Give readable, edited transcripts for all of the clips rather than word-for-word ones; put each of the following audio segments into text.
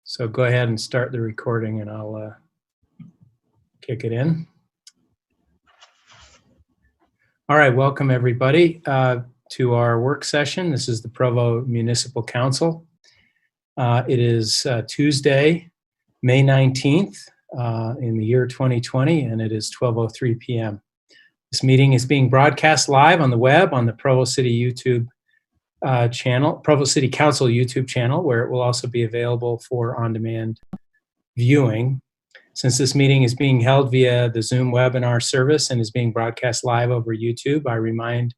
So go ahead and start the recording and I'll kick it in. All right, welcome everybody to our work session. This is the Provo Municipal Council. It is Tuesday, May 19th in the year 2020, and it is 12:03 p.m. This meeting is being broadcast live on the web on the Provo City YouTube channel, Provo City Council YouTube channel, where it will also be available for on-demand viewing. Since this meeting is being held via the Zoom webinar service and is being broadcast live over YouTube, I remind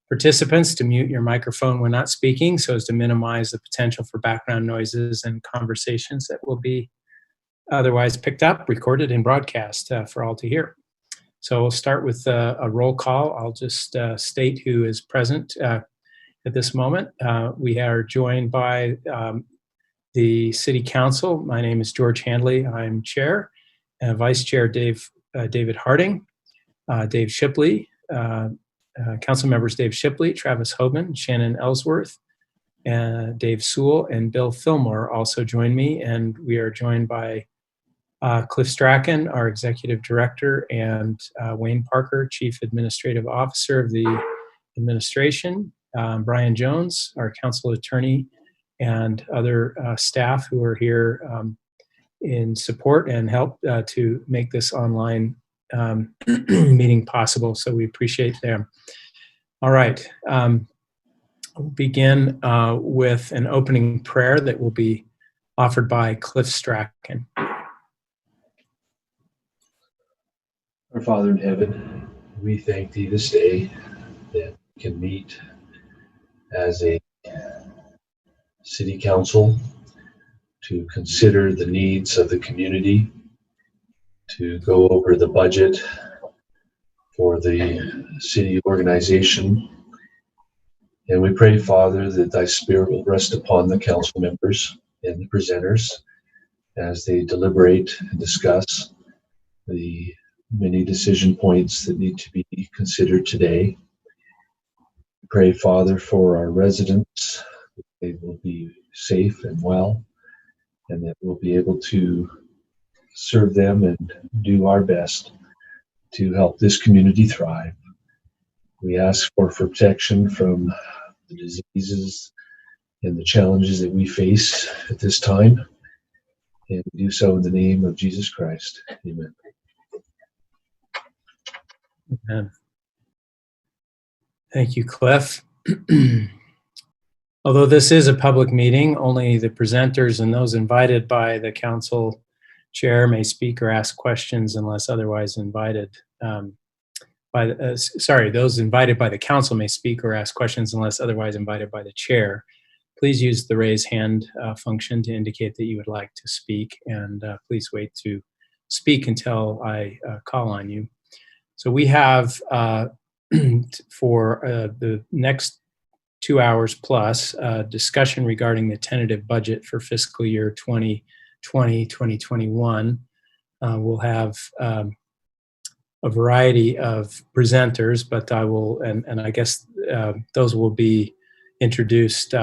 participants to mute your microphone when not speaking so as to minimize the potential for background noises and conversations that will be otherwise picked up, recorded, and broadcast for all to hear. So we'll start with a roll call. I'll just state who is present at this moment. We are joined by the City Council. My name is George Handley. I'm Chair. Vice Chair David Harding, Dave Shipley, Council members Dave Shipley, Travis Hoban, Shannon Ellsworth, Dave Sewell, and Bill Fillmore also join me. And we are joined by Cliff Strachan, our Executive Director, and Wayne Parker, Chief Administrative Officer of the administration, Brian Jones, our Council Attorney, and other staff who are here in support and help to make this online meeting possible. So we appreciate them. All right. We'll begin with an opening prayer that will be offered by Cliff Strachan. Our Father in heaven, we thank Thee this day that we can meet as a City Council to consider the needs of the community, to go over the budget for the city organization. And we pray, Father, that Thy Spirit will rest upon the council members and the presenters as they deliberate and discuss the many decision points that need to be considered today. We pray, Father, for our residents, that they will be safe and well, and that we'll be able to serve them and do our best to help this community thrive. We ask for protection from the diseases and the challenges that we face at this time, and we do so in the name of Jesus Christ. Amen. Amen. Thank you, Cliff. Although this is a public meeting, only the presenters and those invited by the council chair may speak or ask questions unless otherwise invited. Those invited by the council may speak or ask questions unless otherwise invited by the chair. Please use the raise hand function to indicate that you would like to speak, and please wait to speak until I call on you. So we have for the next 2 hours plus discussion regarding the tentative budget for fiscal year 2020-2021. We'll have a variety of presenters, but I will, and I guess those will be introduced,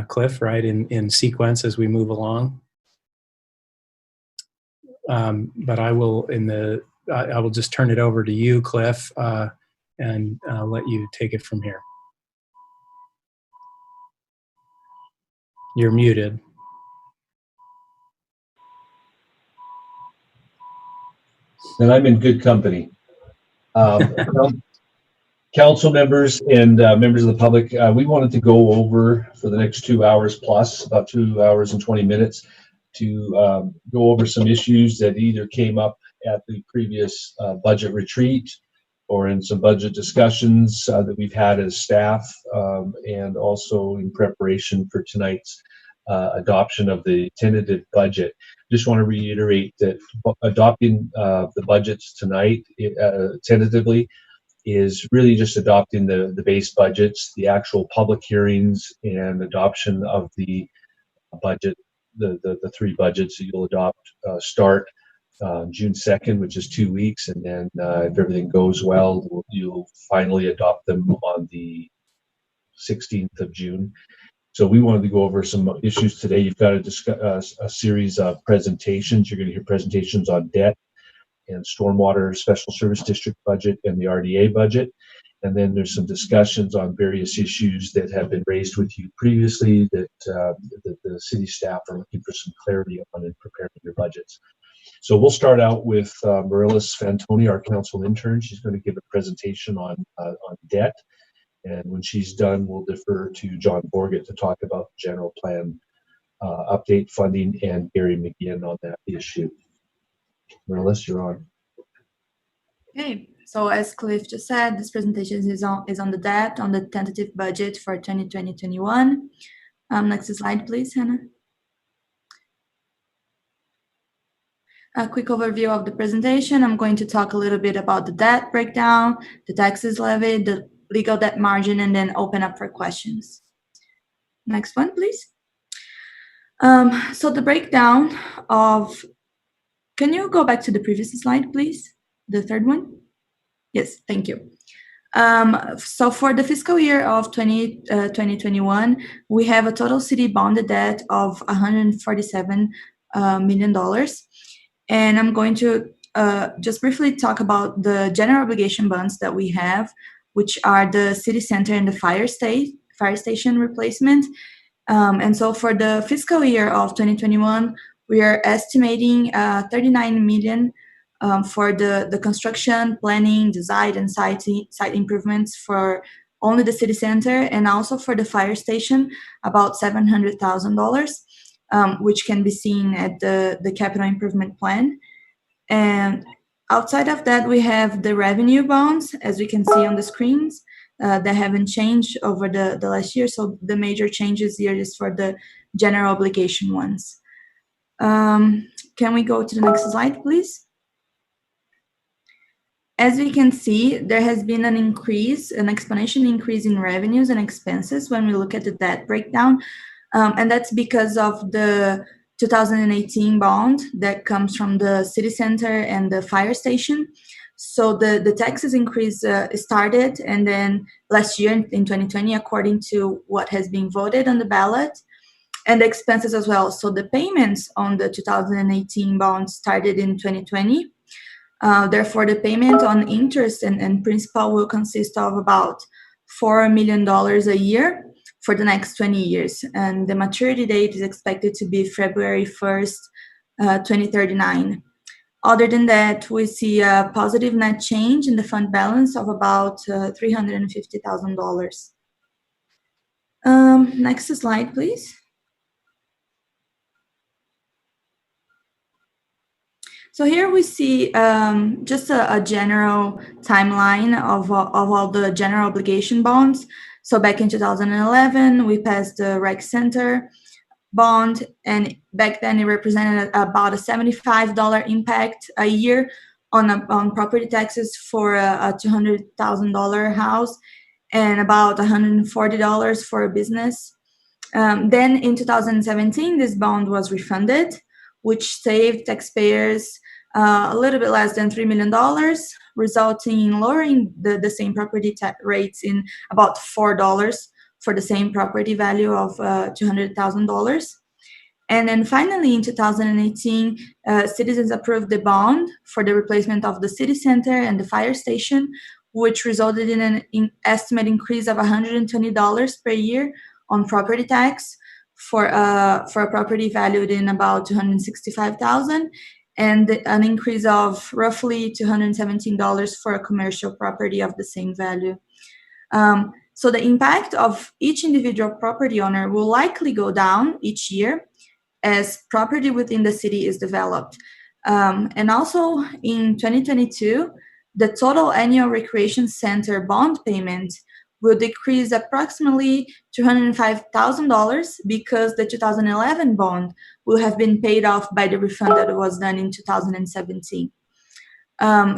Cliff, right, in sequence as we move along. But I will, I will just turn it over to you, Cliff, and let you take it from here. You're muted. And I'm in good company. Council members and members of the public, we wanted to go over for the next 2 hours plus, about 2 hours and 20 minutes, to go over some issues that either came up at the previous budget retreat or in some budget discussions that we've had as staff, and also in preparation for tonight's adoption of the tentative budget. Just want to reiterate that adopting the budgets tonight tentatively is really just adopting the base budgets. The actual public hearings and adoption of the budget, the three budgets that you'll adopt start June 2nd, which is 2 weeks, and then if everything goes well, you'll finally adopt them on the 16th of June. So we wanted to go over some issues today. You've got a series of presentations. You're going to hear presentations on debt and stormwater special service district budget and the RDA budget. And then there's some discussions on various issues that have been raised with you previously that the city staff are looking for some clarity on in preparing your budgets. So we'll start out with Marilis Fantoni, our council intern. She's going to give a presentation on debt. And when she's done, we'll defer to John Borgett to talk about the general plan update funding and Gary McGinn on that issue. Marilis, you're on. Okay, so as Cliff just said, this presentation is on the debt, on the tentative budget for 2020-21. Next slide, please, Hannah. A quick overview of the presentation. I'm going to talk a little bit about the debt breakdown, the taxes levied, the legal debt margin, and then open up for questions. Next one, please. So the breakdown of, can you go back to the previous slide, please? The third one? Yes, thank you. So for the fiscal year of 2021, we have a total city bonded debt of $147 million. And I'm going to just briefly talk about the general obligation bonds that we have, which are the city center and the fire station replacement. And so for the fiscal year of 2021, we are estimating $39 million for the construction, planning, design, and site improvements for only the city center, and also for the fire station, about $700,000, which can be seen at the capital improvement plan. And outside of that, we have the revenue bonds, as we can see on the screens, that haven't changed over the last year. So the major changes here is for the general obligation ones. Can we go to the next slide, please? As we can see, there has been an exponential increase in revenues and expenses when we look at the debt breakdown. And that's because of the 2018 bond that comes from the city center and the fire station. So the taxes increase started, and then last year in 2020, according to what has been voted on the ballot, and the expenses as well. So the payments on the 2018 bond started in 2020. Therefore, the payment on interest and principal will consist of about $4 million a year for the next 20 years. And the maturity date is expected to be February 1st, 2039. Other than that, we see a positive net change in the fund balance of about $350,000. Next slide, please. So here we see just a general timeline of all the general obligation bonds. So back in 2011, we passed the rec center bond, and back then it represented about a $75 impact a year on property taxes for a $200,000 house, and about $140 for a business. Then in 2017, this bond was refunded, which saved taxpayers a little bit less than $3 million, resulting in lowering the same property tax rates in about $4 for the same property value of $200,000. And then finally, in 2018, citizens approved the bond for the replacement of the city center and the fire station, which resulted in an estimate increase of $120 per year on property tax for a property valued in about $265,000, and an increase of roughly $217 for a commercial property of the same value. So the impact of each individual property owner will likely go down each year as property within the city is developed. And also in 2022, the total annual recreation center bond payment will decrease approximately $205,000 because the 2011 bond will have been paid off by the refund that was done in 2017.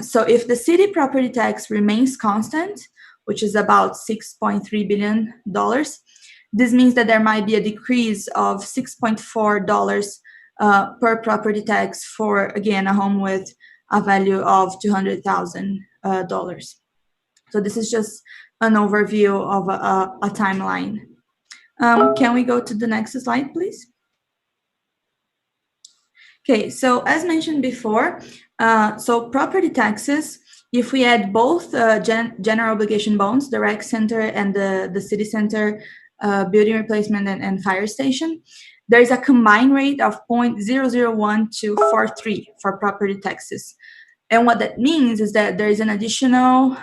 So if the city property tax remains constant, which is about $6.3 billion, this means that there might be a decrease of $6.4 per property tax for, again, a home with a value of $200,000. So this is just an overview of a timeline. Can we go to the next slide, please? Okay, so as mentioned before, so property taxes, if we add both general obligation bonds, the rec center and the city center building replacement and fire station, there is a combined rate of 0.001243 for property taxes. And what that means is that there is an additional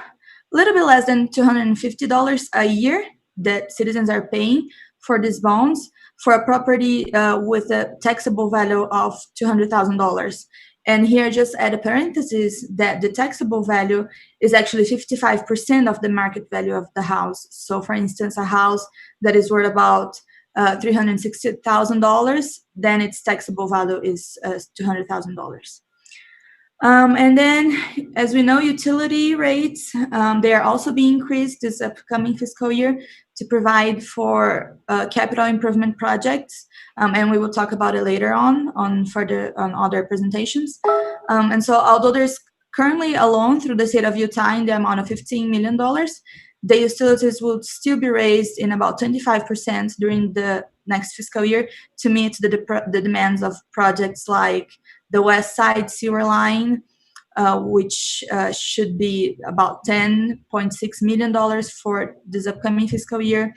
little bit less than $250 a year that citizens are paying for these bonds for a property with a taxable value of $200,000. And here, just add a parenthesis that the taxable value is actually 55% of the market value of the house. So, for instance, a house that is worth about $360,000, then its taxable value is $200,000. And then, as we know, utility rates, they are also being increased this upcoming fiscal year to provide for capital improvement projects. And we will talk about it later on other presentations. And so although there's currently a loan through the state of Utah in the amount of $15 million, the utilities will still be raised in about 25% during the next fiscal year to meet the demands of projects like the West Side Sewer Line, which should be about $10.6 million for this upcoming fiscal year,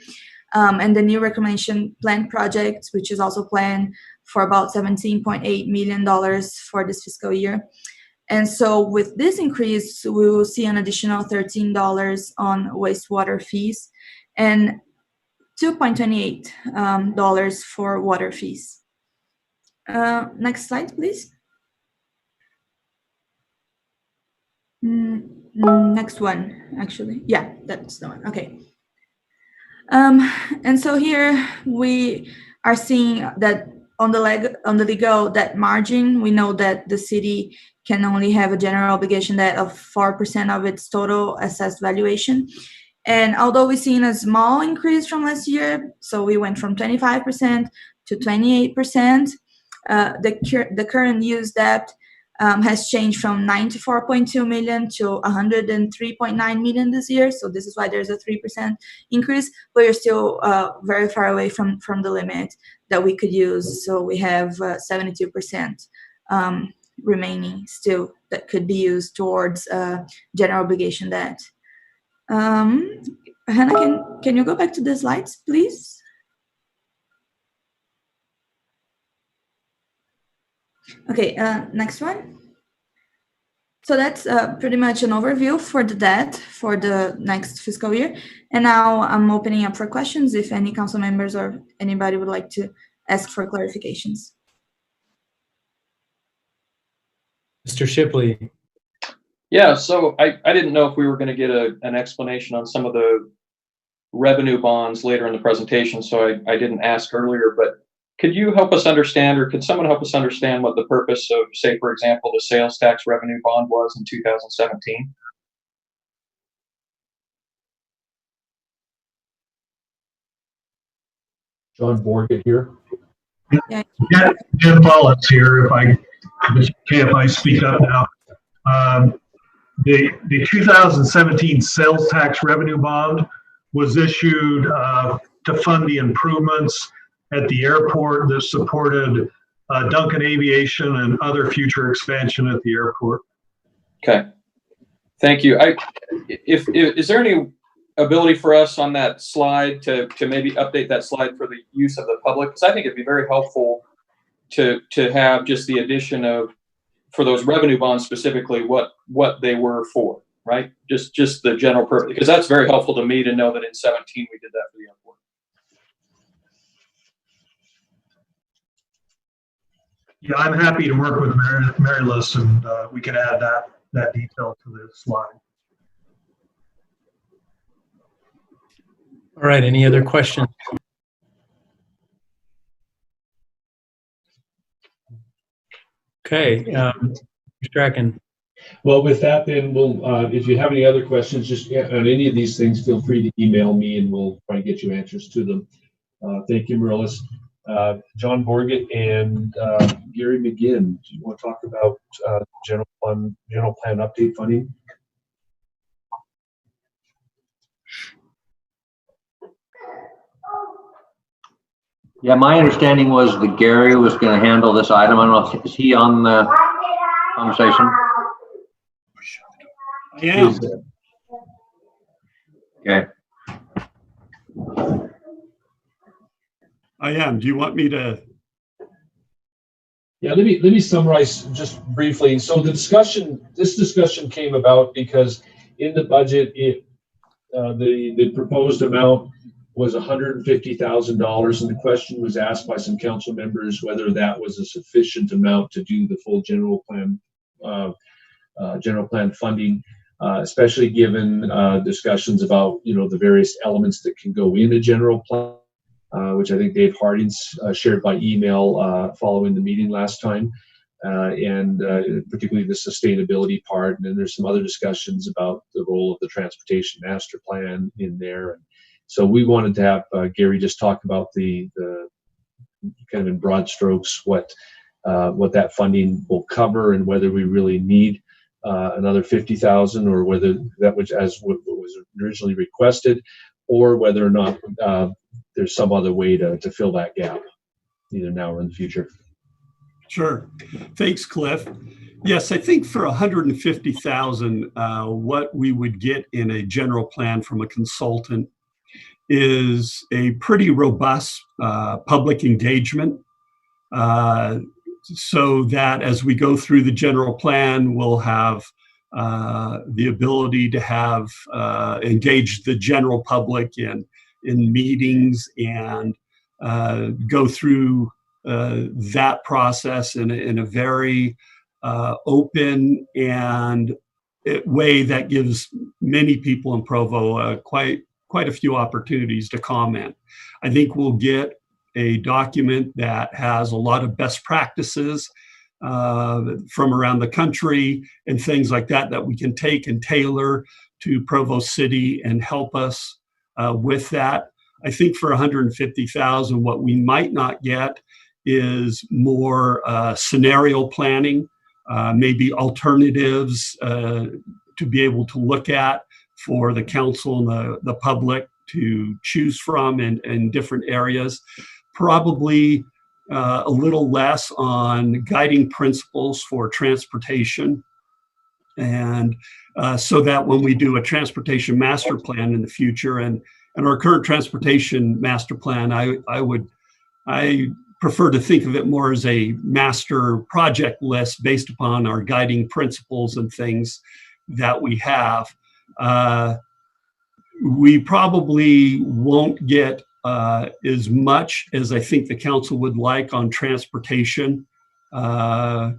and the new reclamation plant project, which is also planned for about $17.8 million for this fiscal year. And so with this increase, we will see an additional $13 on wastewater fees and $2.28 for water fees. Next slide, please. Next one, actually. Yeah, that's the one. Okay. And so here we are seeing that on the legal debt margin, we know that the city can only have a general obligation debt of 4% of its total assessed valuation. And although we've seen a small increase from last year, so we went from 25% to 28%, the current used debt has changed from $94.2 million to $103.9 million this year. So this is why there's a 3% increase, but you're still very far away from the limit that we could use. So we have 72% remaining still that could be used towards general obligation debt. Hannah, can you go back to the slides, please? Okay, next one. So that's pretty much an overview for the debt for the next fiscal year. And now I'm opening up for questions if any council members or anybody would like to ask for clarifications. Mr. Shipley. Yeah, so I didn't know if we were going to get an explanation on some of the revenue bonds later in the presentation, so I didn't ask earlier, but could you help us understand, or could someone help us understand what the purpose of, say, for example, the sales tax revenue bond was in 2017? John Borgett here. Yeah. Jim Mullins here, if I speak up now. The 2017 sales tax revenue bond was issued to fund the improvements at the airport that supported Duncan Aviation and other future expansion at the airport. Okay, thank you. Is there any ability for us on that slide to maybe update that slide for the use of the public? Because I think it'd be very helpful to have just the addition of, for those revenue bonds specifically, what they were for, right? Just the general purpose, because that's very helpful to me to know that in 17 we did that for the airport. Yeah, I'm happy to work with Mary Liz, and we can add that detail to the slide. All right, any other questions? Okay, Mr. Strachan. Well, with that, then we'll, if you have any other questions, just on any of these things, feel free to email me and we'll try and get you answers to them. Thank you, Marilys. John Borgett and Gary McGinn, do you want to talk about general plan update funding? Yeah, my understanding was that Gary was going to handle this item. I don't know if is he on the conversation. I am. Okay. I am. Do you want me to? Yeah, let me summarize just briefly. So this discussion came about because in the budget, the proposed amount was $150,000, and the question was asked by some council members whether that was a sufficient amount to do the full general plan funding, especially given discussions about the various elements that can go in a general plan. Which I think Dave Harding's shared by email following the meeting last time, and particularly the sustainability part. And then there's some other discussions about the role of the transportation master plan in there. And so we wanted to have Gary just talk about the kind of in broad strokes what that funding will cover and whether we really need another 50,000 or whether that was as what was originally requested, or whether or not there's some other way to fill that gap, either now or in the future. Sure. Thanks, Cliff. Yes, I think for 150,000, what we would get in a general plan from a consultant is a pretty robust public engagement, so that as we go through the general plan, we'll have the ability to have engage the general public in meetings and go through that process in a very open and way that gives many people in Provo quite a few opportunities to comment. I think we'll get a document that has a lot of best practices from around the country and things like that we can take and tailor to Provo City and help us with that. I think for 150,000, what we might not get is more scenario planning, maybe alternatives to be able to look at for the council and the public to choose from in different areas. Probably a little less on guiding principles for transportation. And so that when we do a transportation master plan in the future and our current transportation master plan, I prefer to think of it more as a master project list based upon our guiding principles and things that we have. We probably won't get as much as I think the council would like on transportation for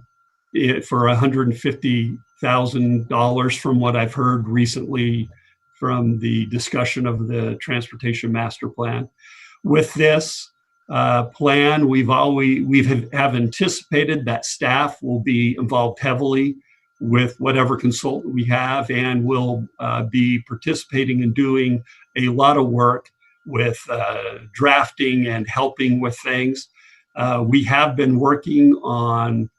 $150,000 from what I've heard recently from the discussion of the transportation master plan. With this plan, we have anticipated that staff will be involved heavily with whatever consultant we have, and will be participating in doing a lot of work with drafting and helping with things. We have been working on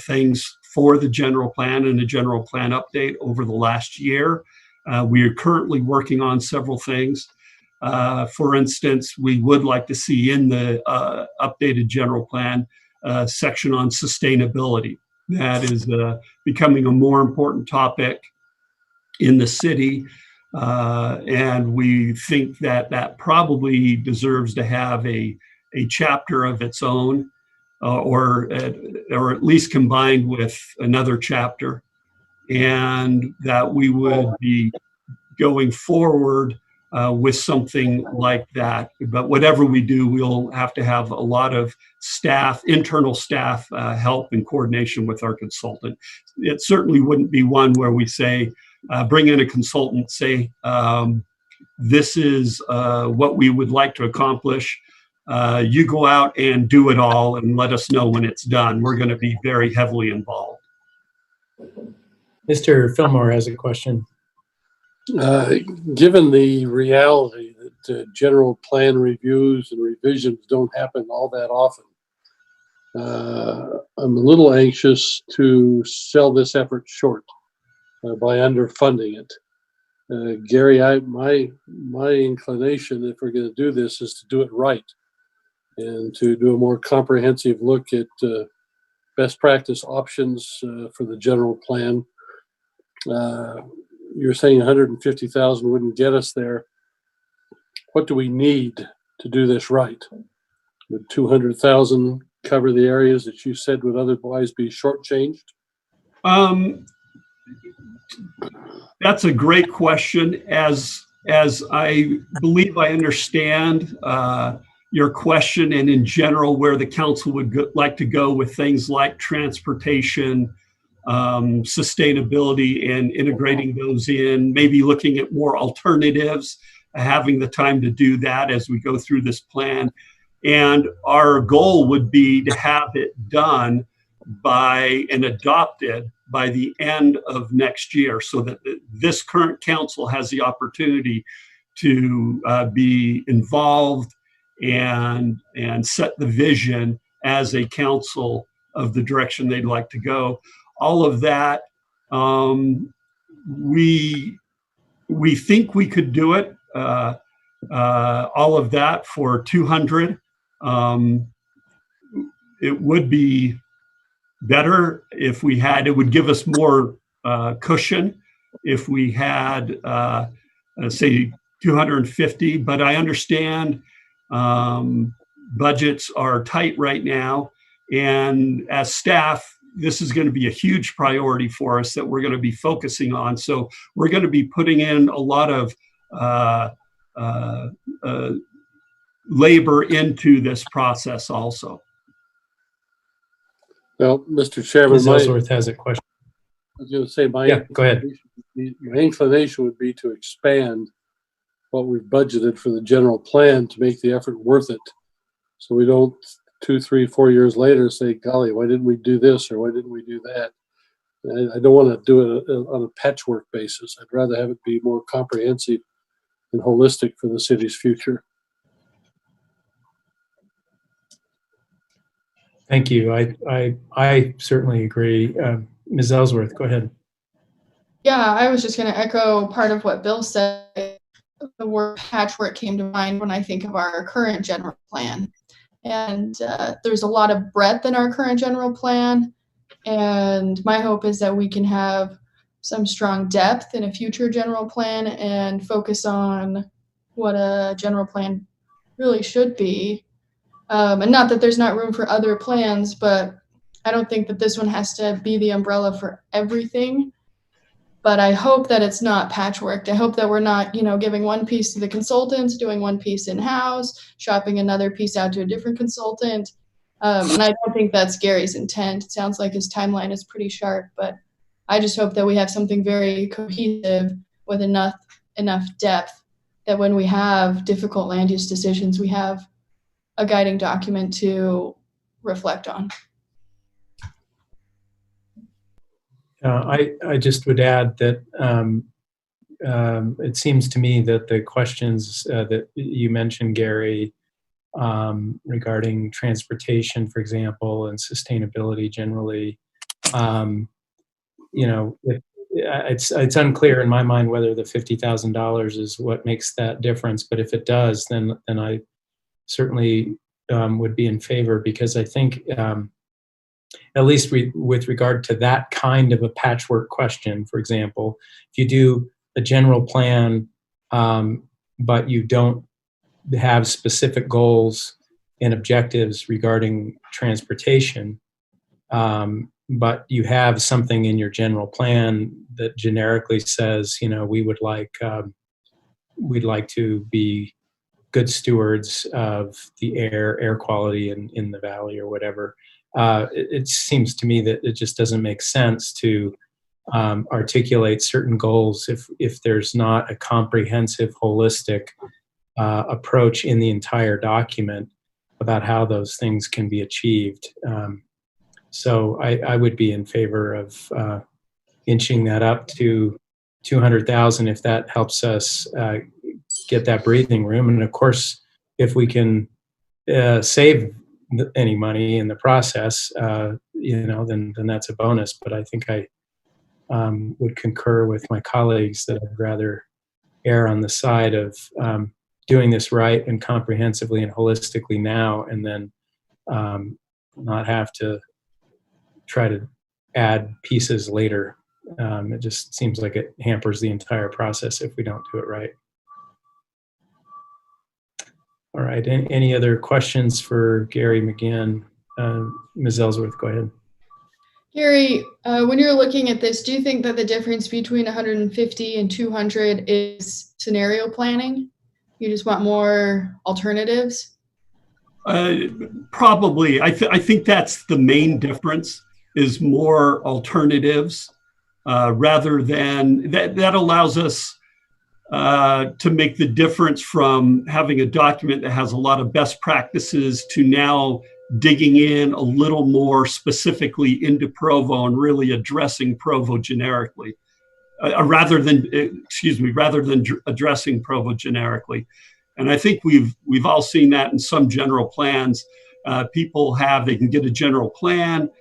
things for the general plan and the general plan update over the last year. We are currently working on several things. For instance, we would like to see in the updated general plan section on sustainability. That is becoming a more important topic in the city. And we think that probably deserves to have a chapter of its own, or at least combined with another chapter, and that we would be going forward with something like that. But whatever we do, we'll have to have a lot of staff, internal staff, help in coordination with our consultant. It certainly wouldn't be one where we say, bring in a consultant, say, this is what we would like to accomplish. You go out and do it all and let us know when it's done. We're going to be very heavily involved. Mr. Fillmore has a question. Given the reality that general plan reviews and revisions don't happen all that often, I'm a little anxious to sell this effort short by underfunding it. Gary, my inclination, if we're going to do this, is to do it right. and to do a more comprehensive look at best practice options for the general plan. You're saying 150,000 wouldn't get us there. What do we need to do this right? Would 200,000 cover the areas that you said would otherwise be shortchanged? That's a great question. As I believe I understand your question, and in general where the council would like to go with things like transportation, sustainability, and integrating those in, maybe looking at more alternatives, having the time to do that as we go through this plan. And our goal would be to have it done by and adopted by the end of next year, so that this current council has the opportunity to be involved and set the vision as a council of the direction they'd like to go. All of that, we think we could do it. All of that for 200. It would be better if we had, it would give us more cushion if we had, say, 250. But I understand budgets are tight right now. And as staff, this is going to be a huge priority for us that we're going to be focusing on. So we're going to be putting in a lot of labor into this process also. Well, Mr. Chairman, Ms. Ellsworth has a question. I was going to say go ahead. My inclination would be to expand what we've budgeted for the general plan to make the effort worth it. So we don't 2, 3, 4 years later say, golly, why didn't we do this or why didn't we do that? I don't want to do it on a patchwork basis. I'd rather have it be more comprehensive and holistic for the city's future. Thank you. I certainly agree. Ms. Ellsworth, go ahead. Yeah, I was just going to echo part of what Bill said. The word patchwork came to mind when I think of our current general plan. And there's a lot of breadth in our current general plan. And my hope is that we can have some strong depth in a future general plan and focus on what a general plan really should be. And not that there's not room for other plans, but I don't think that this one has to be the umbrella for everything. But I hope that it's not patchworked. I hope that we're not, giving one piece to the consultants, doing one piece in-house, shopping another piece out to a different consultant. And I don't think that's Gary's intent. It sounds like his timeline is pretty sharp, but I just hope that we have something very cohesive with enough depth that when we have difficult land use decisions, we have a guiding document to reflect on. I just would add that it seems to me that the questions that you mentioned, Gary, regarding transportation, for example, and sustainability generally, it's unclear in my mind whether the $50,000 is what makes that difference. But if it does, then I certainly would be in favor, because I think at least with regard to that kind of a patchwork question, for example, if you do a general plan, but you don't have specific goals and objectives regarding transportation, but you have something in your general plan that generically says, we'd like to be good stewards of the air quality in the valley or whatever. It seems to me that it just doesn't make sense to articulate certain goals if there's not a comprehensive, holistic approach in the entire document about how those things can be achieved. So I would be in favor of inching that up to 200,000 if that helps us get that breathing room. And of course, if we can save any money in the process, then that's a bonus. But I think I would concur with my colleagues that I'd rather err on the side of doing this right and comprehensively and holistically now, and then not have to try to add pieces later. It just seems like it hampers the entire process if we don't do it right. All right, any other questions for Gary McGinn? Ms. Ellsworth, go ahead. Gary, when you're looking at this, do you think that the difference between 150 and 200 is scenario planning? You just want more alternatives? Probably. I think that's the main difference, is more alternatives rather than that allows us to make the difference from having a document that has a lot of best practices to now digging in a little more specifically into Provo and really addressing Provo generically, rather than addressing Provo generically. And I think we've all seen that in some general plans. They can get a general plan,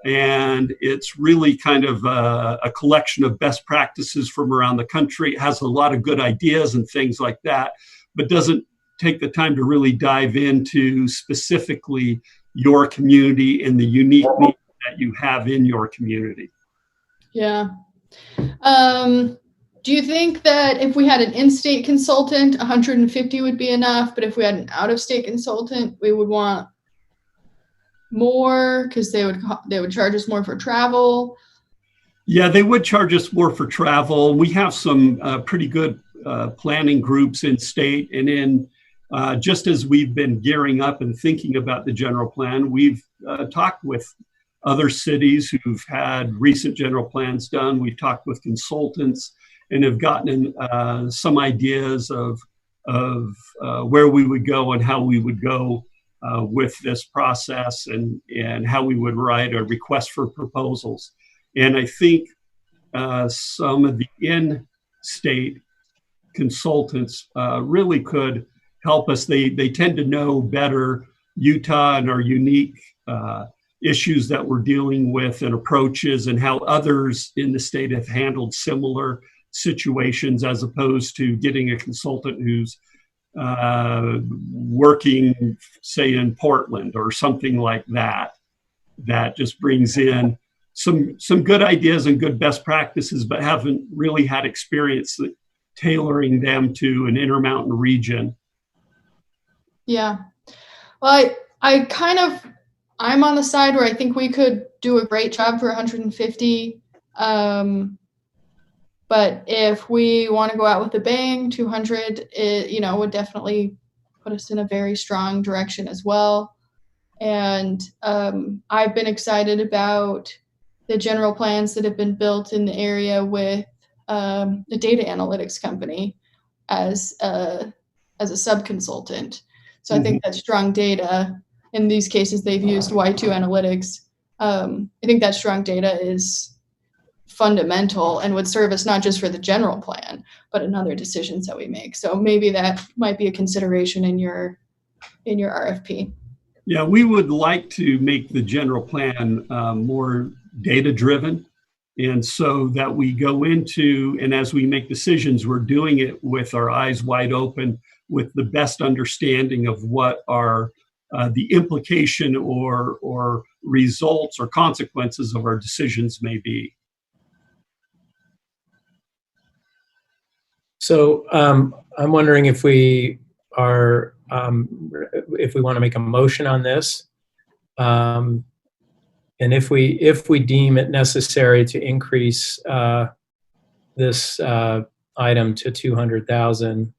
and it's really kind of a collection of best practices from around the country. It has a lot of good ideas and things like that, but doesn't take the time to really dive into specifically your community and the unique needs that you have in your community. Yeah. Do you think that if we had an in-state consultant, 150 would be enough, but if we had an out-of-state consultant, we would want more because they would charge us more for travel? Yeah, they would charge us more for travel. We have some pretty good planning groups in state, and in just as we've been gearing up and thinking about the general plan, we've talked with other cities who've had recent general plans done. We've talked with consultants and have gotten some ideas of where we would go and how we would go with this process, and how we would write a request for proposals. And I think some of the in-state consultants really could help us. They tend to know better Utah and our unique issues that we're dealing with and approaches, and how others in the state have handled similar situations, as opposed to getting a consultant who's working, say, in Portland or something like that, that just brings in some good ideas and good best practices, but haven't really had experience tailoring them to an Intermountain region. Yeah. Well, I'm on the side where I think we could do a great job for 150. But if we want to go out with a bang, 200, would definitely put us in a very strong direction as well. And I've been excited about the general plans that have been built in the area with the data analytics company as a sub-consultant. So I think that strong data, in these cases, they've used Y2 Analytics. I think that strong data is fundamental and would serve us not just for the general plan, but in other decisions that we make. So maybe that might be a consideration in your RFP. Yeah, we would like to make the general plan more data-driven. And so that we go into, and as we make decisions, we're doing it with our eyes wide open, with the best understanding of what are the implication or results or consequences of our decisions may be. So I'm wondering if we want to make a motion on this, and if we deem it necessary to increase this item to 200,000,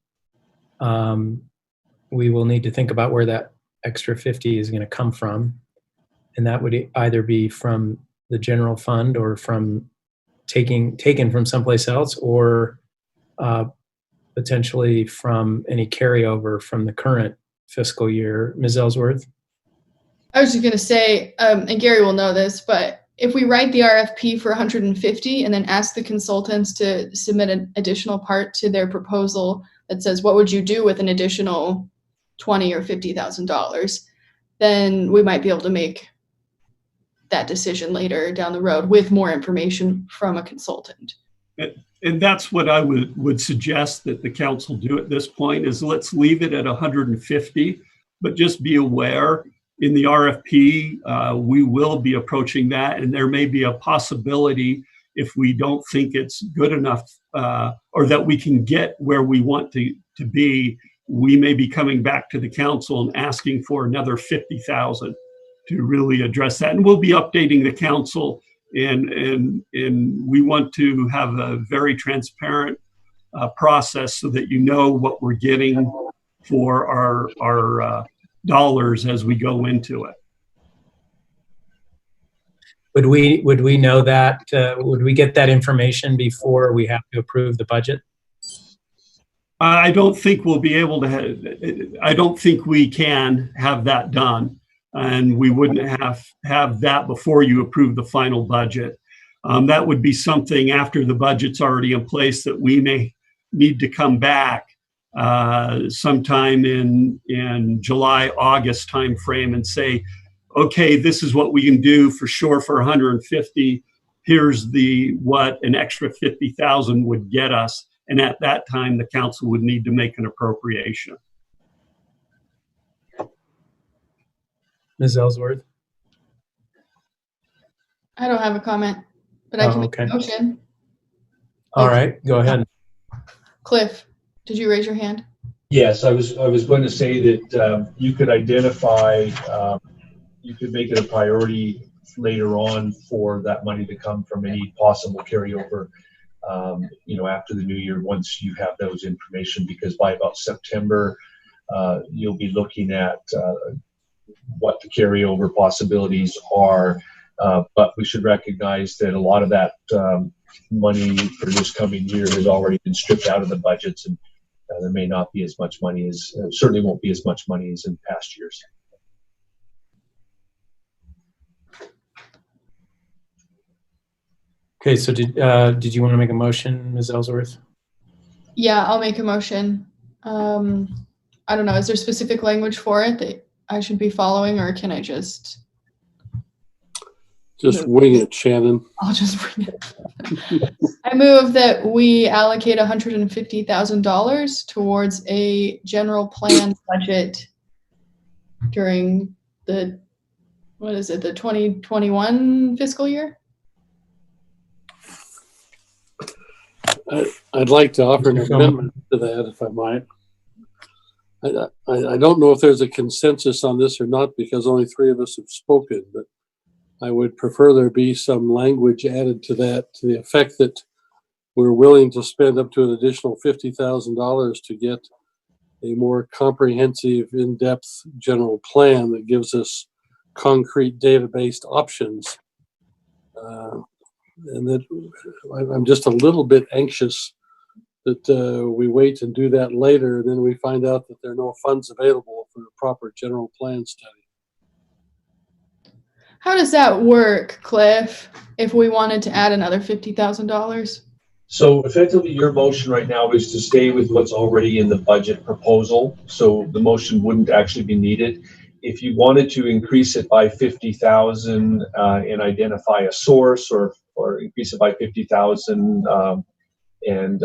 we will need to think about where that extra 50 is going to come from, and that would either be from the general fund or from taken from someplace else, or potentially from any carryover from the current fiscal year. Ms. Ellsworth? I was just going to say, and Gary will know this, but if we write the RFP for 150 and then ask the consultants to submit an additional part to their proposal that says, what would you do with an additional $20,000 or $50,000, then we might be able to make that decision later down the road with more information from a consultant. And that's what I would suggest that the council do at this point is let's leave it at 150, but just be aware in the RFP, we will be approaching that, and there may be a possibility if we don't think it's good enough or that we can get where we want to be, we may be coming back to the council and asking for another 50,000 to really address that. And we'll be updating the council, and we want to have a very transparent process so that you know what we're getting for our dollars as we go into it. Would we know that? Would we get that information before we have to approve the budget? I don't think we'll be able to. I don't think we can have that done, and we wouldn't have that before you approve the final budget. That would be something after the budget's already in place that we may need to come back sometime in July, August timeframe and say, okay, this is what we can do for sure for 150. Here's what an extra 50,000 would get us. And at that time, the council would need to make an appropriation. Ms. Ellsworth? I don't have a comment, but I can make a motion. All right, go ahead. Cliff, did you raise your hand? Yes, I was going to say that you could identify, you could make it a priority later on for that money to come from any possible carryover, after the new year, once you have those information, because by about September, you'll be looking at what the carryover possibilities are. But we should recognize that a lot of that money for this coming year has already been stripped out of the budgets, and there may not be as much money as, certainly won't be as much money as in past years. Okay, so did you want to make a motion, Ms. Ellsworth? Yeah, I'll make a motion. I don't know, is there specific language for it that I should be following, or can I just wing it, Shannon? I'll just bring it. I move that we allocate $150,000 towards a general plan budget during the 2021 fiscal year? I'd like to offer an amendment to that, if I might. I don't know if there's a consensus on this or not, because only 3 of us have spoken, but I would prefer there be some language added to that, to the effect that we're willing to spend up to an additional $50,000 to get a more comprehensive, in-depth general plan that gives us concrete data-based options. And that I'm just a little bit anxious that we wait and do that later, and then we find out that there are no funds available for a proper general plan study. How does that work, Cliff, if we wanted to add another $50,000? So effectively, your motion right now is to stay with what's already in the budget proposal. So the motion wouldn't actually be needed. If you wanted to increase it by 50,000 and identify a source, or increase it by 50,000 and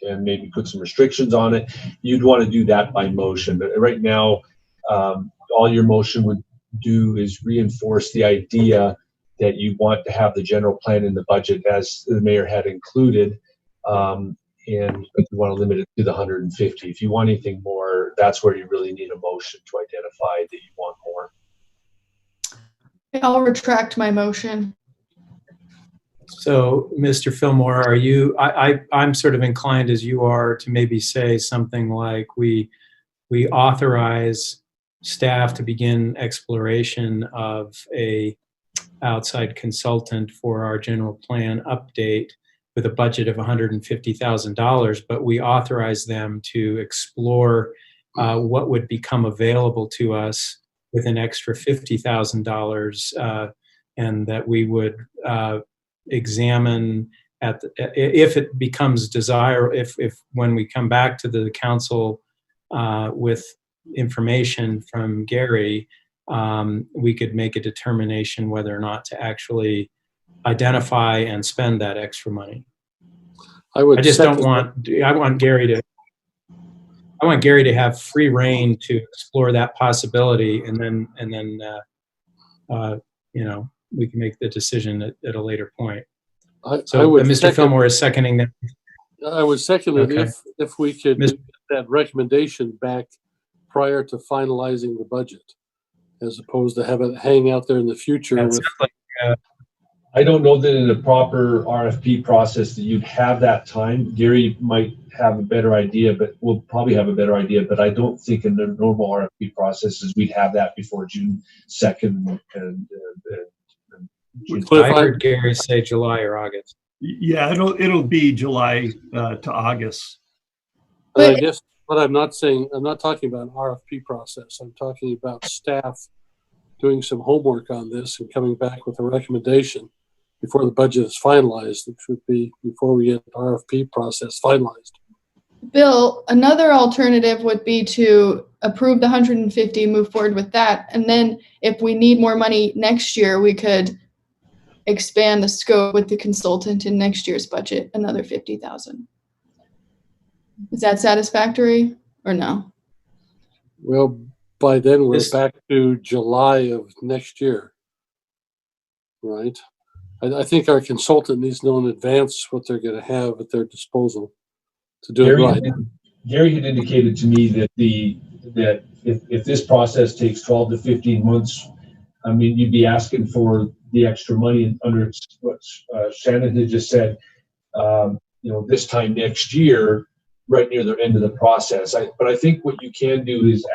maybe put some restrictions on it, you'd want to do that by motion. But right now, all your motion would do is reinforce the idea that you want to have the general plan in the budget as the mayor had included, and you want to limit it to the 150. If you want anything more, that's where you really need a motion to identify that you want more. I'll retract my motion. So, Mr. Fillmore, are you? I'm sort of inclined, as you are, to maybe say something like we authorize staff to begin exploration of a outside consultant for our general plan update with a budget of $150,000, but we authorize them to explore what would become available to us with an extra $50,000, and that we would examine if it becomes desirable, if when we come back to the council with information from Gary, we could make a determination whether or not to actually identify and spend that extra money. I just don't want, I want Gary to have free reign to explore that possibility, and then you know, we can make the decision at a later point. So Mr. Fillmore is seconding that. I would second it Okay. if we could get that recommendation back prior to finalizing the budget, as opposed to have it hang out there in the future. That sounds like, I don't know that in a proper RFP process that you'd have that time. Gary might have a better idea, but we'll probably have a better idea. But I don't think in the normal RFP processes we'd have that before June 2nd and June. I heard Gary say July or August. Yeah, it'll be July to August. I guess what I'm not saying, I'm not talking about an RFP process. I'm talking about staff doing some homework on this and coming back with a recommendation before the budget is finalized, which would be before we get the RFP process finalized. Bill, another alternative would be to approve the 150, move forward with that. And then if we need more money next year, we could expand the scope with the consultant in next year's budget, another 50,000. Is that satisfactory or no? Well, by then we're back to July of next year, right? I think our consultant needs to know in advance what they're going to have at their disposal to do it right. Gary had indicated to me that if this process takes 12 to 15 months, I mean, you'd be asking for the extra money under what Shannon had just said, you know, this time next year, right near the end of the process. But I think what you can do is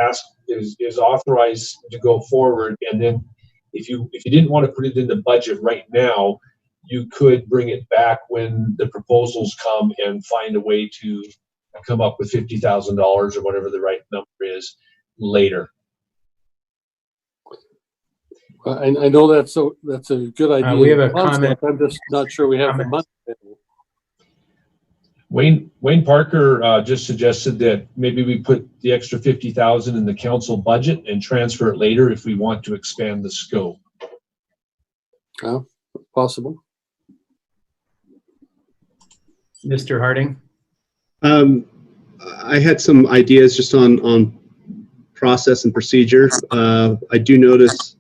authorize to go forward, and then if you didn't want to put it in the budget right now, you could bring it back when the proposals come and find a way to come up with $50,000 or whatever the right number is later. I know that's a good idea. We have a comment. I'm just not sure we have the money. Wayne Parker just suggested that maybe we put the extra $50,000 in the council budget and transfer it later if we want to expand the scope. Possible. Mr. Harding? I had some ideas just on process and procedure. I do notice,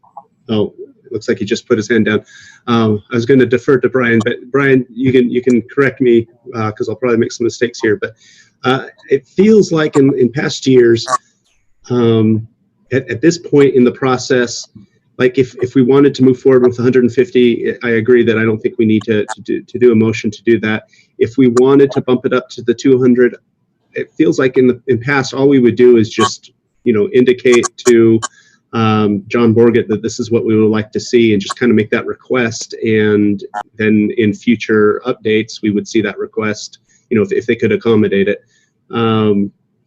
oh, it looks like he just put his hand down. I was going to defer to Brian, but Brian, you can correct me because I'll probably make some mistakes here. But it feels like in past years, at this point in the process, like if we wanted to move forward with 150, I agree that I don't think we need to do a motion to do that. If we wanted to bump it up to the 200, it feels like in past, all we would do is just, you know, indicate to John Borgett that this is what we would like to see and just kind of make that request. And then in future updates, we would see that request, you know, if they could accommodate it.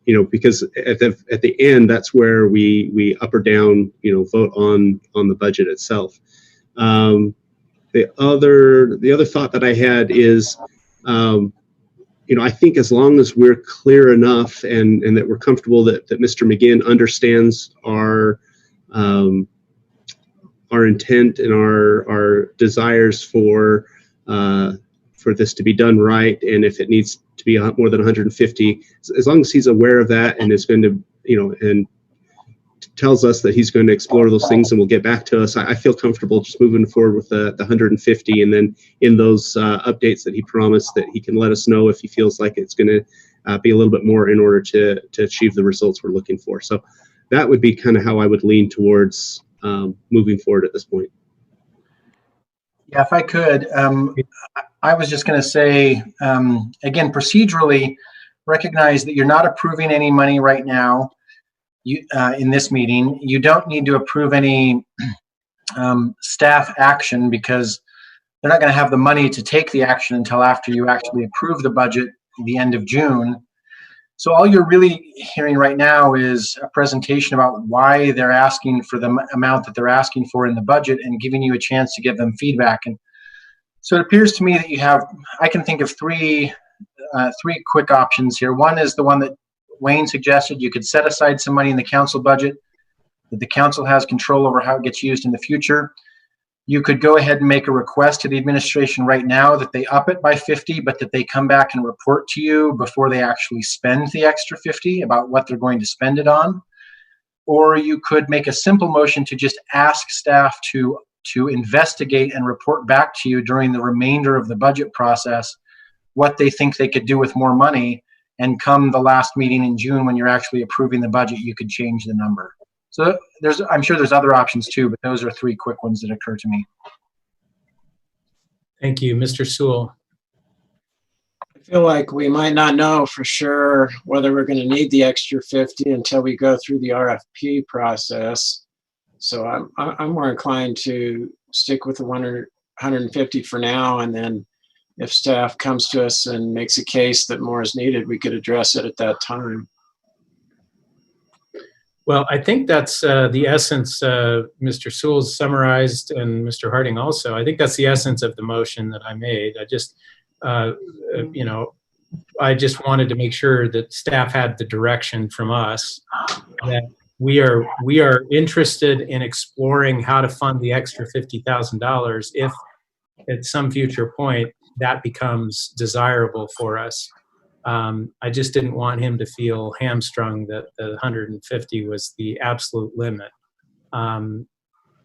You know, because at the end, that's where we up or down, you know, vote on the budget itself. The other thought that I had is, you know, I think as long as we're clear enough and that we're comfortable that Mr. McGinn understands our intent and our desires for this to be done right, and if it needs to be more than 150, as long as he's aware of that and is going to, you know, and tells us that he's going to explore those things and will get back to us, I feel comfortable just moving forward with the 150, and then in those updates that he promised, that he can let us know if he feels like it's going to be a little bit more in order to achieve the results we're looking for. So that would be kind of how I would lean towards moving forward at this point. Yeah, if I could, I was just going to say, again, procedurally, recognize that you're not approving any money right now. In this meeting, you don't need to approve any staff action because they're not going to have the money to take the action until after you actually approve the budget at the end of June. So all you're really hearing right now is a presentation about why they're asking for the amount that they're asking for in the budget and giving you a chance to give them feedback. And so it appears to me that you have, I can think of three quick options here. One is the one that Wayne suggested. You could set aside some money in the council budget, that the council has control over how it gets used in the future. you could go ahead and make a request to the administration right now that they up it by 50, but that they come back and report to you before they actually spend the extra 50 about what they're going to spend it on. Or you could make a simple motion to just ask staff to investigate and report back to you during the remainder of the budget process what they think they could do with more money, and come the last meeting in June when you're actually approving the budget, you could change the number. So I'm sure there's other options too, but those are three quick ones that occur to me. Thank you. Mr. Sewell. I feel like we might not know for sure whether we're going to need the extra 50 until we go through the RFP process. So I'm more inclined to stick with the 150 for now, and then if staff comes to us and makes a case that more is needed, we could address it at that time. Well, I think that's the essence. Mr. Sewell summarized, and Mr. Harding also. I think that's the essence of the motion that I made. I just, you know, I just wanted to make sure that staff had the direction from us that we are interested in exploring how to fund the extra $50,000 if at some future point that becomes desirable for us. I just didn't want him to feel hamstrung that the 150 was the absolute limit.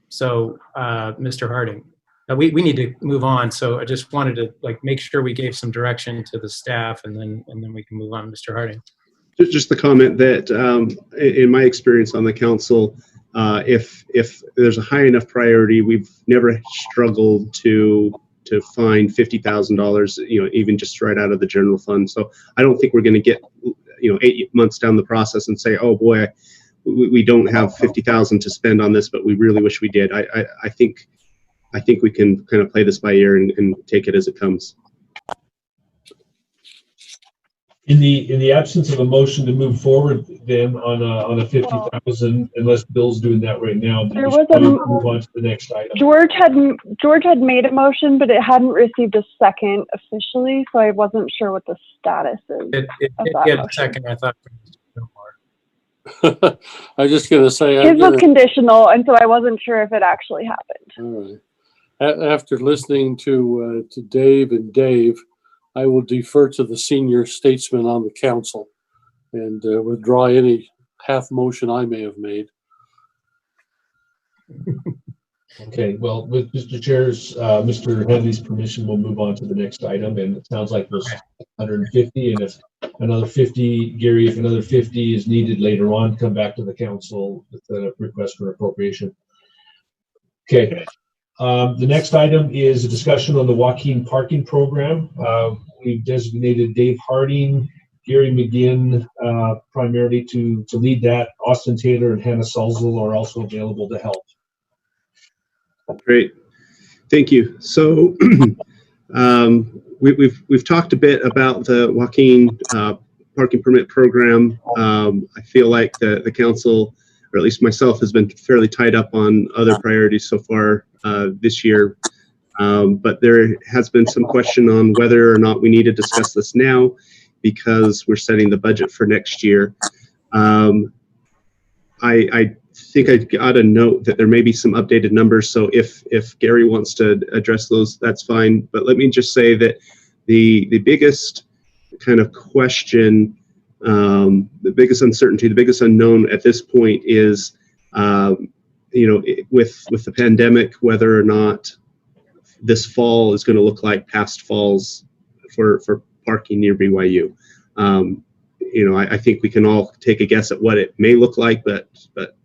So, Mr. Harding, we need to move on. So I just wanted to make sure we gave some direction to the staff, and then we can move on. Mr. Harding. Just the comment that in my experience on the council, if there's a high enough priority, we've never struggled to find $50,000, you know, even just right out of the general fund. So I don't think we're going to get, you know, 8 months down the process and say, oh boy, we don't have 50,000 to spend on this, but we really wish we did. I think we can kind of play this by ear and take it as it comes. In the absence of a motion to move forward, then on a 50,000, unless Bill's doing that right now, there was a move on to the next item. George had made a motion, but it hadn't received a second officially, so I wasn't sure what the status is. It did get a second. I thought. I was just going to say his was conditional, and so I wasn't sure if it actually happened. All right. After listening to Dave and Dave, I will defer to the senior statesman on the council and withdraw any half motion I may have made. Okay, well, with Mr. Chair's, Mr. Headley's permission, we'll move on to the next item. And it sounds like there's 150, and if another 50, Gary, if another 50 is needed later on, come back to the council with a request for appropriation. Okay. The next item is a discussion on the Joaquin parking program. We've designated Dave Harding, Gary McGinn, primarily to lead that. Austin Taylor and Hannah Salzel are also available to help. Great, thank you. So we've talked a bit about the Joaquin parking permit program. I feel like the council, or at least myself, has been fairly tied up on other priorities so far this year. But there has been some question on whether or not we need to discuss this now because we're setting the budget for next year. I think I got a note that there may be some updated numbers. So if Gary wants to address those, that's fine. But let me just say that the biggest kind of question, the biggest uncertainty, the biggest unknown at this point is, you know, with the pandemic, whether or not this fall is going to look like past falls for parking near BYU. You know, I think we can all take a guess at what it may look like, but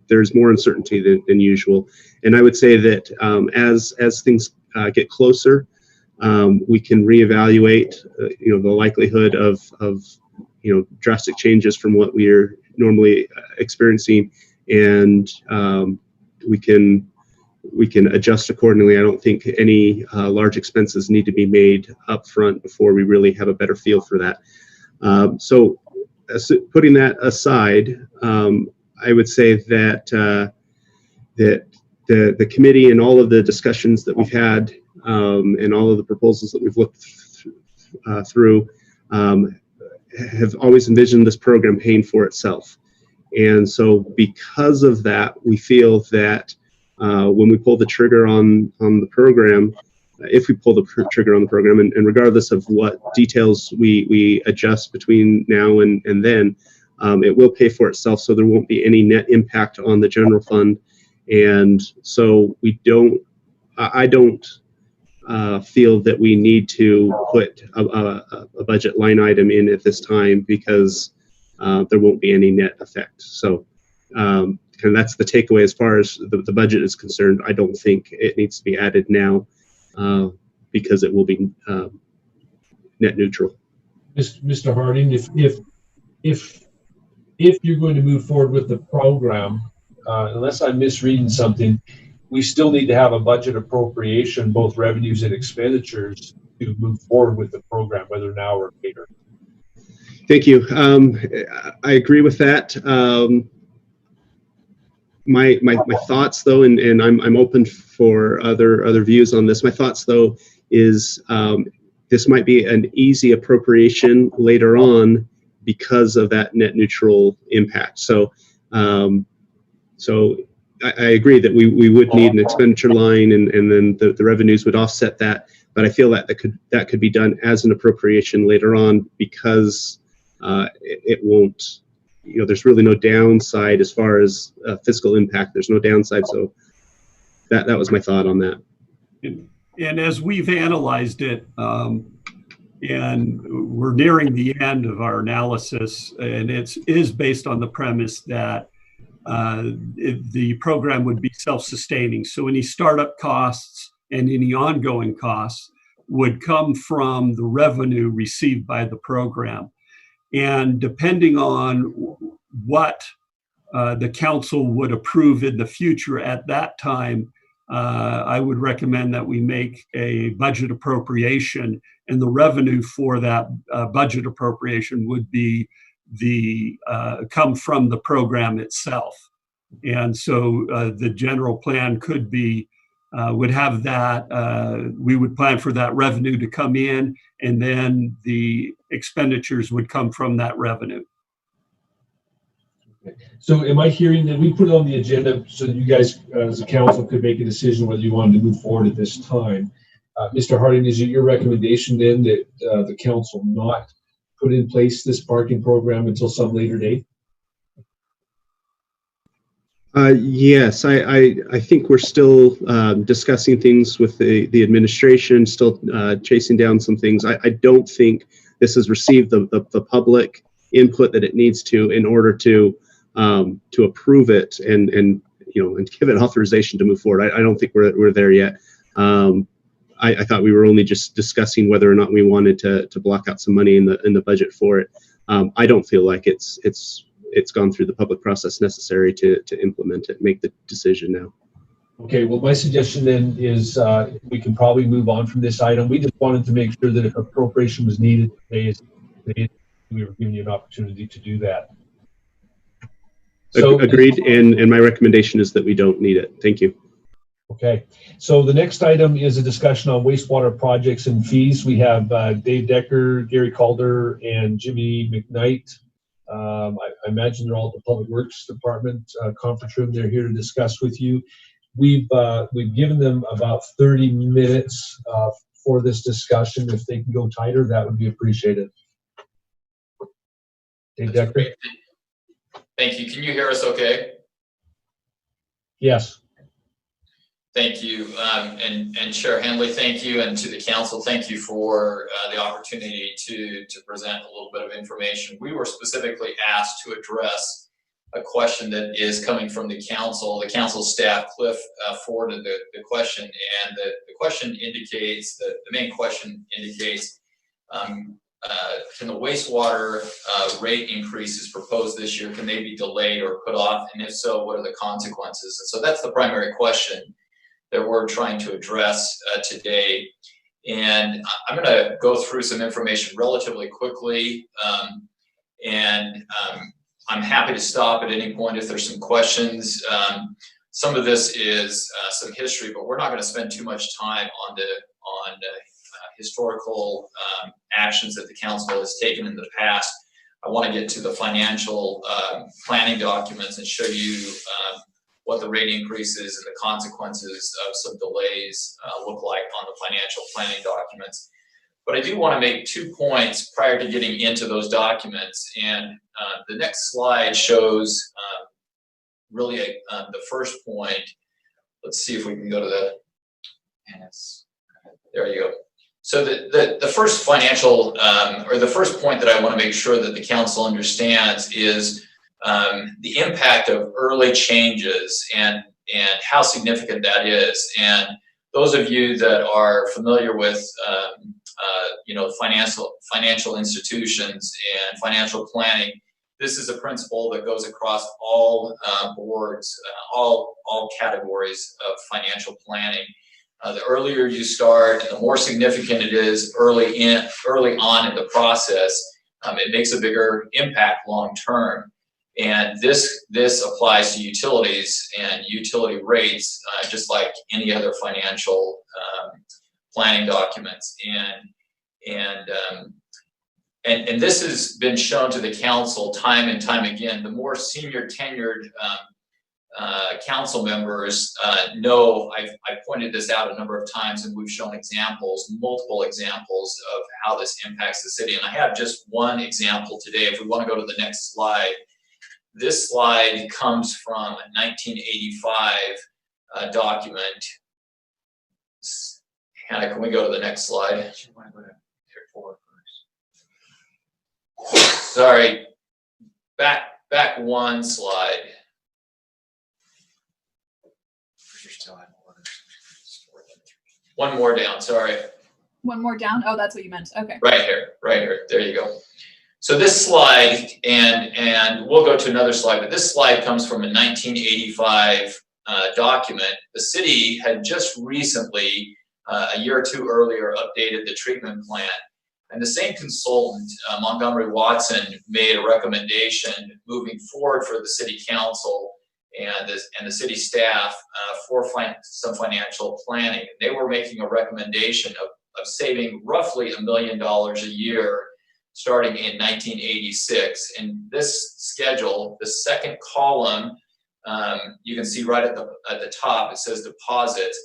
there's more uncertainty than usual. And I would say that as things get closer, we can reevaluate, you know, the likelihood of you know, drastic changes from what we are normally experiencing, and we can adjust accordingly. I don't think any large expenses need to be made up front before we really have a better feel for that. So putting that aside, I would say that that the committee and all of the discussions that we've had and all of the proposals that we've looked through have always envisioned this program paying for itself. And so because of that, we feel that when we pull the trigger on the program, if we pull the trigger on the program, and regardless of what details we adjust between now and then, it will pay for itself, so there won't be any net impact on the general fund. And so I don't feel that we need to put a budget line item in at this time, because there won't be any net effect. So kind of that's the takeaway as far as the budget is concerned. I don't think it needs to be added now, because it will be net neutral. Mr. Harding, if you're going to move forward with the program, unless I'm misreading something, we still need to have a budget appropriation, both revenues and expenditures, to move forward with the program, whether now or later. Thank you. I agree with that. My thoughts, though, and I'm open for other views on this. My thoughts, though, is this might be an easy appropriation later on because of that net neutral impact. So I agree that we would need an expenditure line, and then the revenues would offset that. But I feel that could be done as an appropriation later on, because it won't. There's really no downside as far as fiscal impact. There's no downside. So that was my thought on that. And as we've analyzed it, and we're nearing the end of our analysis, and it is based on the premise that the program would be self-sustaining. So any startup costs and any ongoing costs would come from the revenue received by the program. And depending on what the council would approve in the future at that time, I would recommend that we make a budget appropriation, and the revenue for that budget appropriation would be come from the program itself. And so the general plan could be, would have that, we would plan for that revenue to come in, and then the expenditures would come from that revenue. Okay. So am I hearing that we put it on the agenda so that you guys as a council could make a decision whether you wanted to move forward at this time? Mr. Harding, is it your recommendation then that the council not put in place this parking program until some later date? Yes, I think we're still discussing things with the administration, still chasing down some things. I don't think this has received the public input that it needs to in order to approve it and give it authorization to move forward. I don't think we're there yet. I thought we were only just discussing whether or not we wanted to block out some money in the budget for it. I don't feel like it's gone through the public process necessary to implement it, make the decision now. Okay, well, my suggestion then is we can probably move on from this item. We just wanted to make sure that if appropriation was needed today, we were giving you an opportunity to do that. So, agreed, and my recommendation is that we don't need it. Thank you. Okay, so the next item is a discussion on wastewater projects and fees. We have Dave Decker, Gary Calder, and Jimmy McKnight. I imagine they're all at the Public Works Department conference room. They're here to discuss with you. We've given them about 30 minutes for this discussion. If they can go tighter, that would be appreciated. Dave Decker. Thank you. Can you hear us okay? Yes. Thank you. And Chair Handley, thank you. And to the council, thank you for the opportunity to present a little bit of information. We were specifically asked to address a question that is coming from the council. The council staff, Cliff, forwarded the question, and the question indicates, the main question indicates, can the wastewater rate increases proposed this year, can they be delayed or put off? And if so, what are the consequences? And so that's the primary question that we're trying to address today. And I'm going to go through some information relatively quickly. I'm happy to stop at any point if there's some questions. Some of this is some history, but we're not going to spend too much time on historical actions that the council has taken in the past. I want to get to the financial planning documents and show you what the rate increases and the consequences of some delays look like on the financial planning documents. But I do want to make 2 points prior to getting into those documents. And the next slide shows really the first point. Let's see if we can go to the, yes, there you go. So the first financial, or the first point that I want to make sure that the council understands is the impact of early changes and how significant that is. And those of you that are familiar with financial institutions and financial planning, this is a principle that goes across all boards, all categories of financial planning. The earlier you start, and the more significant it is early on in the process, it makes a bigger impact long term. And this applies to utilities and utility rates, just like any other financial planning documents. And this has been shown to the council time and time again. The more senior tenured council members know, I've pointed this out a number of times, and we've shown examples, multiple examples of how this impacts the city. And I have just one example today. If we want to go to the next slide, this slide comes from a 1985 document. Hannah, can we go to the next slide? Sorry, back one slide. One more down, sorry. One more down? Oh, that's what you meant. Okay. Right here. There you go. So this slide, and we'll go to another slide, but this slide comes from a 1985 document. The city had just recently, a year or two earlier, updated the treatment plan. And the same consultant, Montgomery Watson, made a recommendation moving forward for the city council and the city staff for some financial planning. They were making a recommendation of saving roughly $1 million a year starting in 1986. And this schedule, the second column, you can see right at the top, it says deposits.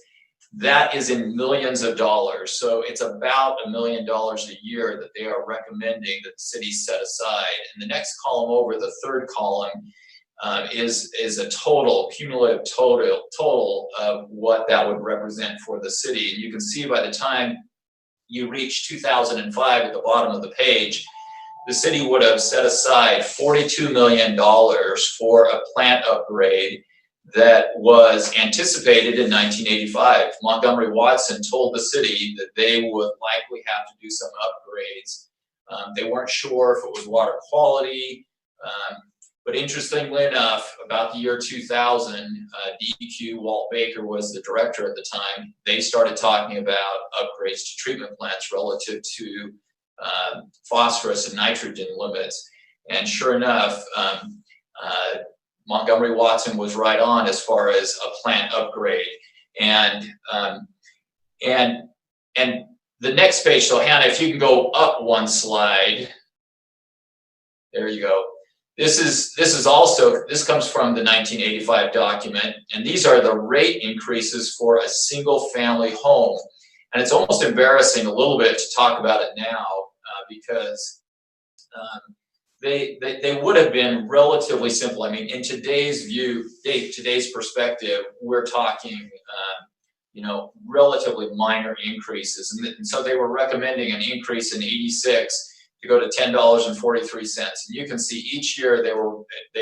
That is in millions of dollars. So it's about $1 million a year that they are recommending that the city set aside. And the next column over, the third column, is a cumulative total of what that would represent for the city. And you can see by the time you reach 2005 at the bottom of the page, the city would have set aside $42 million for a plant upgrade that was anticipated in 1985. Montgomery Watson told the city that they would likely have to do some upgrades. They weren't sure if it was water quality, but interestingly enough, about the year 2000, DEQ, Walt Baker was the director at the time, they started talking about upgrades to treatment plants relative to phosphorus and nitrogen limits. And sure enough, Montgomery Watson was right on as far as a plant upgrade. And the next page, so Hannah, if you can go up one slide, there you go. This comes from the 1985 document, and these are the rate increases for a single family home. And it's almost embarrassing a little bit to talk about it now because they would have been relatively simple. I mean, in today's perspective, we're talking, relatively minor increases. And so they were recommending an increase in 86 to go to $10.43. And you can see each year they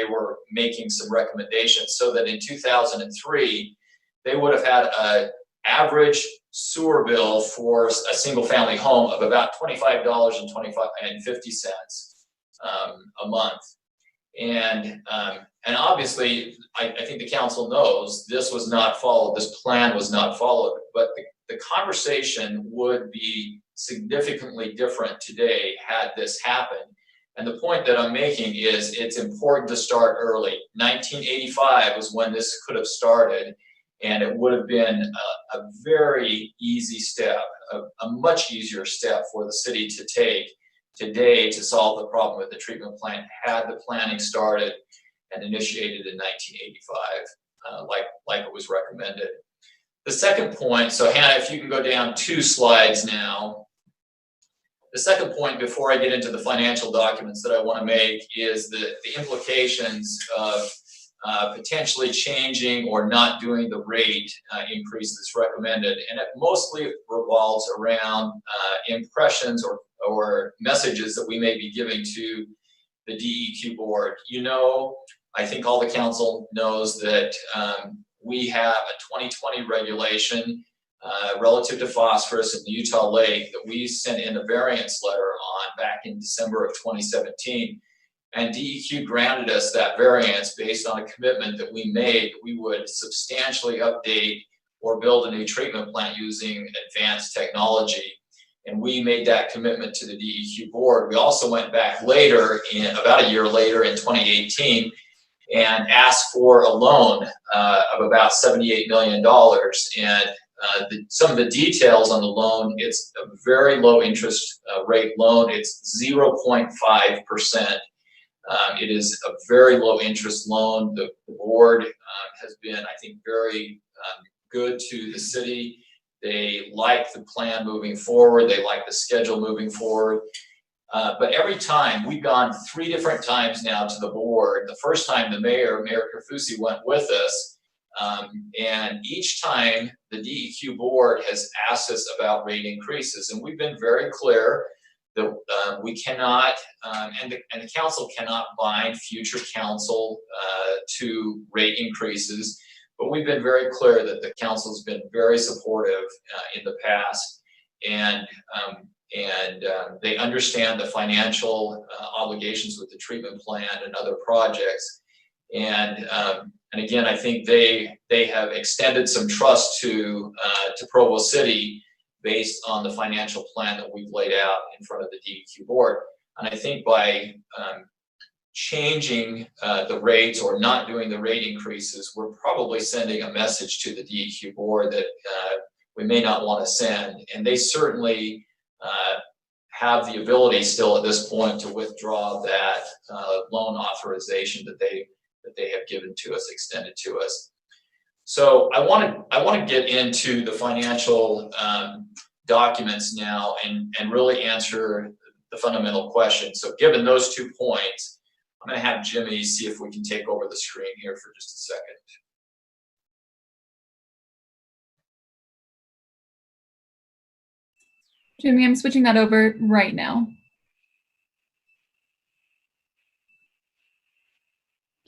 were making some recommendations so that in 2003, they would have had an average sewer bill for a single family home of about $25.50 a month. And obviously, I think the council knows this was not followed, this plan was not followed, but the conversation would be significantly different today had this happened. And the point that I'm making is it's important to start early. 1985 was when this could have started, and it would have been a very easy step, a much easier step for the city to take today to solve the problem with the treatment plant had the planning started and initiated in 1985. like it was recommended. The second point, so Hannah, if you can go down 2 slides now. The second point before I get into the financial documents that I want to make is the implications of potentially changing or not doing the rate increase that's recommended. And it mostly revolves around impressions or messages that we may be giving to the DEQ board. You know, I think all the council knows that we have a 2020 regulation relative to phosphorus in the Utah Lake that we sent in a variance letter on back in December of 2017. And DEQ granted us that variance based on a commitment that we made that we would substantially update or build a new treatment plant using advanced technology. And we made that commitment to the DEQ board. We also went back later, about a year later in 2018, and asked for a loan of about $78 million. And some of the details on the loan, it's a very low interest rate loan. It's 0.5%. It is a very low interest loan. The board has been, I think, very good to the city. They like the plan moving forward. They like the schedule moving forward. But every time, we've gone 3 different times now to the board. The first time the Mayor Carfusi, went with us. And each time the DEQ board has asked us about rate increases. And we've been very clear that we cannot, and the council cannot bind future council to rate increases. But we've been very clear that the council's been very supportive in the past, and they understand the financial obligations with the treatment plant and other projects. And again, I think they have extended some trust to Provo City based on the financial plan that we've laid out in front of the DEQ board. And I think by changing the rates or not doing the rate increases, we're probably sending a message to the DEQ board that we may not want to send. And they certainly have the ability still at this point to withdraw that loan authorization that they have given to us, extended to us. So I want to get into the financial documents now and really answer the fundamental question. So given those 2 points, I'm going to have Jimmy see if we can take over the screen here for just a second. Jimmy, I'm switching that over right now.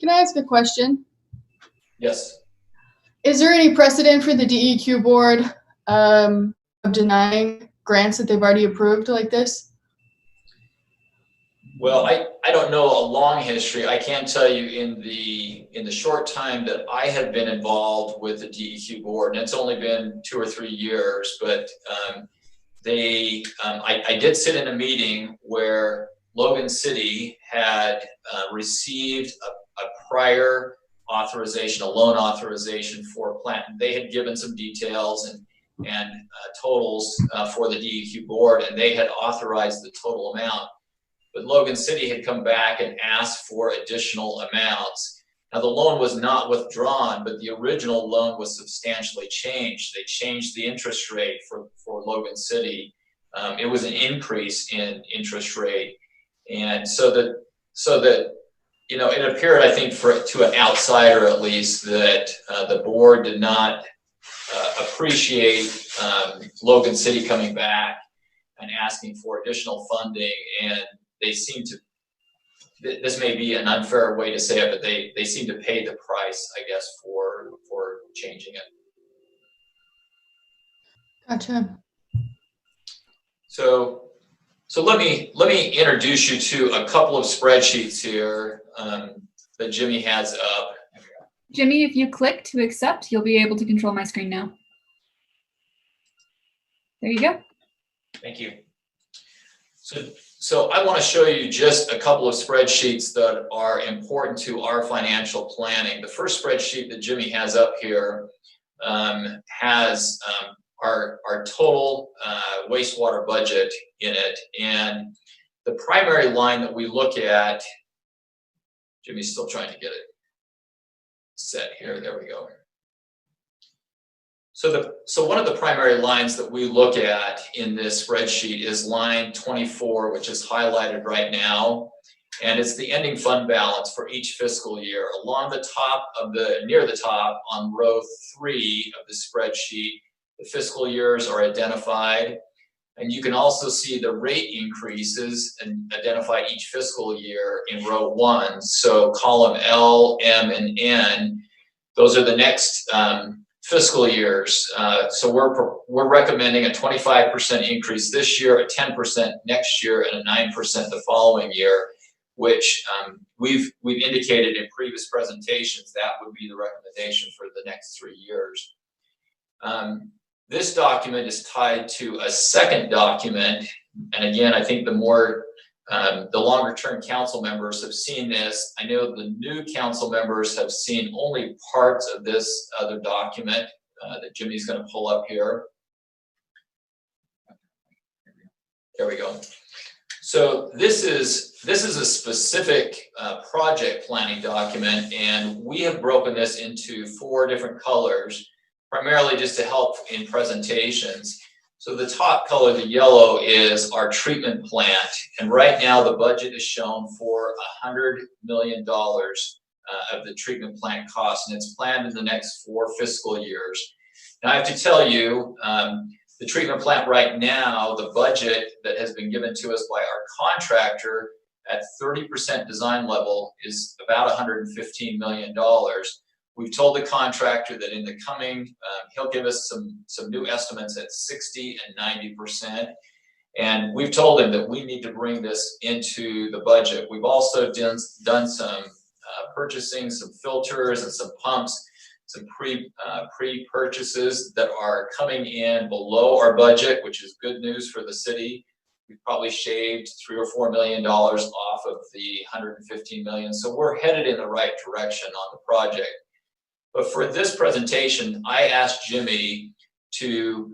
Can I ask a question? Yes. Is there any precedent for the DEQ board of denying grants that they've already approved like this? Well, I don't know a long history. I can tell you in the short time that I have been involved with the DEQ board, and it's only been 2 or 3 years, but I did sit in a meeting where Logan City had received a prior authorization, a loan authorization for a plant. They had given some details and totals for the DEQ board, and they had authorized the total amount. But Logan City had come back and asked for additional amounts. Now, the loan was not withdrawn, but the original loan was substantially changed. They changed the interest rate for Logan City. It was an increase in interest rate. And so that you know, it appeared, I think, to an outsider at least, that the board did not appreciate Logan City coming back and asking for additional funding, and they seem to, this may be an unfair way to say it, but they seem to pay the price, I guess, for changing it. Gotcha. So let me introduce you to a couple of spreadsheets here that Jimmy has up. Jimmy, if you click to accept, you'll be able to control my screen now. There you go. Thank you. So I want to show you just a couple of spreadsheets that are important to our financial planning. The first spreadsheet that Jimmy has up here has our total wastewater budget in it. And the primary line that we look at, Jimmy's still trying to get it. set here. There we go. So one of the primary lines that we look at in this spreadsheet is line 24, which is highlighted right now. And it's the ending fund balance for each fiscal year. Along the top of near the top on row 3 of the spreadsheet, the fiscal years are identified. And you can also see the rate increases and identify each fiscal year in row 1. So column L, M, and N, those are the next fiscal years. So we're recommending a 25% increase this year, a 10% next year, and a 9% the following year, which we've indicated in previous presentations that would be the recommendation for the next 3 years. This document is tied to a second document, and again, I think the longer term council members have seen this. I know the new council members have seen only parts of this other document that Jimmy's going to pull up here. There we go. So this is a specific project planning document, and we have broken this into 4 different colors, primarily just to help in presentations. So the top color, the yellow, is our treatment plant. And right now the budget is shown for $100 million of the treatment plant cost, and it's planned in the next 4 fiscal years. Now I have to tell you, the treatment plant right now, the budget that has been given to us by our contractor at 30% design level is about $115 million. We've told the contractor that in the coming, he'll give us some new estimates at 60 and 90%. And we've told him that we need to bring this into the budget. We've also done some purchasing, some filters and some pumps, some pre-purchases that are coming in below our budget, which is good news for the city. We've probably shaved $3 or $4 million off of the $115 million. So we're headed in the right direction on the project. But for this presentation, I asked Jimmy to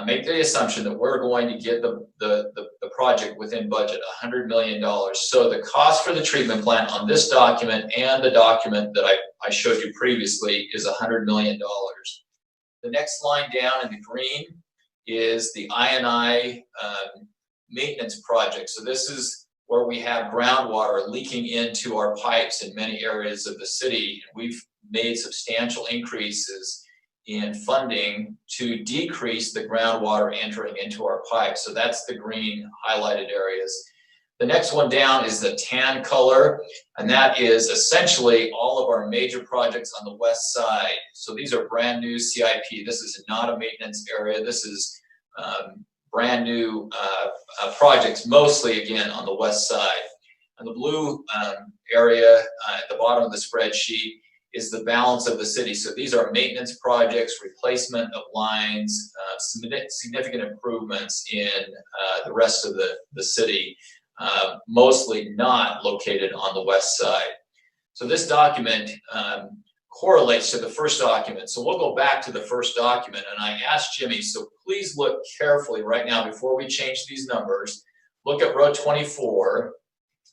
make the assumption that we're going to get the project within budget, $100 million. So the cost for the treatment plant on this document and the document that I showed you previously is $100 million. The next line down in the green is the I&I maintenance project. So this is where we have groundwater leaking into our pipes in many areas of the city. We've made substantial increases in funding to decrease the groundwater entering into our pipes. So that's the green highlighted areas. The next one down is the tan color, and that is essentially all of our major projects on the west side. So these are brand new CIP. This is not a maintenance area. This is brand new projects, mostly again on the west side. And the blue area at the bottom of the spreadsheet is the balance of the city. So these are maintenance projects, replacement of lines, significant improvements in the rest of the city, mostly not located on the west side. So this document correlates to the first document. So we'll go back to the first document, and I asked Jimmy, so please look carefully right now before we change these numbers. Look at row 24,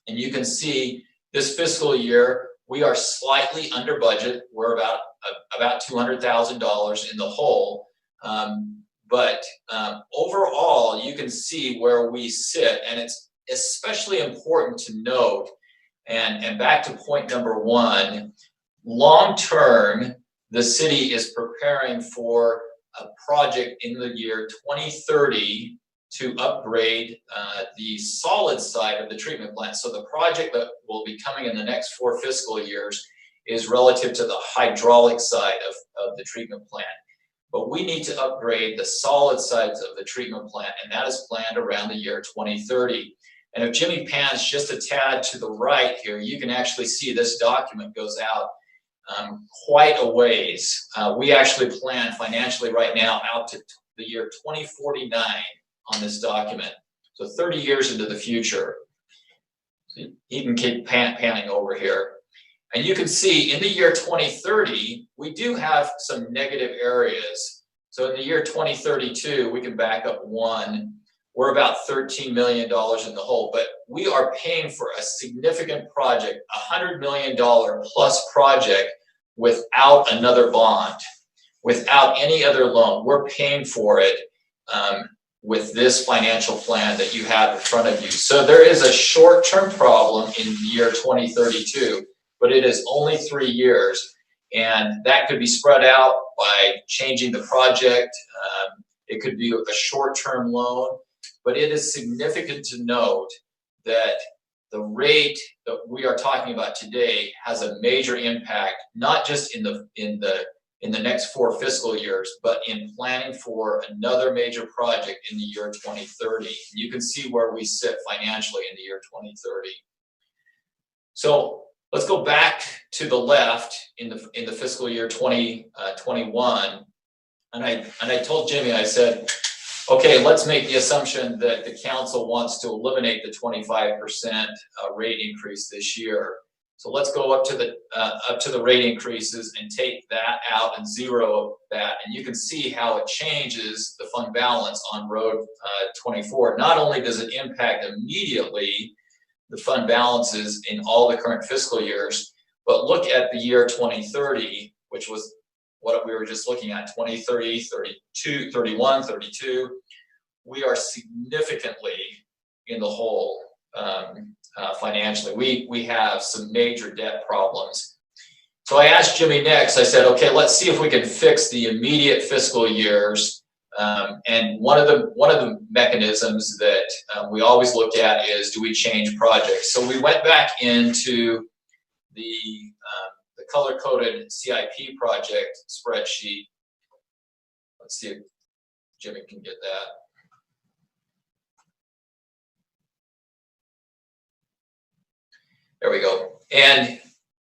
and you can see this fiscal year, we are slightly under budget. We're about $200,000 in the hole. But overall, you can see where we sit, and it's especially important to note, and back to point number 1, long term, the city is preparing for a project in the year 2030 to upgrade the solid side of the treatment plant. So the project that will be coming in the next 4 fiscal years is relative to the hydraulic side of the treatment plant. But we need to upgrade the solid sides of the treatment plant, and that is planned around the year 2030. And if Jimmy pans just a tad to the right here, you can actually see this document goes out quite a ways. We actually plan financially right now out to the year 2049 on this document. So 30 years into the future. So he can keep panning over here. And you can see in the year 2030, we do have some negative areas. So in the year 2032, we can back up 1. We're about $13 million in the hole, but we are paying for a significant project, $100 million plus project without another bond, without any other loan. We're paying for it with this financial plan that you have in front of you. So there is a short-term problem in the year 2032, but it is only 3 years, and that could be spread out by changing the project. It could be a short-term loan, but it is significant to note that the rate that we are talking about today has a major impact, not just in the next 4 fiscal years, but in planning for another major project in the year 2030. And you can see where we sit financially in the year 2030. So let's go back to the left in the fiscal year 2021. And I told Jimmy, I said, okay, let's make the assumption that the council wants to eliminate the 25% rate increase this year. So let's go up to the rate increases and take that out and zero that, and you can see how it changes the fund balance on road 24. Not only does it impact immediately the fund balances in all the current fiscal years, but look at the year 2030, which was what we were just looking at, 2030, 32, 31, 32. We are significantly in the hole financially. We have some major debt problems. So I asked Jimmy next, I said, okay, let's see if we can fix the immediate fiscal years. And one of the mechanisms that we always look at is, do we change projects? So we went back into the color-coded CIP project spreadsheet. Let's see if Jimmy can get that. There we go. And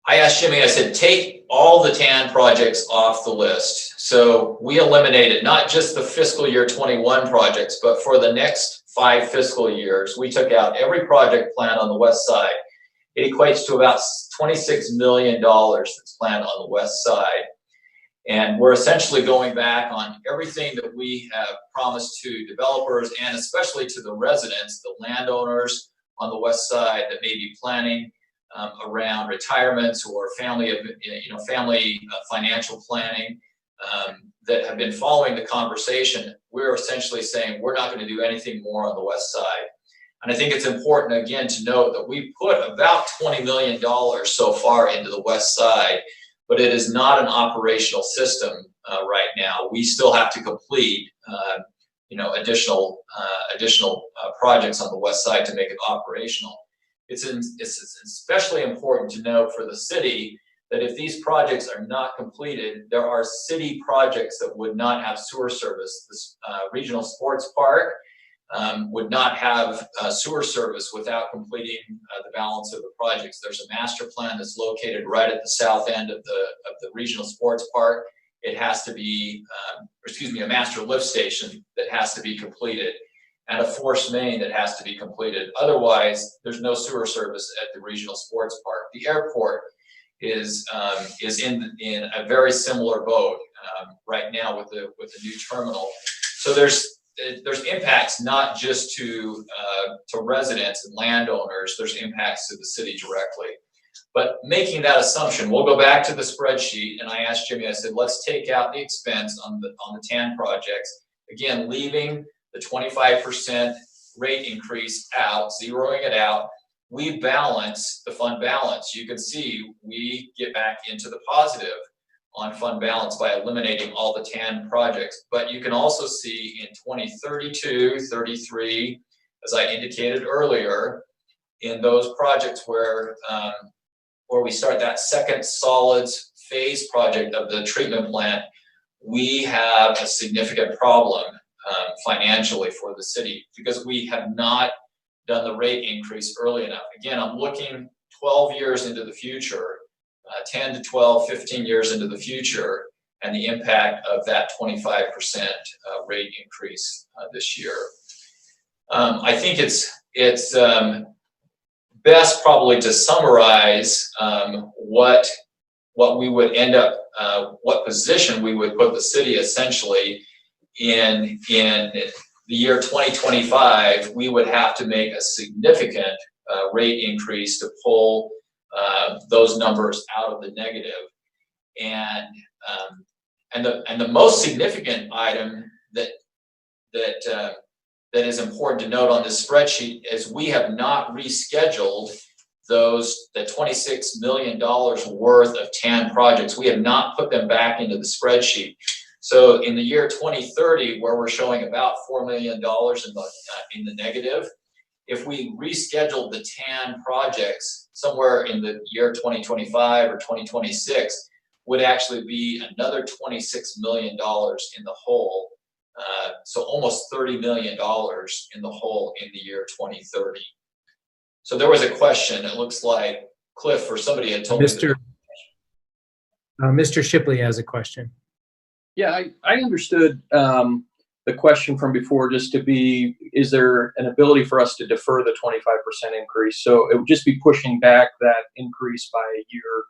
I asked Jimmy, I said, take all the TAN projects off the list. So we eliminated not just the fiscal year 21 projects, but for the next 5 fiscal years, we took out every project planned on the west side. It equates to about $26 million that's planned on the west side. And we're essentially going back on everything that we have promised to developers and especially to the residents, the landowners on the west side that may be planning around retirements or family financial planning that have been following the conversation. We're essentially saying we're not going to do anything more on the west side. And I think it's important, again, to note that we put about $20 million so far into the west side, but it is not an operational system right now. We still have to complete additional projects on the west side to make it operational. It's especially important to note for the city that if these projects are not completed, there are city projects that would not have sewer service. This regional sports park would not have sewer service without completing the balance of the projects. There's a master plan that's located right at the south end of the regional sports park. It has to be, a master lift station that has to be completed, and a force main that has to be completed. Otherwise, there's no sewer service at the regional sports park. The airport is in a very similar boat right now with the new terminal. So there's impacts not just to residents and landowners. There's impacts to the city directly. But making that assumption, we'll go back to the spreadsheet, and I asked Jimmy, I said, let's take out the expense on the TAN projects. Again, leaving the 25% rate increase out, zeroing it out. We balance the fund balance. You can see we get back into the positive on fund balance by eliminating all the TAN projects. But you can also see in 2032, 33, as I indicated earlier, in those projects where we start that second solids phase project of the treatment plant, we have a significant problem financially for the city because we have not done the rate increase early enough. Again, I'm looking 12 years into the future, 10 to 12, 15 years into the future, and the impact of that 25% rate increase this year. I think it's best probably to summarize what we would end up, what position we would put the city essentially in the year 2025. We would have to make a significant rate increase to pull those numbers out of the negative. And the most significant item that is important to note on this spreadsheet is we have not rescheduled the $26 million worth of TAN projects. We have not put them back into the spreadsheet. So in the year 2030, where we're showing about $4 million in the negative, if we rescheduled the TAN projects somewhere in the year 2025 or 2026, would actually be another $26 million in the hole. So almost $30 million in the hole in the year 2030. So there was a question, it looks like Cliff or somebody had told me. Mr. Shipley has a question. Yeah, I understood the question from before just to be, is there an ability for us to defer the 25% increase? So it would just be pushing back that increase by a year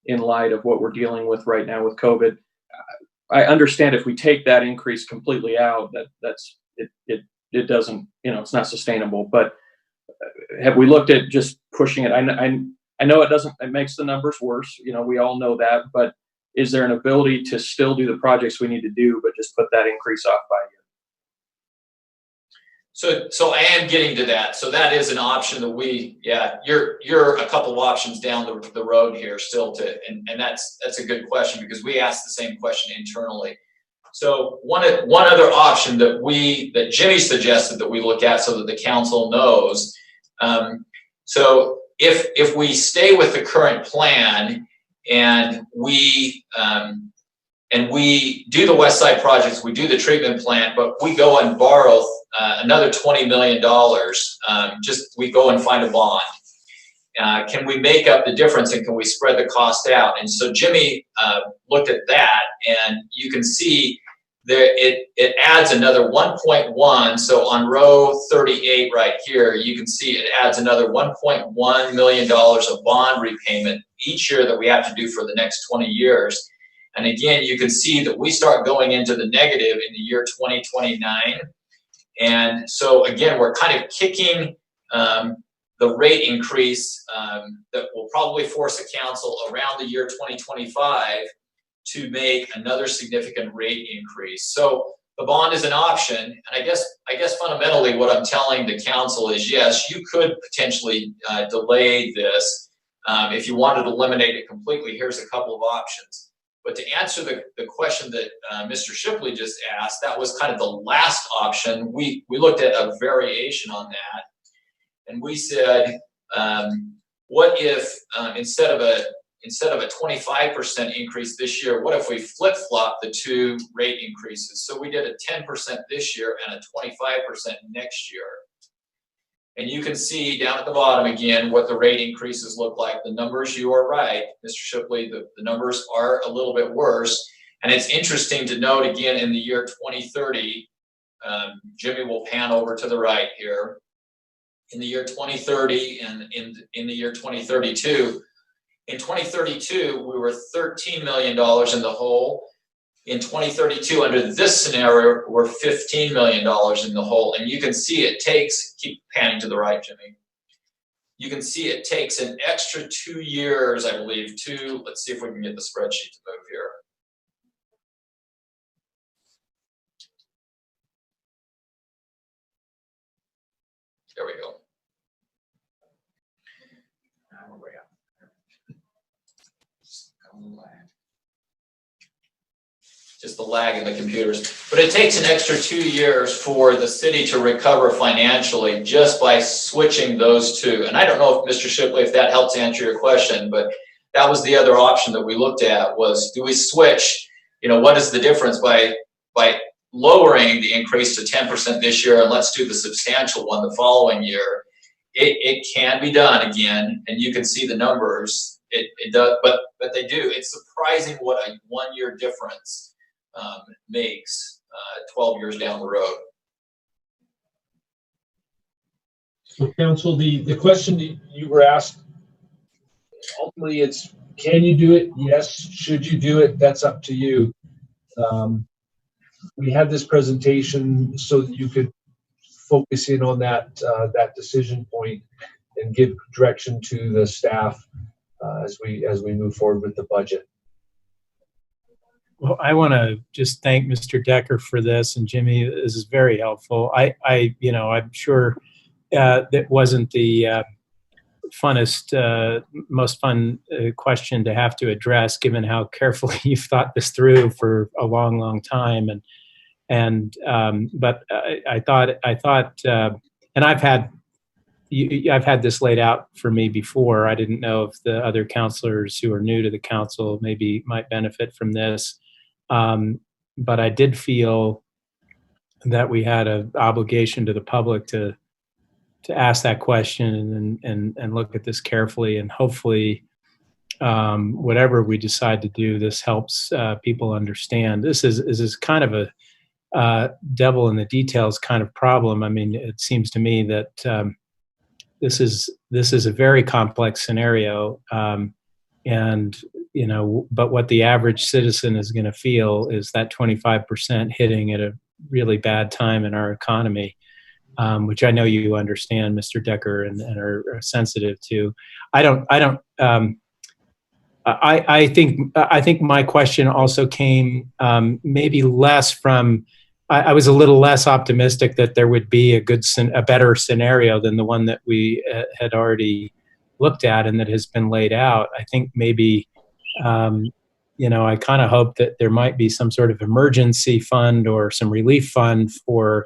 in light of what we're dealing with right now with COVID. I understand if we take that increase completely out, it doesn't, it's not sustainable. But have we looked at just pushing it? I know it makes the numbers worse. We all know that. But is there an ability to still do the projects we need to do, but just put that increase off by a year? So I am getting to that. So that is an option that you're a couple of options down the road here still and that's a good question because we asked the same question internally. So one other option that Jimmy suggested that we look at so that the council knows. So if we stay with the current plan and we do the West Side projects, we do the treatment plant, but we go and borrow another $20 million. We go and find a bond. Can we make up the difference and can we spread the cost out? And so Jimmy looked at that, and you can see there it adds another 1.1. So on row 38 right here, you can see it adds another $1.1 million of bond repayment each year that we have to do for the next 20 years. And again, you can see that we start going into the negative in the year 2029. And so again, we're kind of kicking the rate increase that will probably force the council around the year 2025 to make another significant rate increase. So the bond is an option. And I guess fundamentally what I'm telling the council is, yes, you could potentially delay this. If you wanted to eliminate it completely, here's a couple of options. But to answer the question that Mr. Shipley just asked, that was kind of the last option. We looked at a variation on that, and we said, what if instead of a 25% increase this year, what if we flip-flop the two rate increases? So we did a 10% this year and a 25% next year. And you can see down at the bottom again what the rate increases look like. The numbers, you are right, Mr. Shipley, the numbers are a little bit worse. And it's interesting to note again in the year 2030, Jimmy will pan over to the right here. In the year 2030 and in the year 2032, in 2032, we were $13 million in the hole. In 2032, under this scenario, we're $15 million in the hole. And you can see it takes, keep panning to the right, Jimmy. You can see it takes an extra 2 years, I believe, let's see if we can get the spreadsheet to move here. There we go. Now we're at. Just the lag in the computers. But it takes an extra 2 years for the city to recover financially just by switching those two. And I don't know if Mr. Shipley, if that helps answer your question, but that was the other option that we looked at was, do we switch, what is the difference by lowering the increase to 10% this year and let's do the substantial one the following year. It can be done again, and you can see the numbers. It does, but they do. It's surprising what a 1 year difference makes 12 years down the road. So, Council, the question that you were asked, ultimately it's, can you do it? Yes. Should you do it? That's up to you. We had this presentation so that you could focus in on that decision point and give direction to the staff as we move forward with the budget. Well, I want to just thank Mr. Decker for this, and Jimmy, this is very helpful. I'm sure that wasn't the funnest, most fun question to have to address, given how carefully you've thought this through for a long, long time. But I thought, and I've had this laid out for me before. I didn't know if the other counselors who are new to the council maybe might benefit from this. But I did feel that we had an obligation to the public to ask that question and look at this carefully, and hopefully whatever we decide to do, this helps people understand. This is kind of a devil in the details kind of problem. I mean, it seems to me that this is a very complex scenario, and but what the average citizen is going to feel is that 25% hitting at a really bad time in our economy, which I know you understand, Mr. Decker, and are sensitive to. I think my question also came maybe less from. I was a little less optimistic that there would be a better scenario than the one that we had already looked at and that has been laid out. I think maybe, I kind of hope that there might be some sort of emergency fund or some relief fund for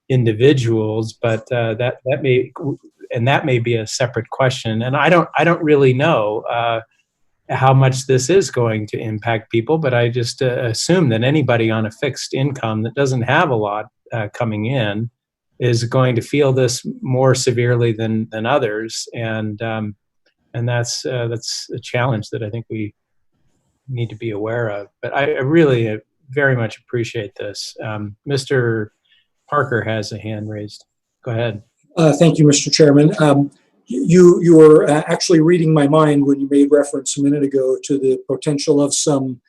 individuals, but that may be a separate question. And I don't really know how much this is going to impact people, but I just assume that anybody on a fixed income that doesn't have a lot coming in is going to feel this more severely than others, and that's a challenge that I think we need to be aware of. But I really very much appreciate this. Mr. Parker has a hand raised. Go ahead. Thank you, Mr. Chairman. You were actually reading my mind when you made reference a minute ago to the potential of some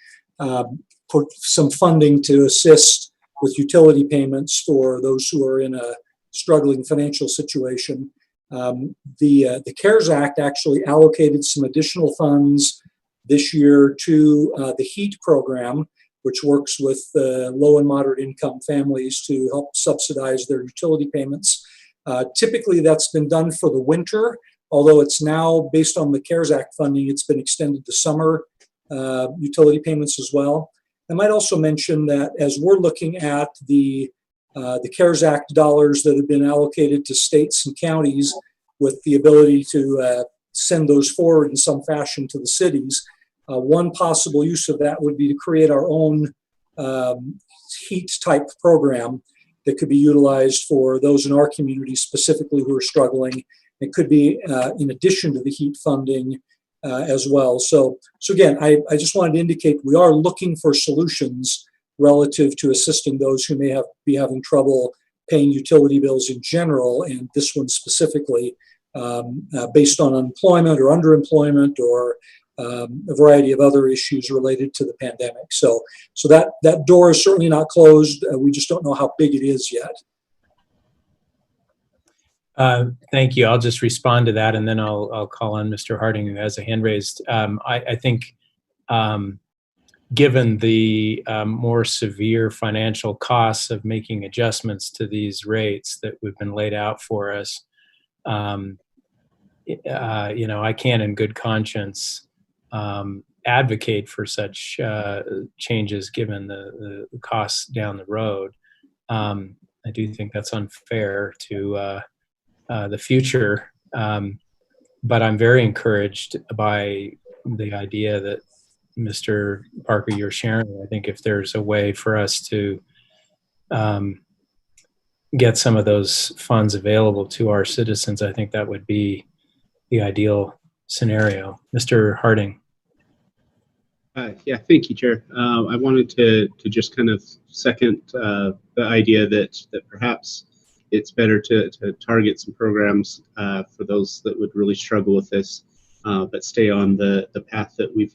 funding to assist with utility payments for those who are in a struggling financial situation. The CARES Act actually allocated some additional funds this year to the HEAT program, which works with low and moderate income families to help subsidize their utility payments. Typically, that's been done for the winter, although it's now, based on the CARES Act funding, it's been extended to summer utility payments as well. I might also mention that as we're looking at the CARES Act dollars that have been allocated to states and counties with the ability to send those forward in some fashion to the cities, one possible use of that would be to create our own HEAT type program that could be utilized for those in our community specifically who are struggling. It could be in addition to the HEAT funding as well. So again, I just wanted to indicate we are looking for solutions relative to assisting those who may be having trouble paying utility bills in general, and this one specifically, based on unemployment or underemployment or a variety of other issues related to the pandemic. So that door is certainly not closed. We just don't know how big it is yet. Thank you. I'll just respond to that, and then I'll call on Mr. Harding, who has a hand raised. I think given the more severe financial costs of making adjustments to these rates that have been laid out for us, I can't in good conscience advocate for such changes given the costs down the road. I do think that's unfair to the future, but I'm very encouraged by the idea that Mr. Parker, you're sharing. I think if there's a way for us to get some of those funds available to our citizens, I think that would be the ideal scenario. Mr. Harding. Yeah, thank you, Chair. I wanted to just kind of second the idea that perhaps it's better to target some programs for those that would really struggle with this, but stay on the path that we've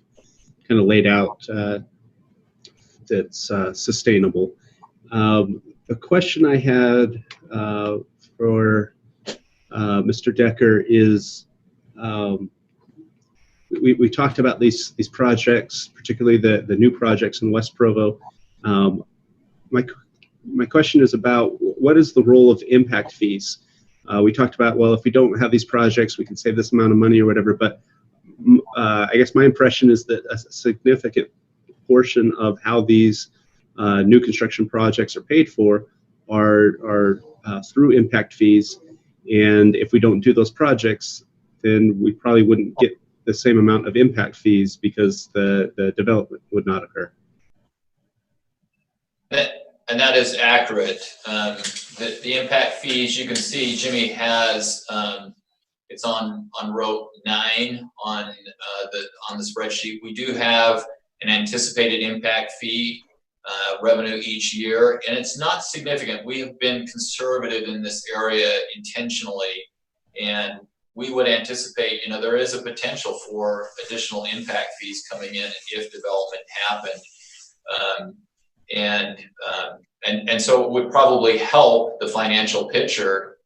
kind of laid out that's sustainable. The question I had for Mr. Decker is we talked about these projects, particularly the new projects in West Provo. My question is about what is the role of impact fees? We talked about, well, if we don't have these projects, we can save this amount of money or whatever, but I guess my impression is that a significant portion of how these new construction projects are paid for are through impact fees. And if we don't do those projects, then we probably wouldn't get the same amount of impact fees because the development would not occur. And that is accurate. The impact fees, you can see Jimmy has, it's on row 9 on the spreadsheet. We do have an anticipated impact fee revenue each year, and it's not significant. We have been conservative in this area intentionally, and we would anticipate, there is a potential for additional impact fees coming in if development happened. And so it would probably help the financial picture,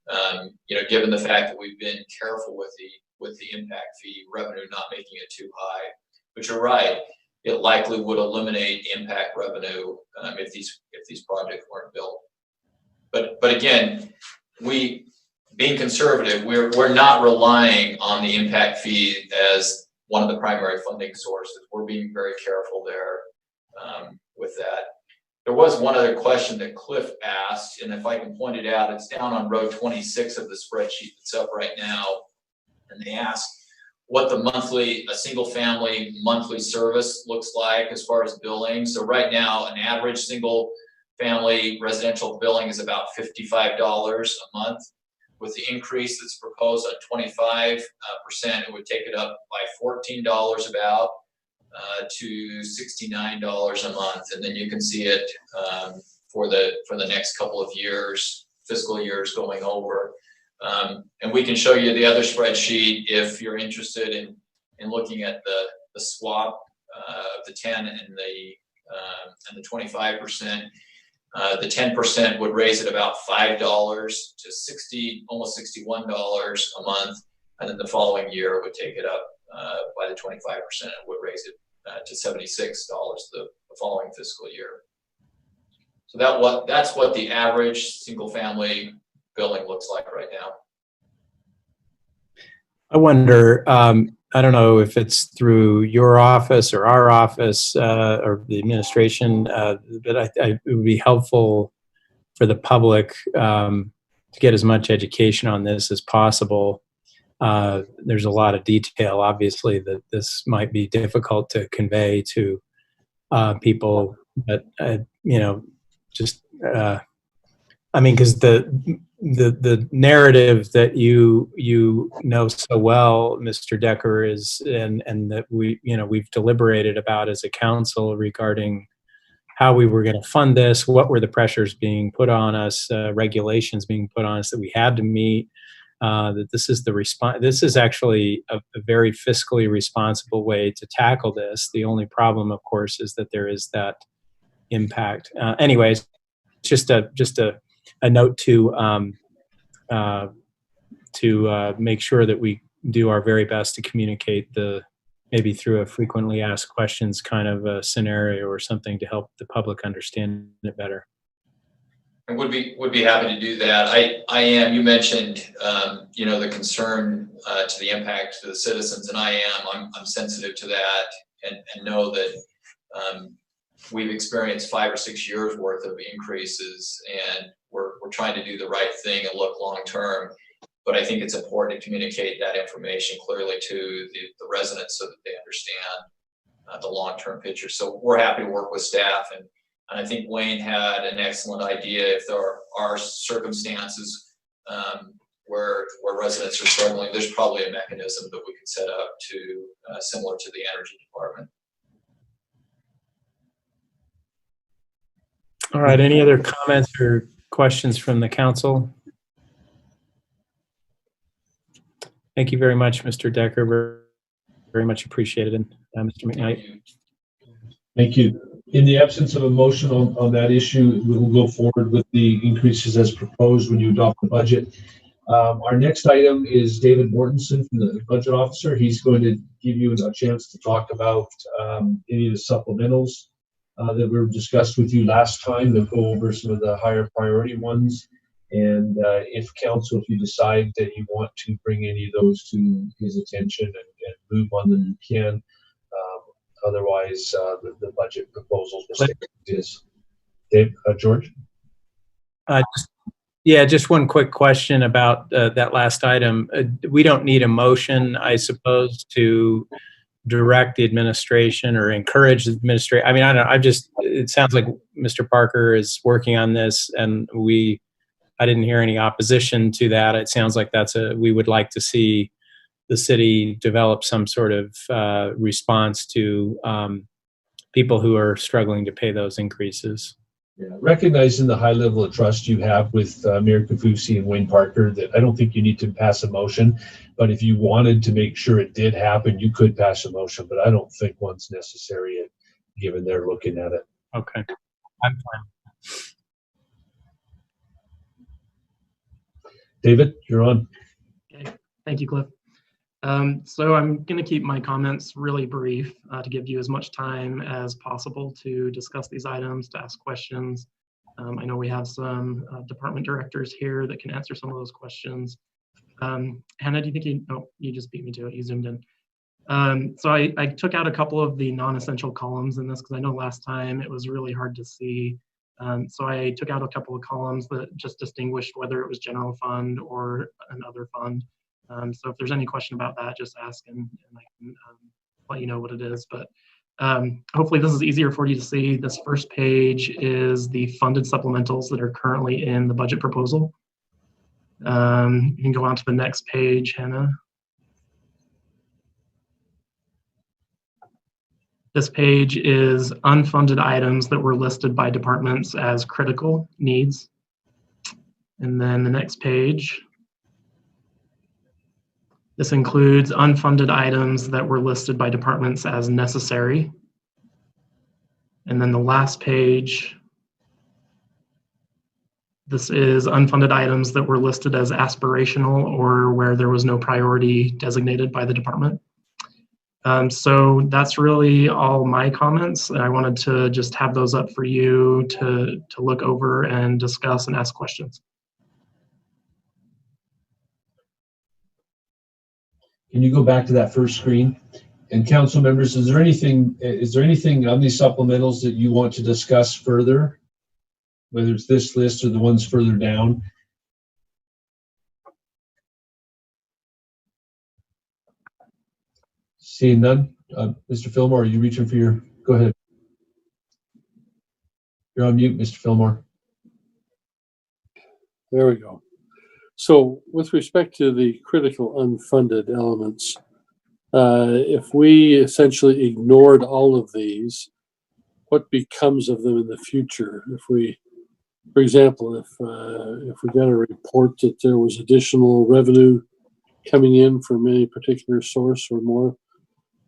given the fact that we've been careful with the impact fee revenue, not making it too high. But you're right, it likely would eliminate impact revenue if these projects weren't built. But again, being conservative, we're not relying on the impact fee as one of the primary funding sources. We're being very careful there with that. There was one other question that Cliff asked, and if I can point it out, it's down on row 26 of the spreadsheet that's up right now. And they asked what a single family monthly service looks like as far as billing. So right now, an average single family residential billing is about $55 a month. With the increase that's proposed on 25%, it would take it up by $14 about to $69 a month, and then you can see it for the next couple of years, fiscal years going over. And we can show you the other spreadsheet if you're interested in looking at the swap of the 10 and the 25%. The 10% would raise it about $5 to almost $61 a month, and then the following year would take it up by the 25%. It would raise it to $76 the following fiscal year. So that's what the average single family billing looks like right now. I wonder, I don't know if it's through your office or our office or the administration, but it would be helpful for the public to get as much education on this as possible. There's a lot of detail, obviously, that this might be difficult to convey to people, but because the narrative that you know so well, Mr. Decker, is and that we've deliberated about as a council regarding how we were going to fund this, what were the pressures being put on us, regulations being put on us that we had to meet. That this is This is actually a very fiscally responsible way to tackle this. The only problem, of course, is that there is that impact. Anyways, just a note to make sure that we do our very best to communicate maybe through a frequently asked questions kind of a scenario or something to help the public understand it better. I would be happy to do that. I am. You mentioned the concern to the impact to the citizens, and I'm sensitive to that, and know that we've experienced 5 or 6 years worth of increases, and we're trying to do the right thing and look long term. But I think it's important to communicate that information clearly to the residents so that they understand the long term picture. So we're happy to work with staff, and I think Wayne had an excellent idea. If there are circumstances where residents are struggling, there's probably a mechanism that we could set up similar to the energy department. All right. Any other comments or questions from the council? Thank you very much, Mr. Decker. Very much appreciated. And Mr. McKnight. Thank you. In the absence of a motion on that issue, we will go forward with the increases as proposed when you adopt the budget. Our next item is David Mortensen from the Budget Officer. He's going to give you a chance to talk about any of the supplementals that were discussed with you last time. They'll go over some of the higher priority ones. And if council, if you decide that you want to bring any of those to his attention and move on them, you can. Otherwise, the budget proposals will stay as is. Dave, George? Just one quick question about that last item. We don't need a motion, I suppose, to direct the administration or encourage the administration. I mean, I don't know. It sounds like Mr. Parker is working on this, and I didn't hear any opposition to that. It sounds like we would like to see the city develop some sort of response to people who are struggling to pay those increases. Yeah, recognizing the high level of trust you have with Mayor Kafusi and Wayne Parker, that I don't think you need to pass a motion, but if you wanted to make sure it did happen, you could pass a motion, but I don't think one's necessary given they're looking at it. Okay, I'm fine. David, you're on. Okay, thank you, Cliff. So I'm going to keep my comments really brief to give you as much time as possible to discuss these items, to ask questions. I know we have some department directors here that can answer some of those questions. Hannah, do you think you just beat me to it, you zoomed in. So I took out a couple of the non-essential columns in this because I know last time it was really hard to see. So I took out a couple of columns that just distinguished whether it was general fund or another fund. So if there's any question about that, just ask and I can let you know what it is. But hopefully this is easier for you to see. This first page is the funded supplementals that are currently in the budget proposal. You can go on to the next page, Hannah. This page is unfunded items that were listed by departments as critical needs. And then the next page, this includes unfunded items that were listed by departments as necessary. And then the last page, this is unfunded items that were listed as aspirational or where there was no priority designated by the department. So that's really all my comments. I wanted to just have those up for you to look over and discuss and ask questions. Can you go back to that first screen? And council members, is there anything on these supplementals that you want to discuss further? Whether it's this list or the ones further down? Seeing none, Mr. Fillmore, are you reaching for your, go ahead. You're on mute, Mr. Fillmore. There we go. So with respect to the critical unfunded elements, if we essentially ignored all of these, what becomes of them in the future? If we, for example, if we got a report that there was additional revenue coming in from any particular source or more,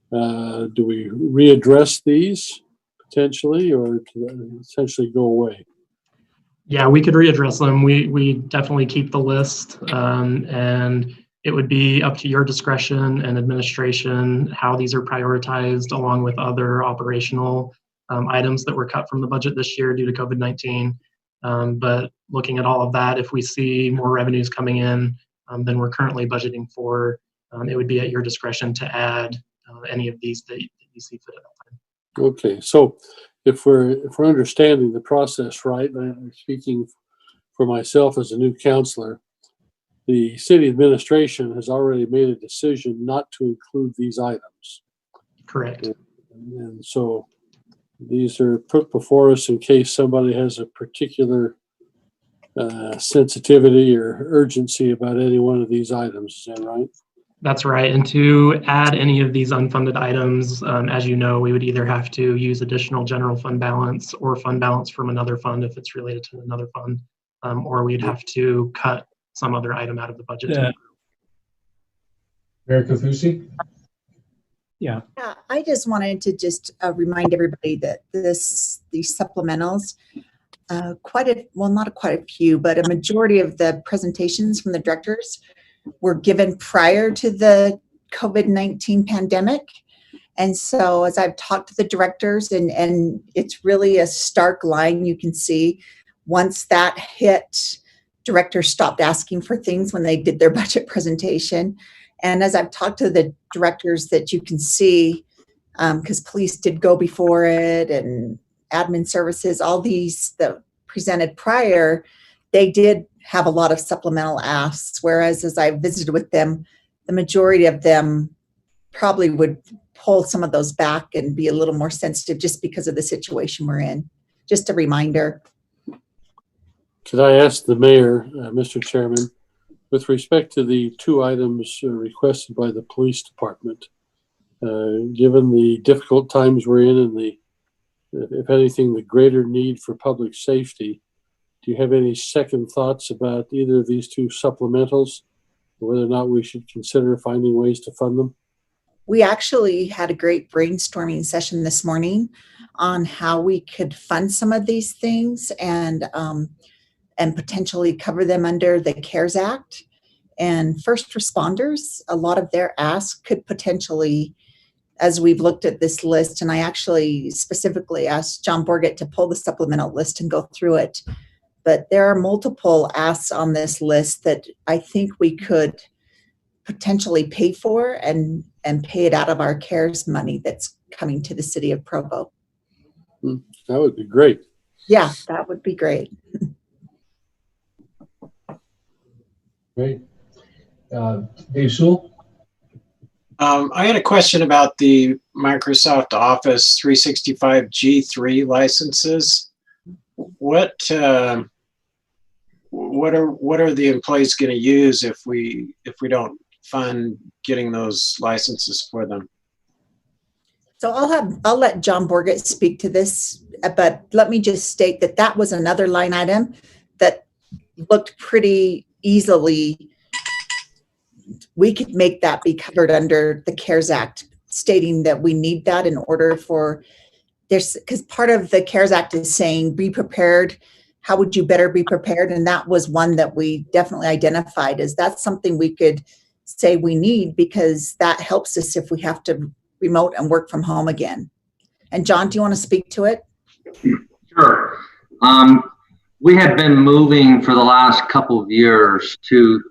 do we readdress these potentially, or do they essentially go away? Yeah, we could readdress them. We definitely keep the list, and it would be up to your discretion and administration how these are prioritized along with other operational items that were cut from the budget this year due to COVID-19. But looking at all of that, if we see more revenues coming in than we're currently budgeting for, it would be at your discretion to add any of these that you see fit at that time. Okay, so if we're understanding the process right, and I'm speaking for myself as a new counselor, the city administration has already made a decision not to include these items. Correct. And so these are put before us in case somebody has a particular sensitivity or urgency about any one of these items. Is that right? That's right. And to add any of these unfunded items, as you know, we would either have to use additional general fund balance or fund balance from another fund if it's related to another fund, or we'd have to cut some other item out of the budget. Yeah. Mayor Kafusi? Yeah. I just wanted to just remind everybody that these supplementals quite a few, but a majority of the presentations from the directors were given prior to the COVID-19 pandemic. And so as I've talked to the directors, and it's really a stark line you can see, once that hit, directors stopped asking for things when they did their budget presentation. And as I've talked to the directors, that you can see, because police did go before it, and admin services, all these that presented prior, they did have a lot of supplemental asks, whereas as I visited with them, the majority of them probably would pull some of those back and be a little more sensitive just because of the situation we're in. Just a reminder. Could I ask the mayor, Mr. Chairman, with respect to the two items requested by the police department, given the difficult times we're in and the, if anything, the greater need for public safety, do you have any second thoughts about either of these two supplementals, or whether or not we should consider finding ways to fund them? We actually had a great brainstorming session this morning on how we could fund some of these things and potentially cover them under the CARES Act. And first responders, a lot of their asks could potentially, as we've looked at this list, and I actually specifically asked John Borgett to pull the supplemental list and go through it. But there are multiple asks on this list that I think we could potentially pay for and pay it out of our CARES money that's coming to the city of Provo. That would be great. Yeah, that would be great. Great. Dave Sewell? I had a question about the Microsoft Office 365 G3 licenses. What are the employees going to use if we don't fund getting those licenses for them? So I'll let John Borgett speak to this, but let me just state that that was another line item that looked pretty easily. We could make that be covered under the CARES Act, stating that we need that in order for this, because part of the CARES Act is saying be prepared. How would you better be prepared? And that was one that we definitely identified as that's something we could say we need, because that helps us if we have to remote and work from home again. And John, do you want to speak to it? Sure. We have been moving for the last couple of years to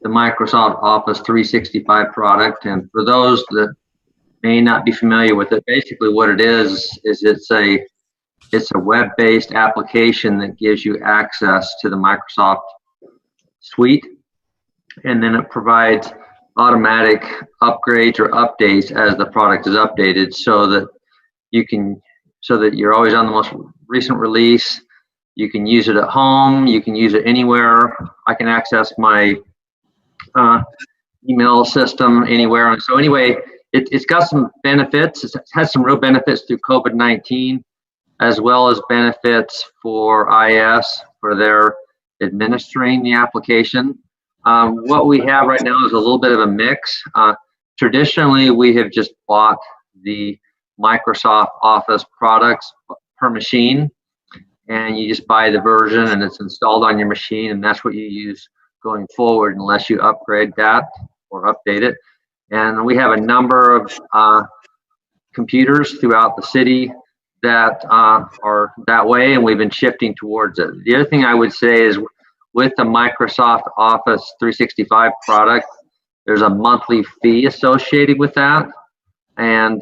the Microsoft Office 365 product. And for those that may not be familiar with it, basically what it is it's a web-based application that gives you access to the Microsoft suite. And then it provides automatic upgrades or updates as the product is updated, so that you're always on the most recent release. You can use it at home, you can use it anywhere. I can access my email system anywhere. And so anyway, it's got some benefits. It has some real benefits through COVID-19, as well as benefits for IS for their administering the application. What we have right now is a little bit of a mix. Traditionally, we have just bought the Microsoft Office products per machine, and you just buy the version and it's installed on your machine, and that's what you use going forward unless you upgrade that or update it. And we have a number of computers throughout the city that are that way, and we've been shifting towards it. The other thing I would say is with the Microsoft Office 365 product, there's a monthly fee associated with that. And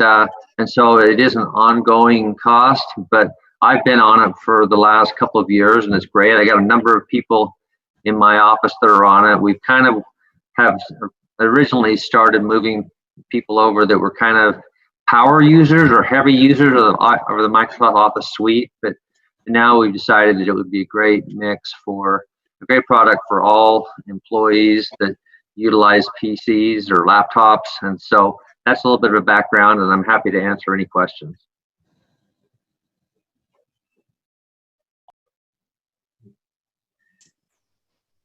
so it is an ongoing cost, but I've been on it for the last couple of years, and it's great. I got a number of people in my office that are on it. We've kind of have originally started moving people over that were kind of power users or heavy users of the Microsoft Office suite, but now we've decided that it would be a great mix for a great product for all employees that utilize PCs or laptops. And so that's a little bit of a background, and I'm happy to answer any questions.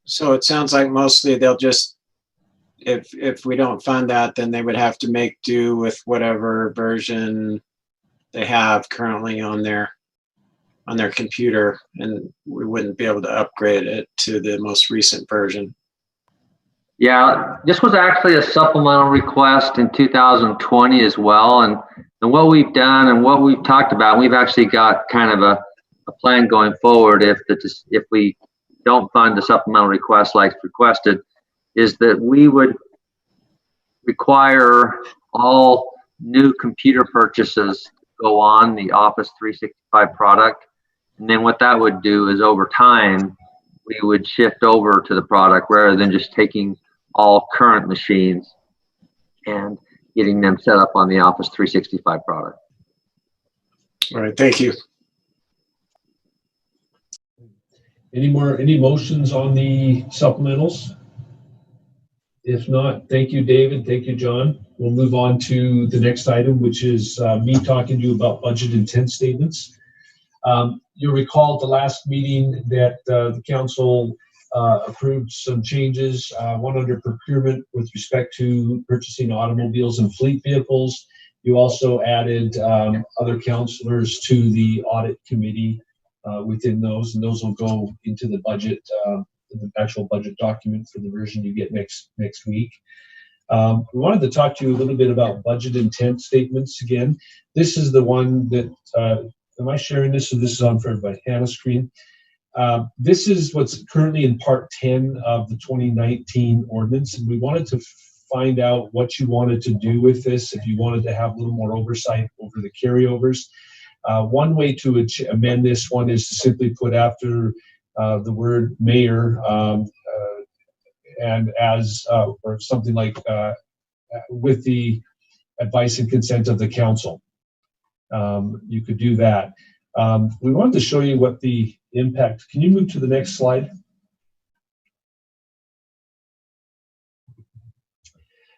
So it sounds like mostly they'll just, if we don't fund that, then they would have to make do with whatever version they have currently on their on their computer, and we wouldn't be able to upgrade it to the most recent version. Yeah, this was actually a supplemental request in 2020 as well. And what we've done and what we've talked about, we've actually got kind of a plan going forward if we don't fund the supplemental request like requested, is that we would require all new computer purchases to go on the Office 365 product. And then what that would do is over time, we would shift over to the product rather than just taking all current machines and getting them set up on the Office 365 product. All right, thank you. Any motions on the supplementals? If not, thank you, David. Thank you, John. We'll move on to the next item, which is me talking to you about budget intent statements. You'll recall at the last meeting that the council approved some changes, one under procurement with respect to purchasing automobiles and fleet vehicles. You also added other councilors to the audit committee within those, and those will go into the budget, the actual budget document for the version you get next week. We wanted to talk to you a little bit about budget intent statements again. This is the one that, am I sharing this? So this is on for everybody. Hannah's screen. This is what's currently in part 10 of the 2019 ordinance, and we wanted to find out what you wanted to do with this, if you wanted to have a little more oversight over the carryovers. One way to amend this one is to simply put after the word mayor and as, or something like with the advice and consent of the council. You could do that. We wanted to show you what the impact. Can you move to the next slide?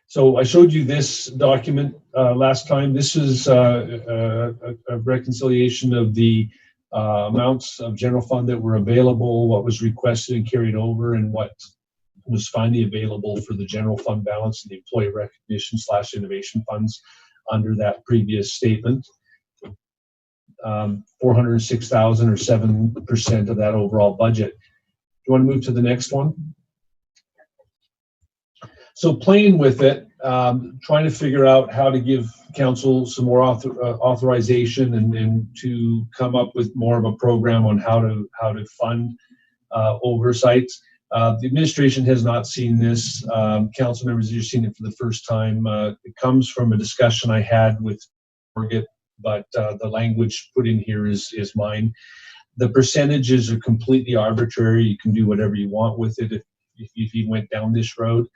So I showed you this document last time. This is a reconciliation of the amounts of general fund that were available, what was requested and carried over, and what was finally available for the general fund balance and the employee recognition / innovation funds under that previous statement. 406,000 or 7% of that overall budget. Do you want to move to the next one? So playing with it, trying to figure out how to give council some more authorization and to come up with more of a program on how to fund oversights. The administration has not seen this. Council members, you've seen it for the first time. It comes from a discussion I had with Morgan, but the language put in here is mine. The percentages are completely arbitrary. You can do whatever you want with it if you went down this road.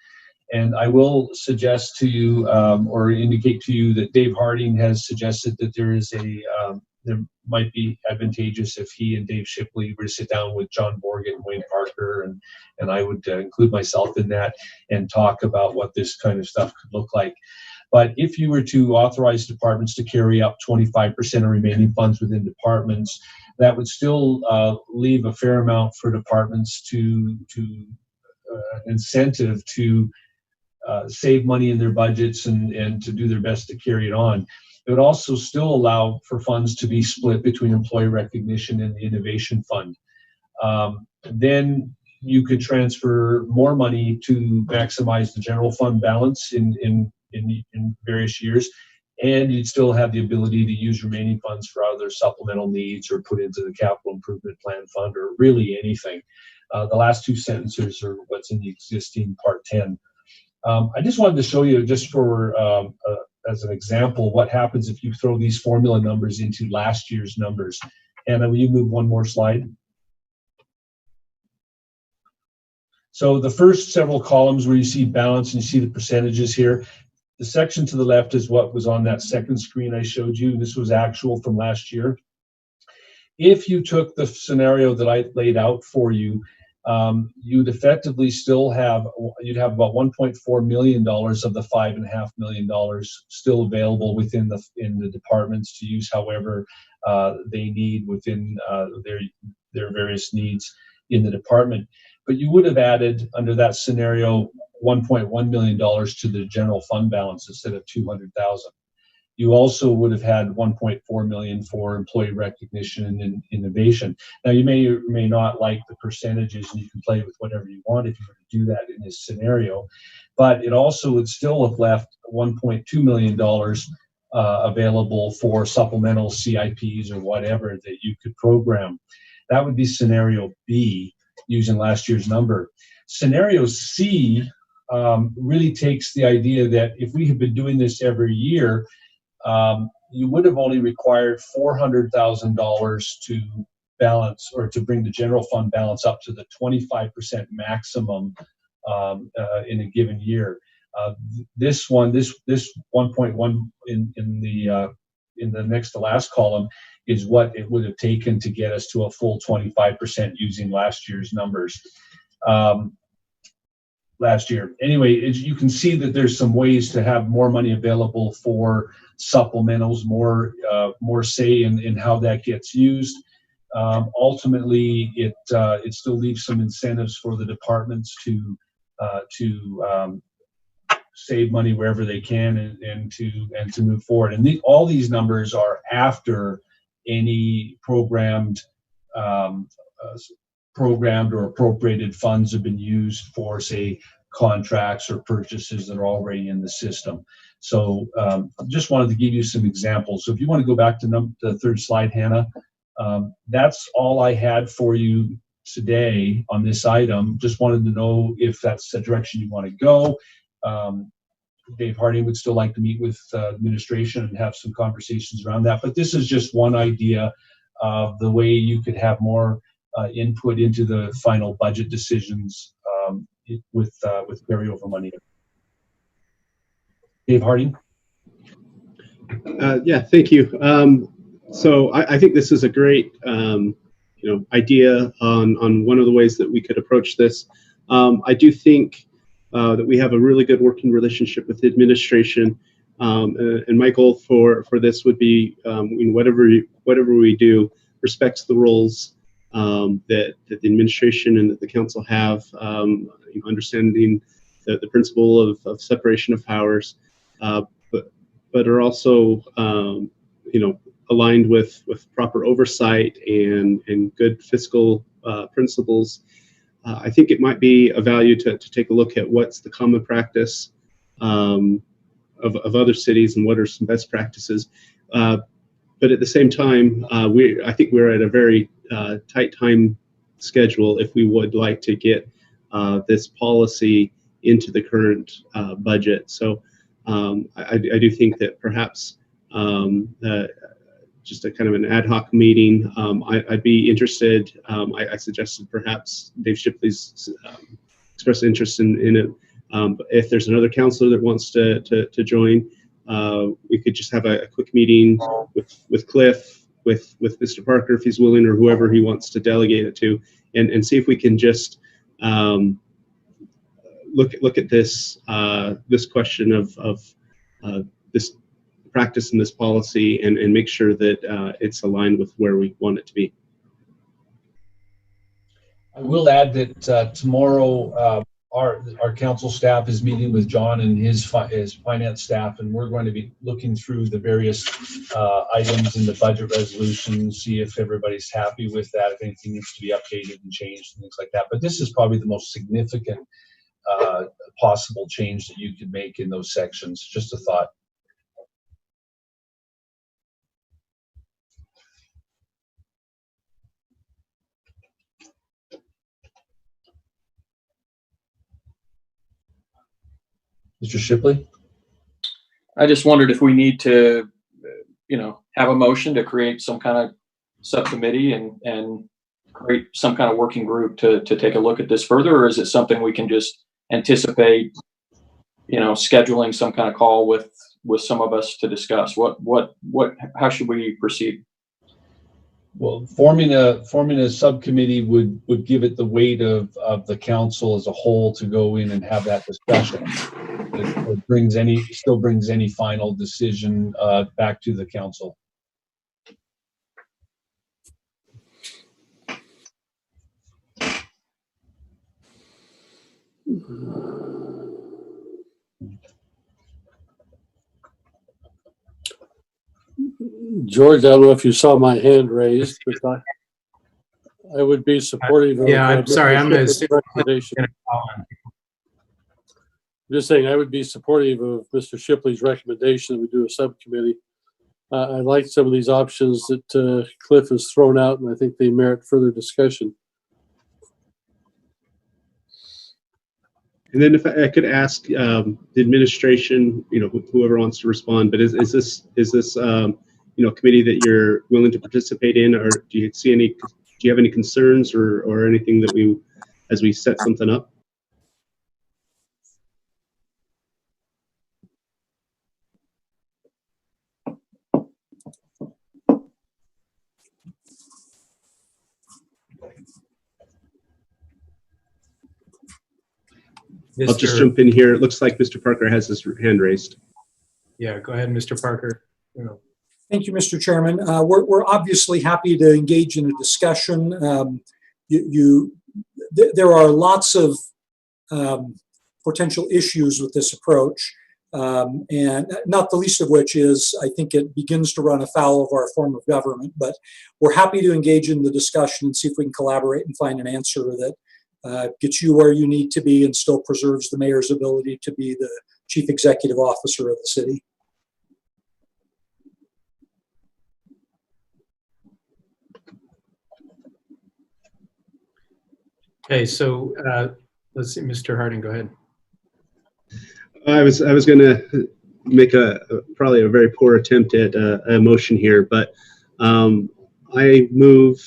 And I will suggest to you or indicate to you that Dave Harding has suggested that there is there might be advantageous if he and Dave Shipley were to sit down with John Morgan, Wayne Parker, and I would include myself in that and talk about what this kind of stuff could look like. But if you were to authorize departments to carry up 25% of remaining funds within departments, that would still leave a fair amount for departments to incentive to save money in their budgets and to do their best to carry it on. It would also still allow for funds to be split between employee recognition and the innovation fund. Then you could transfer more money to maximize the general fund balance in various years, and you'd still have the ability to use remaining funds for other supplemental needs or put into the capital improvement plan fund or really anything. The last two sentences are what's in the existing part 10. I just wanted to show you, just for as an example, what happens if you throw these formula numbers into last year's numbers. Anna, will you move one more slide? So the first several columns where you see balance and you see the percentages here, the section to the left is what was on that second screen I showed you. This was actual from last year. If you took the scenario that I laid out for you, you'd effectively still have, you'd have about $1.4 million of the $5.5 million still available within the departments to use however they need within their various needs in the department. But you would have added under that scenario $1.1 million to the general fund balance instead of $200,000. You also would have had 1.4 million for employee recognition and innovation. Now, you may or may not like the percentages, and you can play with whatever you want if you were to do that in this scenario. But it also would still have left $1.2 million available for supplemental CIPs or whatever that you could program. That would be scenario B, using last year's number. Scenario C really takes the idea that if we had been doing this every year, you would have only required $400,000 to balance, or to bring the general fund balance up to the 25% maximum in a given year. This 1.1 in the next to last column is what it would have taken to get us to a full 25% using last year's numbers. Last year. Anyway, you can see that there's some ways to have more money available for supplementals, more say in how that gets used. Ultimately, it still leaves some incentives for the departments to save money wherever they can and to move forward. And all these numbers are after any programmed or appropriated funds have been used for, say, contracts or purchases that are already in the system. So just wanted to give you some examples. So if you want to go back to the third slide, Hannah, that's all I had for you today on this item. Just wanted to know if that's the direction you want to go. Dave Harding would still like to meet with administration and have some conversations around that. But this is just one idea of the way you could have more input into the final budget decisions with carryover money. Dave Harding. Yeah, thank you. So I think this is a great idea on one of the ways that we could approach this. I do think that we have a really good working relationship with the administration, and my goal for this would be whatever we do respects the roles that the administration and that the council have, understanding the principle of separation of powers, but are also aligned with proper oversight and good fiscal principles. I think it might be of value to take a look at what's the common practice of other cities and what are some best practices. But at the same time, I think we're at a very tight time schedule if we would like to get this policy into the current budget. So I do think that perhaps just a kind of an ad hoc meeting, I'd be interested. I suggested perhaps Dave Shipley's expressed interest in it. If there's another counselor that wants to join, we could just have a quick meeting with Cliff, with Mr. Parker, if he's willing, or whoever he wants to delegate it to, and see if we can just look at this this question of this practice and this policy and make sure that it's aligned with where we want it to be. I will add that tomorrow our council staff is meeting with John and his finance staff, and we're going to be looking through the various items in the budget resolution, see if everybody's happy with that, if anything needs to be updated and changed and things like that. But this is probably the most significant possible change that you could make in those sections. Just a thought. Mr. Shipley? I just wondered if we need to, have a motion to create some kind of subcommittee and create some kind of working group to take a look at this further, or is it something we can just anticipate, scheduling some kind of call with some of us to discuss? How should we proceed? Well, forming a subcommittee would give it the weight of the council as a whole to go in and have that discussion. It still brings any final decision back to the council. George, I don't know if you saw my hand raised, but I would be supportive of. Yeah, I'm sorry. I'm going Mr. recommendation. I'm just saying I would be supportive of Mr. Shipley's recommendation that we do a subcommittee. I like some of these options that Cliff has thrown out, and I think they merit further discussion. And then if I could ask the administration, whoever wants to respond, but is this committee that you're willing to participate in, or do you have any concerns or anything that as we set something up? I'll just jump in here. It looks like Mr. Parker has his hand raised. Yeah, go ahead, Mr. Parker. Thank you, Mr. Chairman. We're obviously happy to engage in a discussion. There are lots of potential issues with this approach, and not the least of which is I think it begins to run afoul of our form of government. But we're happy to engage in the discussion and see if we can collaborate and find an answer that gets you where you need to be and still preserves the mayor's ability to be the chief executive officer of the city. Okay, so let's see, Mr. Harding, go ahead. I was going to make probably a very poor attempt at a motion here, but I move.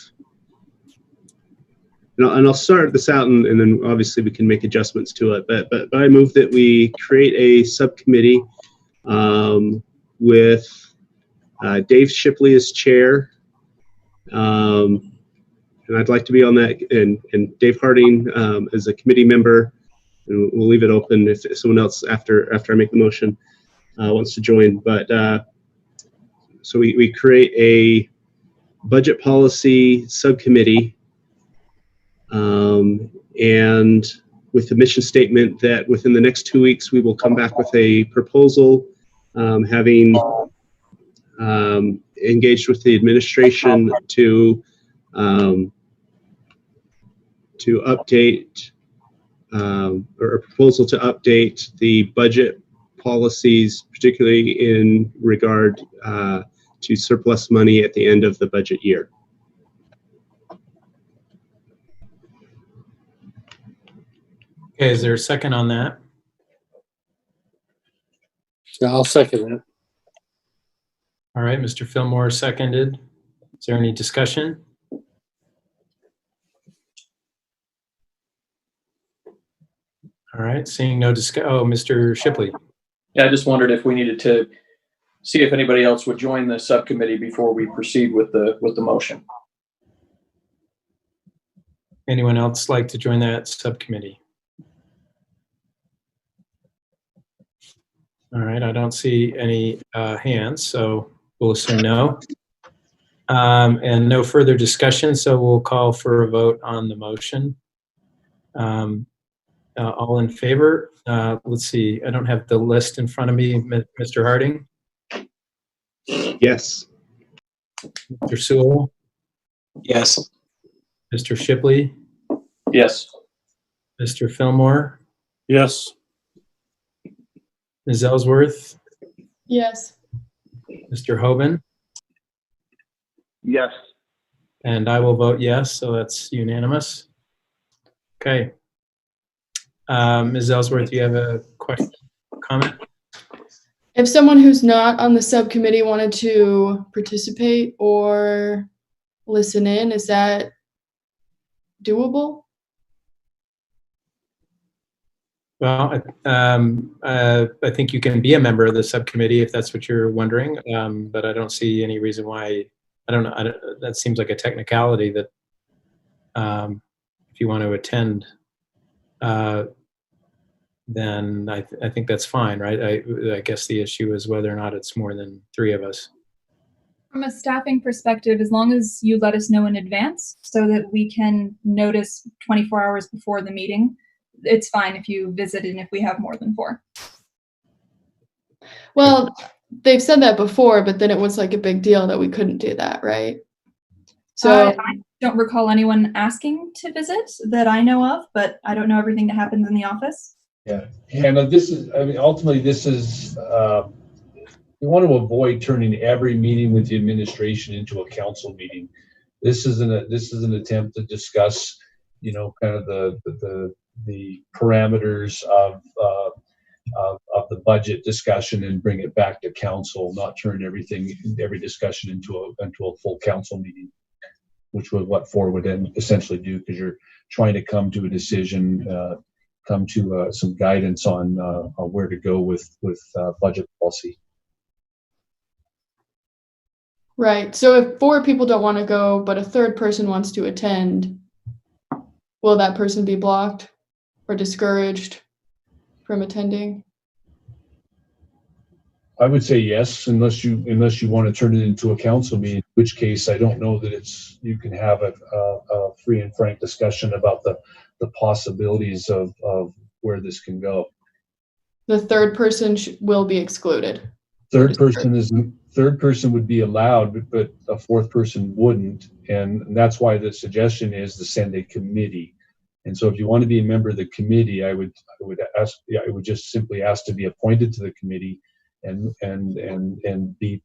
And I'll start this out, and then obviously we can make adjustments to it. But I move that we create a subcommittee with Dave Shipley as chair, and I'd like to be on that, and Dave Harding as a committee member. And we'll leave it open if someone else after I make the motion wants to join. But so we create a budget policy subcommittee. And with the mission statement that within the next 2 weeks, we will come back with a proposal, having engaged with the administration to update or a proposal to update the budget policies, particularly in regard to surplus money at the end of the budget year. Okay, is there a second on that? Yeah, I'll second it. All right, Mr. Fillmore seconded. Is there any discussion? All right, seeing no discussion. Oh, Mr. Shipley. Yeah, I just wondered if we needed to see if anybody else would join the subcommittee before we proceed with the motion. Anyone else like to join that subcommittee? All right, I don't see any hands, so we'll assume no. And no further discussion, so we'll call for a vote on the motion. All in favor? Let's see, I don't have the list in front of me. Mr. Harding? Yes. Mr. Sewell? Yes. Mr. Shipley? Yes. Mr. Fillmore? Yes. Ms. Ellsworth? Yes. Mr. Hoban? Yes. And I will vote yes, so that's unanimous. Okay. Ms. Ellsworth, do you have a question, comment? If someone who's not on the subcommittee wanted to participate or listen in, is that doable? Well, I think you can be a member of the subcommittee if that's what you're wondering, but I don't see any reason why. I don't know. That seems like a technicality that if you want to attend, then I think that's fine, right? I guess the issue is whether or not it's more than 3 of us. From a staffing perspective, as long as you let us know in advance so that we can notice 24 hours before the meeting, it's fine if you visit and if we have more than 4. Well, they've said that before, but then it was like a big deal that we couldn't do that, right? So I don't recall anyone asking to visit that I know of, but I don't know everything that happens in the office. Yeah, Hannah, this is, I mean, ultimately, this is, we want to avoid turning every meeting with the administration into a council meeting. This is an attempt to discuss, you know, kind of the parameters of the budget discussion and bring it back to council, not turn every discussion into a full council meeting, which was what 4 would then essentially do, because you're trying to come to a decision, come to some guidance on where to go with budget policy. right. So if 4 people don't want to go, but a third person wants to attend, will that person be blocked or discouraged from attending? I would say yes, unless you want to turn it into a council meeting, in which case I don't know that you can have a free and frank discussion about the possibilities of where this can go. The third person will be excluded. Third person would be allowed, but a fourth person wouldn't, and that's why the suggestion is to send a committee. And so, if you want to be a member of the committee, I would just simply ask to be appointed to the committee, and be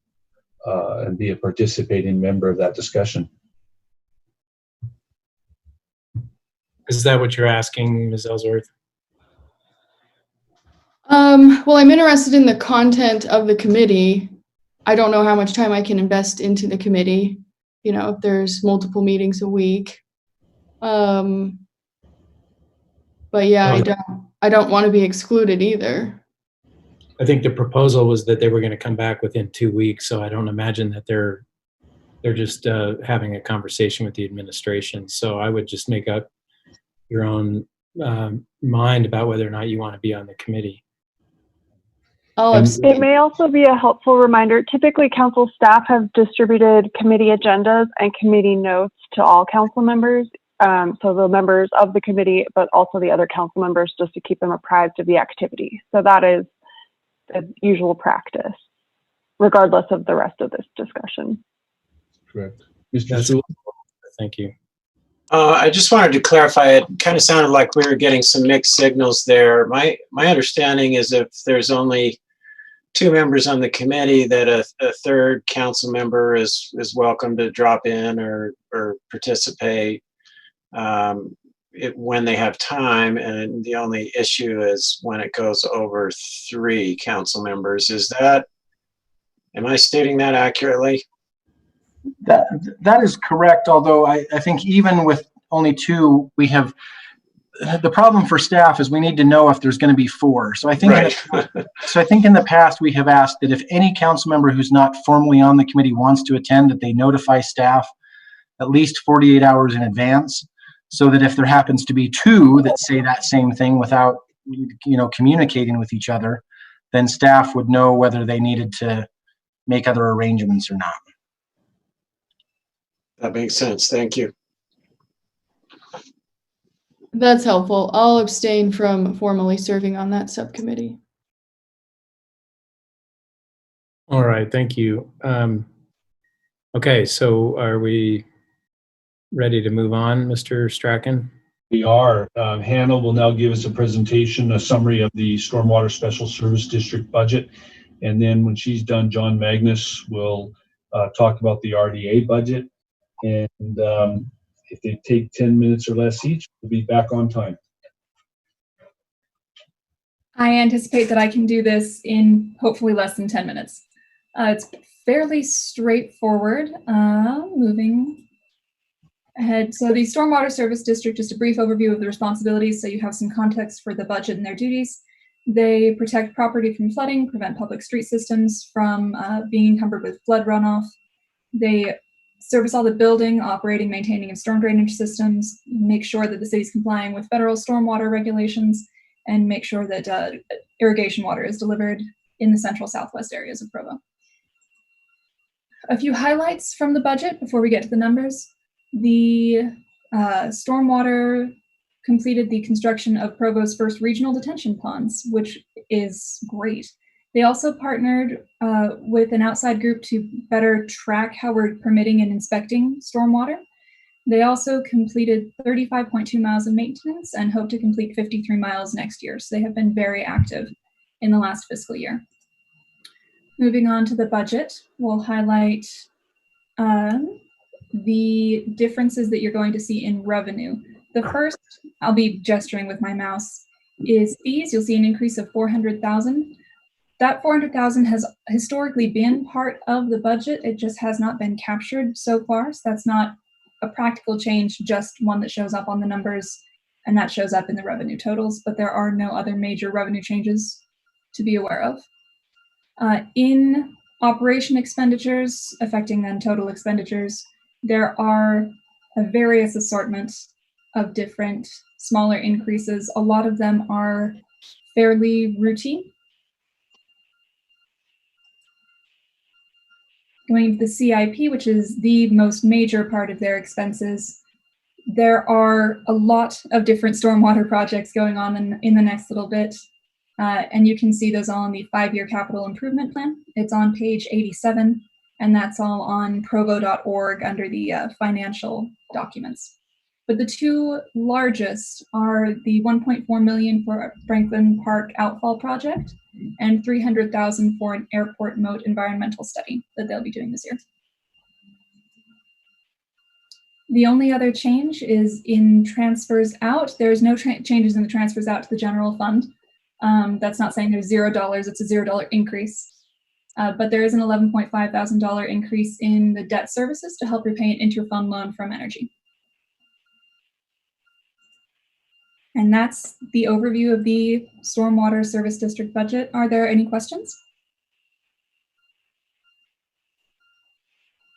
a participating member of that discussion. Is that what you're asking, Ms. Ellsworth? Well, I'm interested in the content of the committee. I don't know how much time I can invest into the committee, you know, if there's multiple meetings a week. But yeah, I don't want to be excluded either. I think the proposal was that they were going to come back within 2 weeks, so I don't imagine that they're just having a conversation with the administration. So I would just make up your own mind about whether or not you want to be on the committee. It may also be a helpful reminder. Typically, council staff have distributed committee agendas and committee notes to all council members. So the members of the committee, but also the other council members, just to keep them apprised of the activity. So that is the usual practice, regardless of the rest of this discussion. Correct. Mr. Sewell? Thank you. I just wanted to clarify, it kind of sounded like we were getting some mixed signals there. My understanding is if there's only 2 members on the committee, that a third council member is welcome to drop in or participate when they have time, and the only issue is when it goes over 3 council members. Am I stating that accurately? That is correct, although I think even with only 2, we have the problem for staff is we need to know if there's going to be 4. So I think in the past we have asked that if any council member who's not formally on the committee wants to attend, that they notify staff at least 48 hours in advance, so that if there happens to be 2 that say that same thing without, you know, communicating with each other, then staff would know whether they needed to make other arrangements or not. That makes sense. Thank you. That's helpful. I'll abstain from formally serving on that subcommittee. All right, thank you. Okay, so are we ready to move on, Mr. Strachan? We are. Hannah will now give us a presentation, a summary of the Stormwater Special Service District budget. And then when she's done, John Magnus will talk about the RDA budget. And if they take 10 minutes or less each, we'll be back on time. I anticipate that I can do this in hopefully less than 10 minutes. It's fairly straightforward. Moving ahead. So the Stormwater Service District, just a brief overview of the responsibilities so you have some context for the budget and their duties. They protect property from flooding, prevent public street systems from being encumbered with flood runoff. They service all the building, operating, maintaining, and storm drainage systems, make sure that the city's complying with federal stormwater regulations, and make sure that irrigation water is delivered in the central southwest areas of Provo. A few highlights from the budget before we get to the numbers. The stormwater completed the construction of Provo's first regional detention ponds, which is great. They also partnered with an outside group to better track how we're permitting and inspecting stormwater. They also completed 35.2 miles of maintenance and hope to complete 53 miles next year. So they have been very active in the last fiscal year. Moving on to the budget, we'll highlight the differences that you're going to see in revenue. The first, I'll be gesturing with my mouse, is fees. You'll see an increase of 400,000. That 400,000 has historically been part of the budget. It just has not been captured so far. So that's not a practical change, just one that shows up on the numbers, and that shows up in the revenue totals, but there are no other major revenue changes to be aware of. In operation expenditures, affecting then total expenditures, there are a various assortment of different smaller increases. A lot of them are fairly routine. Going to the CIP, which is the most major part of their expenses, there are a lot of different stormwater projects going on in the next little bit. And you can see those all in the 5-year capital improvement plan. It's on page 87, and that's all on provo.org under the financial documents. But the two largest are the 1.4 million for Franklin Park Outfall Project and 300,000 for an airport moat environmental study that they'll be doing this year. The only other change is in transfers out. There's no changes in the transfers out to the general fund. That's not saying there's $0, it's a $0 increase. But there is an $11.5 thousand increase in the debt services to help repay an interfund loan from Energy. And that's the overview of the Stormwater Service District budget. Are there any questions?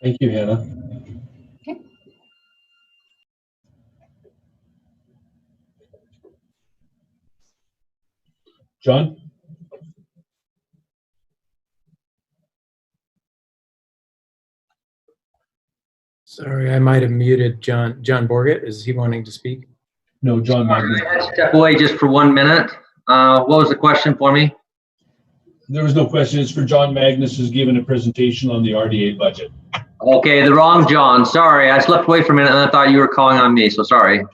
Thank you, Hannah. Okay. John? Sorry, I might have muted John Borgett. Is he wanting to speak? No, John Magnus. Step away just for 1 minute. What was the question for me? There was no question. It's for John Magnus, who's given a presentation on the RDA budget. Okay, the wrong John. Sorry, I slept away for a minute and I thought you were calling on me, so sorry.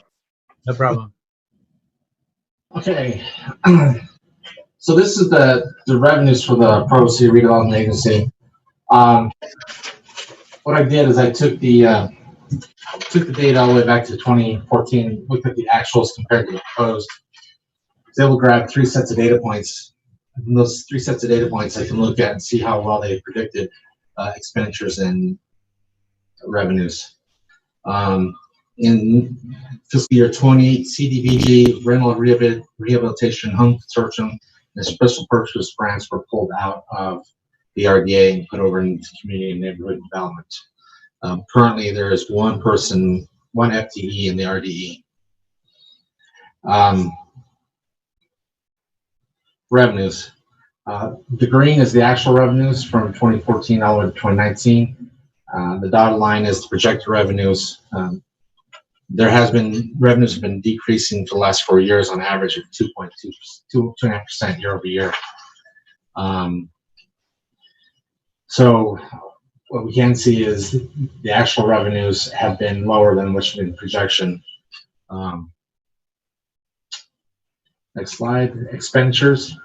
No problem. Okay. So this is the revenues for the Provo City Redevelopment Agency. What I did is I took the data all the way back to 2014, looked at the actuals compared to the proposed. I was able to grab 3 sets of data points. And those 3 sets of data points I can look at and see how well they predicted expenditures and revenues. In fiscal year 20, CDBG, rental rehabilitation, home consortium, and special purpose grants were pulled out of the RDA and put over into community and neighborhood development. Currently, there is one person, one FTE in the RDE. Revenues. The green is the actual revenues from 2014 all the way to 2019. The dotted line is the projected revenues. Revenues have been decreasing for the last 4 years on average of 2.5% year over year. So what we can see is the actual revenues have been lower than what's been projection. Next slide. Expenditures.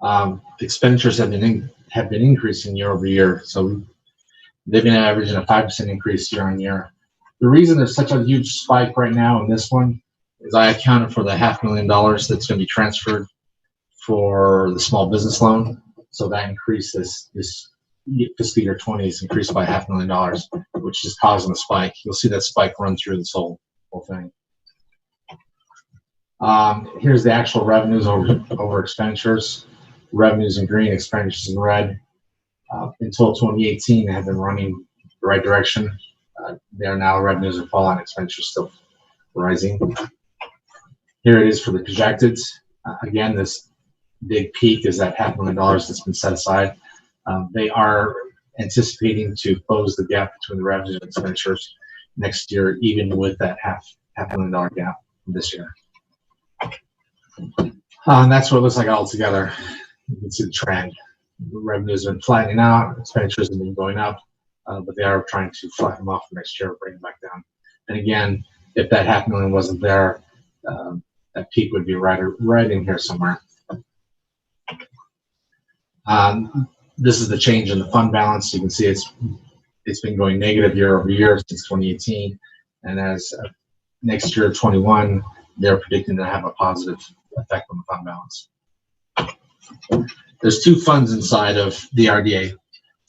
The expenditures have been increasing year over year. So they've been averaging a 5% increase year on year. The reason there's such a huge spike right now in this one is I accounted for the $500,000 that's going to be transferred for the small business loan. So that increased this fiscal year 20 is increased by $500,000, which is causing a spike. You'll see that spike run through this whole thing. Here's the actual revenues over expenditures. Revenues in green, expenditures in red. Until 2018, they have been running the right direction. They are now revenues are falling, expenditures still rising. Here it is for the projected. Again, this big peak is that $500,000 that's been set aside. They are anticipating to close the gap between the revenues and expenditures next year, even with that $500,000 gap this year. And that's what it looks like all together. You can see the trend. revenues have been flattening out, expenditures have been going up, but they are trying to flatten them off next year, bring them back down. And again, if that $500,000 wasn't there, that peak would be right in here somewhere. This is the change in the fund balance. You can see it's been going negative year over year since 2018, and as next year 21, they're predicting to have a positive effect on the fund balance. There's two funds inside of the RDA.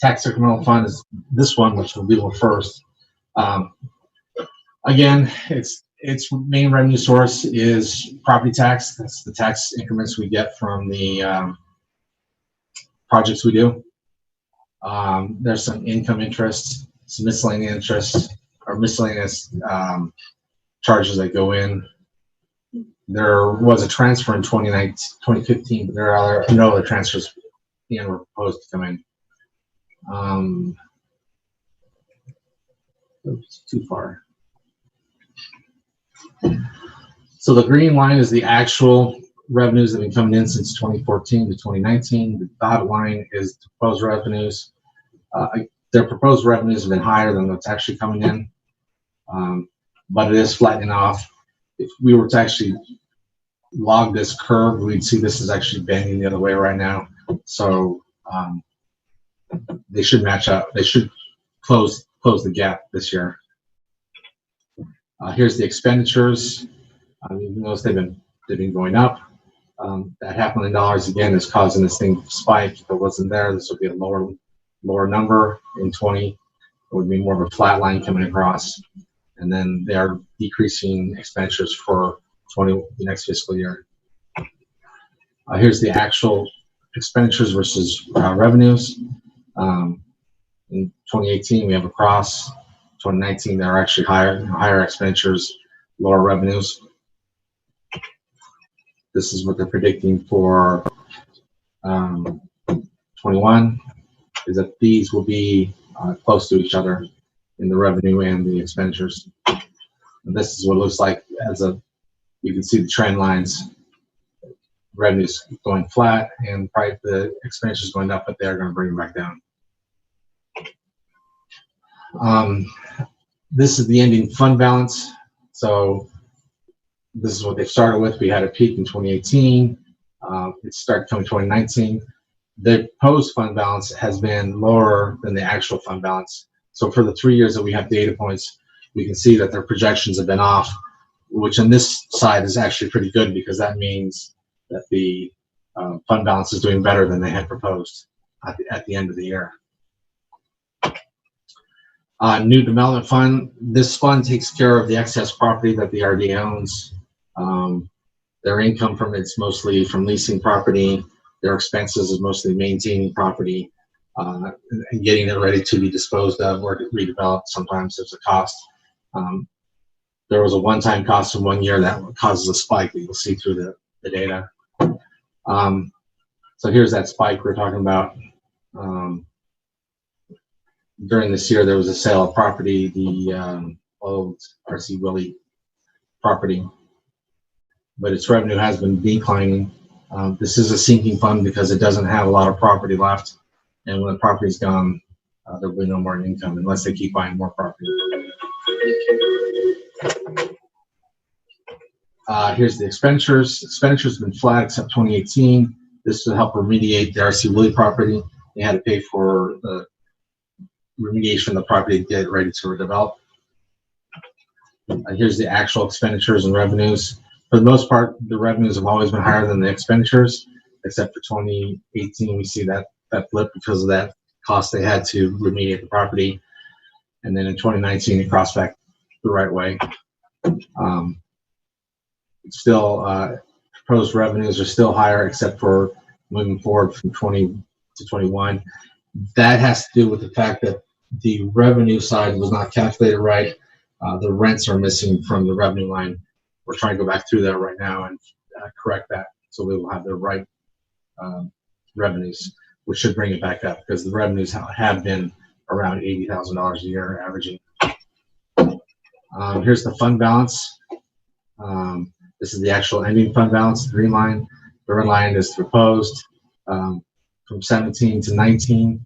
Tax Increment Fund is this one, which will be the first. Again, its main revenue source is property tax. That's the tax increments we get from the projects we do. There's some income interest, some miscellaneous interest, or miscellaneous charges that go in. There was a transfer in 2015, but there are no other transfers were proposed to come in. Oops, too far. So the green line is the actual revenues that have been coming in since 2014 to 2019. The dotted line is proposed revenues. Their proposed revenues have been higher than what's actually coming in, but it is flattening off. If we were to actually log this curve, we'd see this is actually bending the other way right now. So they should match up. They should close the gap this year. Here's the expenditures. You notice they've been going up. That $500,000 again is causing this thing to spike. If it wasn't there, this would be a lower number. In 20, it would be more of a flat line coming across, and then they are decreasing expenditures for the next fiscal year. Here's the actual expenditures versus revenues. In 2018, we have a cross. 2019, they're actually higher expenditures, lower revenues. This is what they're predicting for 21, is that these will be close to each other in the revenue and the expenditures. And this is what it looks like you can see the trend lines. Revenues going flat and the expenditures going up, but they're going to bring them back down. This is the ending fund balance. So this is what they started with. We had a peak in 2018. It started coming 2019. The proposed fund balance has been lower than the actual fund balance. So for the 3 years that we have data points, we can see that their projections have been off, which on this side is actually pretty good, because that means that the fund balance is doing better than they had proposed at the end of the year. New Development Fund. This fund takes care of the excess property that the RDA owns. Their income from it's mostly from leasing property. Their expenses is mostly maintaining property and getting it ready to be disposed of or redeveloped. Sometimes there's a cost. There was a one-time cost in 1 year that causes a spike that you'll see through the data. So here's that spike we're talking about. During this year, there was a sale of property, the old R.C. Willey property, but its revenue has been declining. This is a sinking fund because it doesn't have a lot of property left, and when the property's gone, there will be no more income unless they keep buying more property. Here's the expenditures. Expenditures have been flat except 2018. This will help remediate the R.C. Willey property. They had to pay for the remediation of the property to get it ready to redevelop. Here's the actual expenditures and revenues. For the most part, the revenues have always been higher than the expenditures, except for 2018. We see that blip because of that cost they had to remediate the property. And then in 2019, it crossed back the right way. Still, proposed revenues are still higher, except for moving forward from 20 to 21. That has to do with the fact that the revenue side was not calculated right. The rents are missing from the revenue line. We're trying to go back through that right now and correct that, so we will have the right revenues, which should bring it back up, because the revenues have been around $80,000 a year averaging. Here's the fund balance. This is the actual ending fund balance, the green line. The red line is proposed. from 17 to 19.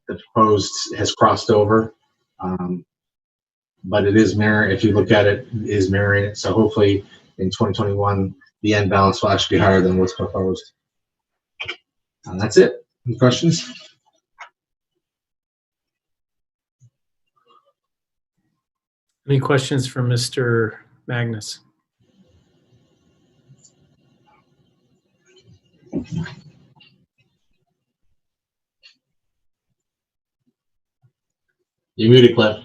The proposed has crossed over, but it is mirroring. If you look at it, it is mirroring it. So hopefully in 2021, the end balance will actually be higher than what's proposed. And that's it. Any questions? Any questions for Mr. Magnus? You muted, Cliff.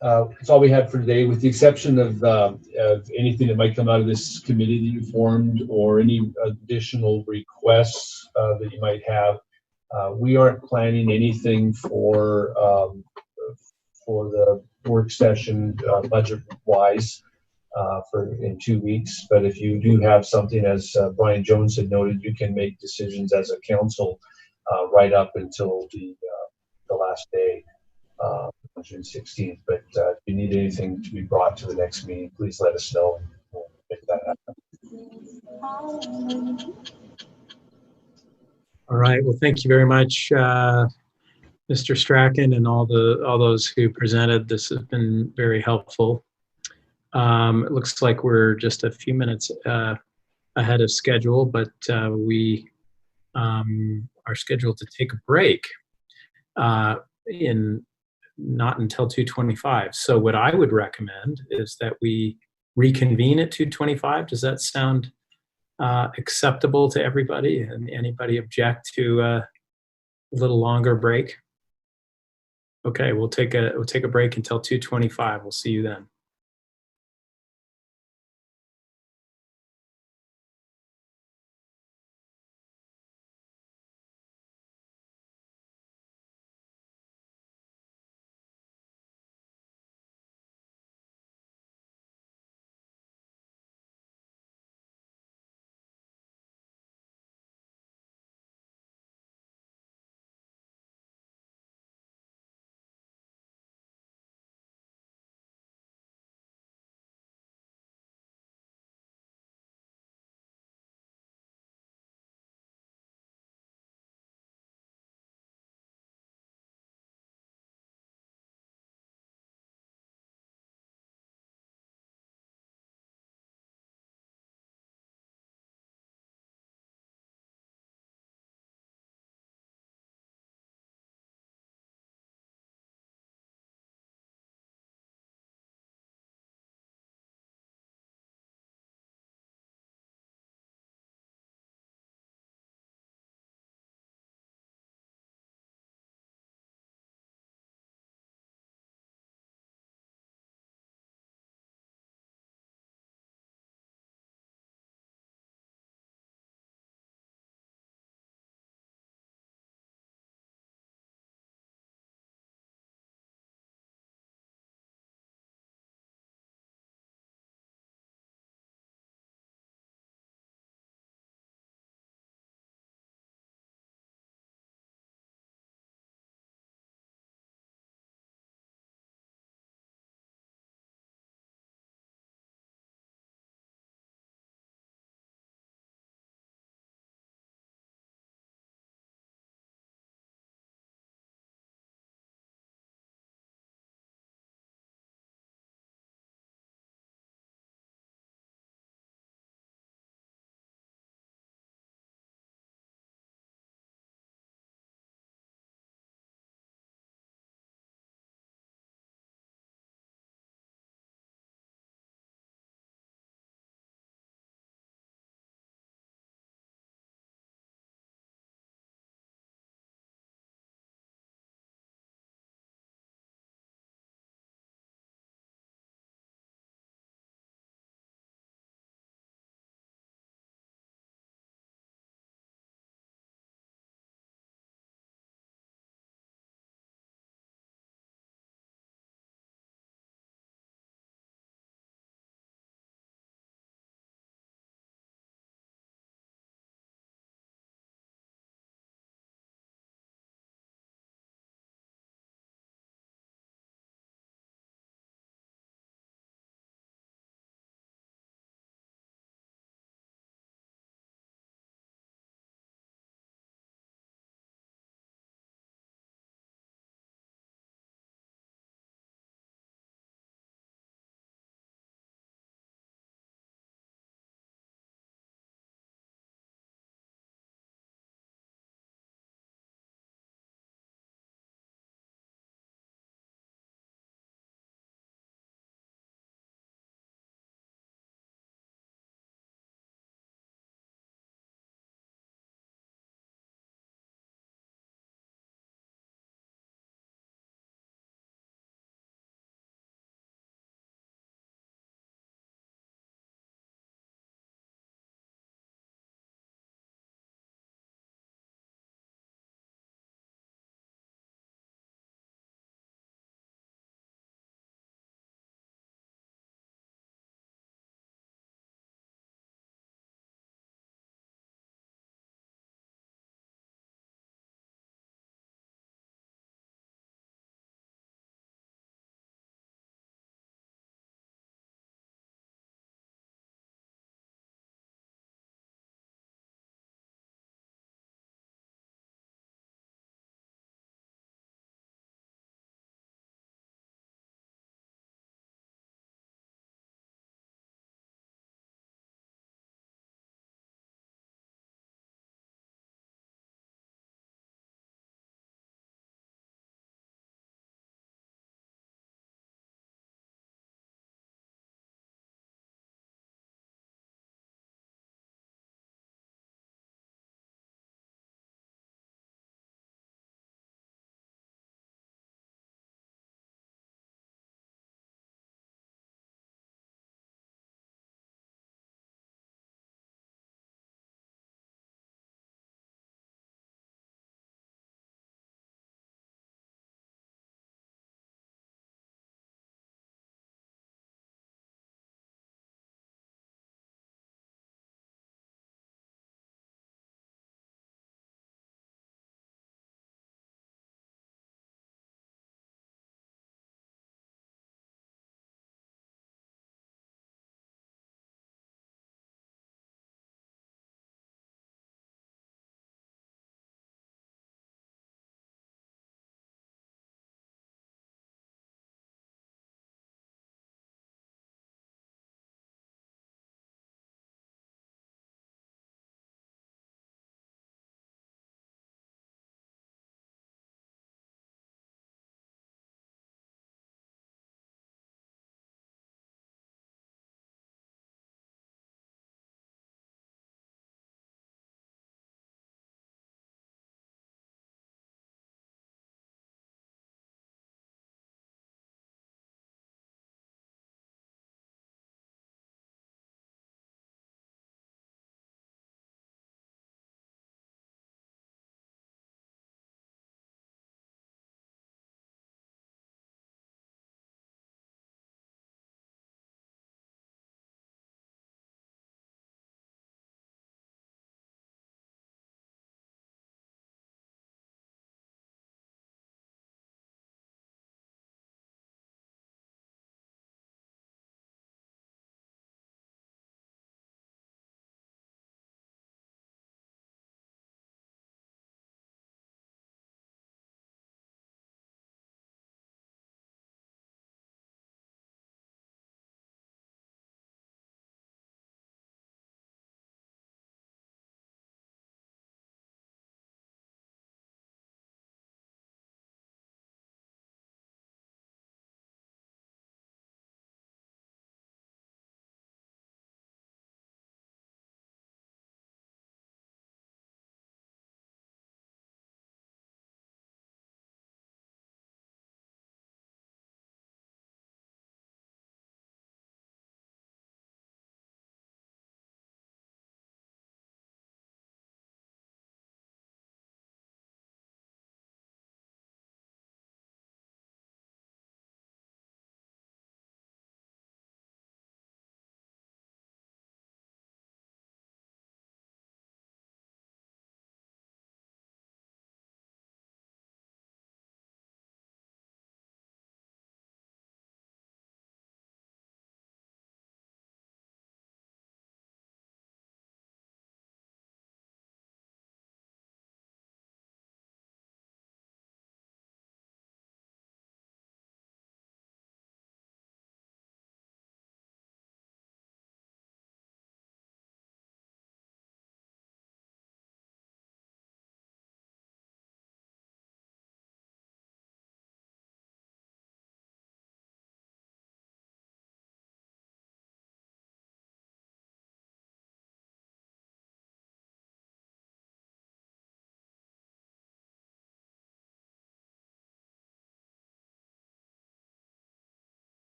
That's all we had for today, with the exception of anything that might come out of this committee that you formed, or any additional requests that you might have. We aren't planning anything for the work session budget-wise for in 2 weeks. But if you do have something, as Brian Jones had noted, you can make decisions as a council right up until the last day. June 16th, but if you need anything to be brought to the next meeting, please let us know. We'll make that happen. All right. Well, thank you very much, Mr. Strachan, and all those who presented. This has been very helpful. It looks like we're just a few minutes ahead of schedule, but we are scheduled to take a break not until 2:25. So what I would recommend is that we reconvene at 2:25. Does that sound acceptable to everybody? And anybody object to a little longer break? Okay, we'll take a break until 2:25. We'll see you then.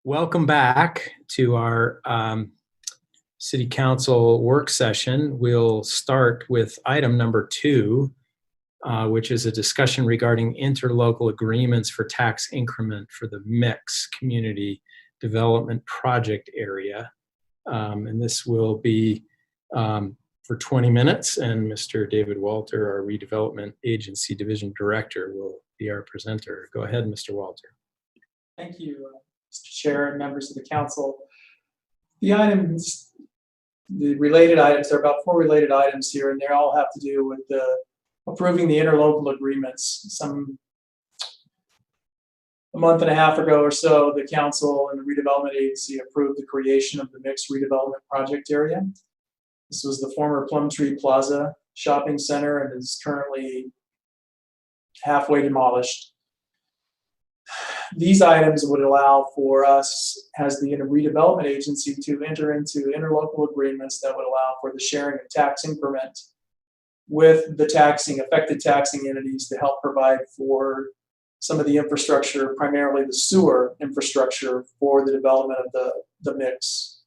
welcome back to our City Council work session. We'll start with item number 2, which is a discussion regarding interlocal agreements for tax increment for the Mix Community Development Project area. And this will be for 20 minutes, and Mr. David Walter, our Redevelopment Agency Division Director, will be our presenter. Go ahead, Mr. Walter. Thank you, Mr. Chair and members of the council. The items, the related items, there are about 4 related items here, and they all have to do with approving the interlocal agreements. A month and a half ago or so, the council and the Redevelopment Agency approved the creation of the Mixed Redevelopment Project area. This was the former Plumtree Plaza Shopping Center and is currently halfway demolished. These items would allow for us as the Redevelopment Agency to enter into interlocal agreements that would allow for the sharing of tax increment with the affected taxing entities to help provide for some of the infrastructure, primarily the sewer infrastructure for the development of the mix,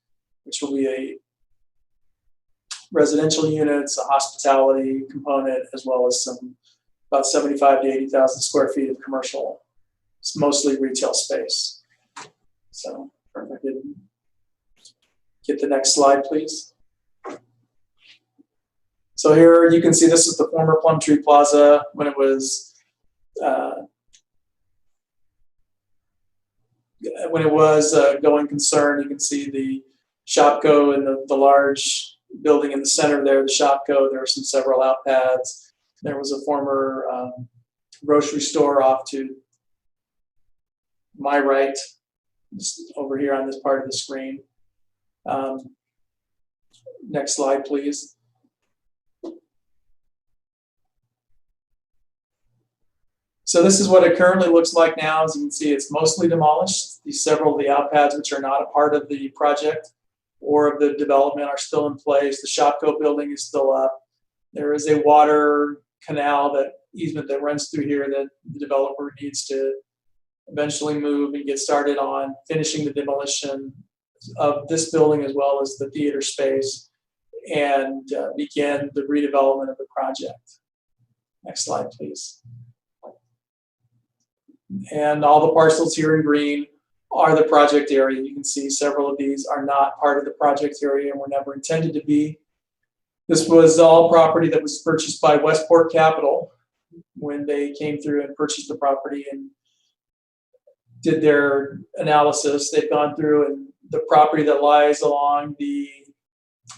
which will be a residential units, a hospitality component, as well as some about 75 to 80,000 square feet of commercial. It's mostly retail space. So if I could get the next slide, please. So here you can see this is the former Plumtree Plaza when it was going concern. You can see the Shopco and the large building in the center there, the Shopco. There are several outpads. There was a former grocery store off to my right, just over here on this part of the screen. Next slide, please. So this is what it currently looks like now. As you can see, it's mostly demolished. Several of the outpads, which are not a part of the project or of the development, are still in place. The Shopco building is still up. There is a water canal easement that runs through here that the developer needs to eventually move and get started on finishing the demolition of this building as well as the theater space and begin the redevelopment of the project. Next slide, please. And all the parcels here in green are the project area. You can see several of these are not part of the project area and were never intended to be. This was all property that was purchased by Westport Capital when they came through and purchased the property and did their analysis. They've gone through, and the property that lies along the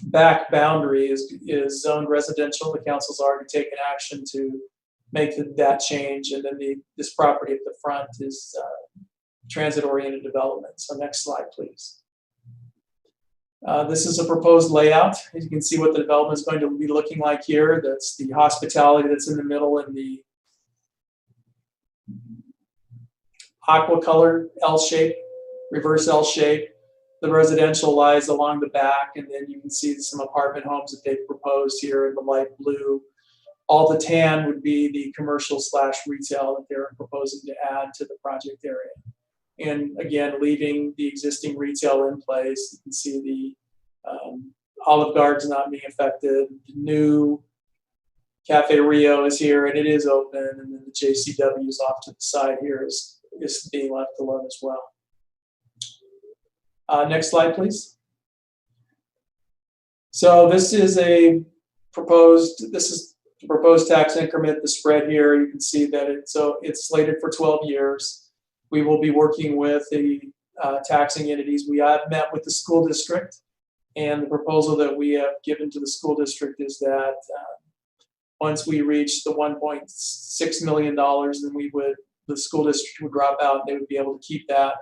back boundary is zoned residential. The council's already taken action to make that change, and then this property at the front is transit-oriented development. So next slide, please. This is a proposed layout. As you can see what the development is going to be looking like here. That's the hospitality that's in the middle and the aqua color L shape, reverse L shape. The residential lies along the back, and then you can see some apartment homes that they've proposed here in the light blue. All the tan would be the commercial / retail that they're proposing to add to the project area. And again, leaving the existing retail in place. You can see the Olive Garden's not being affected. The new Cafe Rio is here and it is open, and then the JCW is off to the side here is being left alone as well. Next slide, please. So this is the proposed tax increment, the spread here. You can see that it's slated for 12 years. We will be working with the taxing entities. We have met with the school district, and the proposal that we have given to the school district is that once we reach the $1.6 million, then the school district would drop out, and they would be able to keep the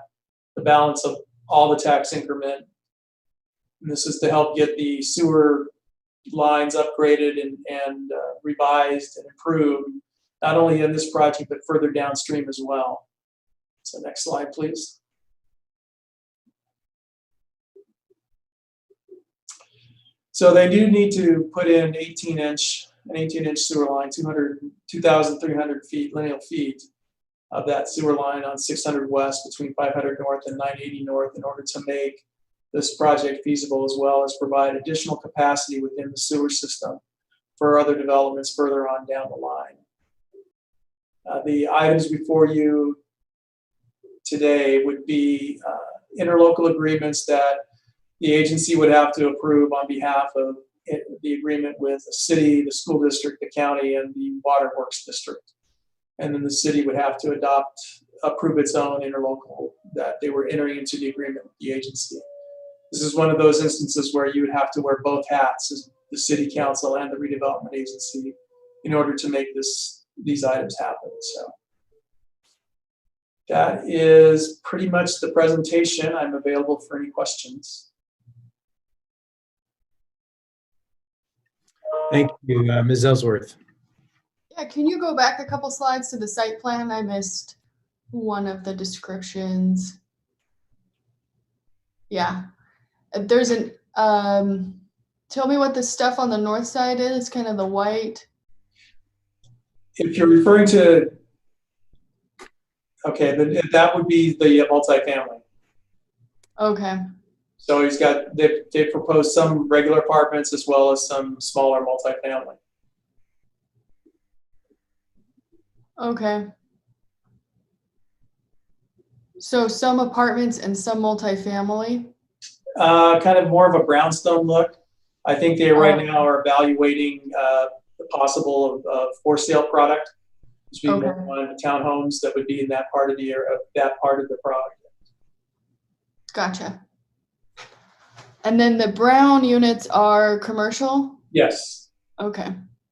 balance of all the tax increment. And this is to help get the sewer lines upgraded and revised and improved, not only in this project, but further downstream as well. So next slide, please. So they do need to put in an 18-inch sewer line, 2,300 feet, lineal feet. of that sewer line on 600 West between 500 North and 980 North in order to make this project feasible, as well as provide additional capacity within the sewer system for other developments further on down the line. The items before you today would be interlocal agreements that the agency would have to approve on behalf of the agreement with the city, the school district, the county, and the waterworks district. And then the city would have to approve its own interlocal that they were entering into the agreement with the agency. This is one of those instances where you would have to wear both hats as the city council and the redevelopment agency in order to make these items happen. So that is pretty much the presentation. I'm available for any questions. Thank you, Ms. Ellsworth. Yeah, can you go back a couple slides to the site plan? I missed one of the descriptions. Yeah, there's an, tell me what the stuff on the north side is, kind of the white. If you're referring to, okay, then that would be the multifamily. Okay. So he's got, they proposed some regular apartments as well as some smaller multifamily. Okay. So some apartments and some multifamily? Kind of more of a brownstone look. I think they right now are evaluating the possible for sale product, which would be one of the townhomes that would be in that part of the area, that part of the product. Gotcha. And then the brown units are commercial? Yes. Okay.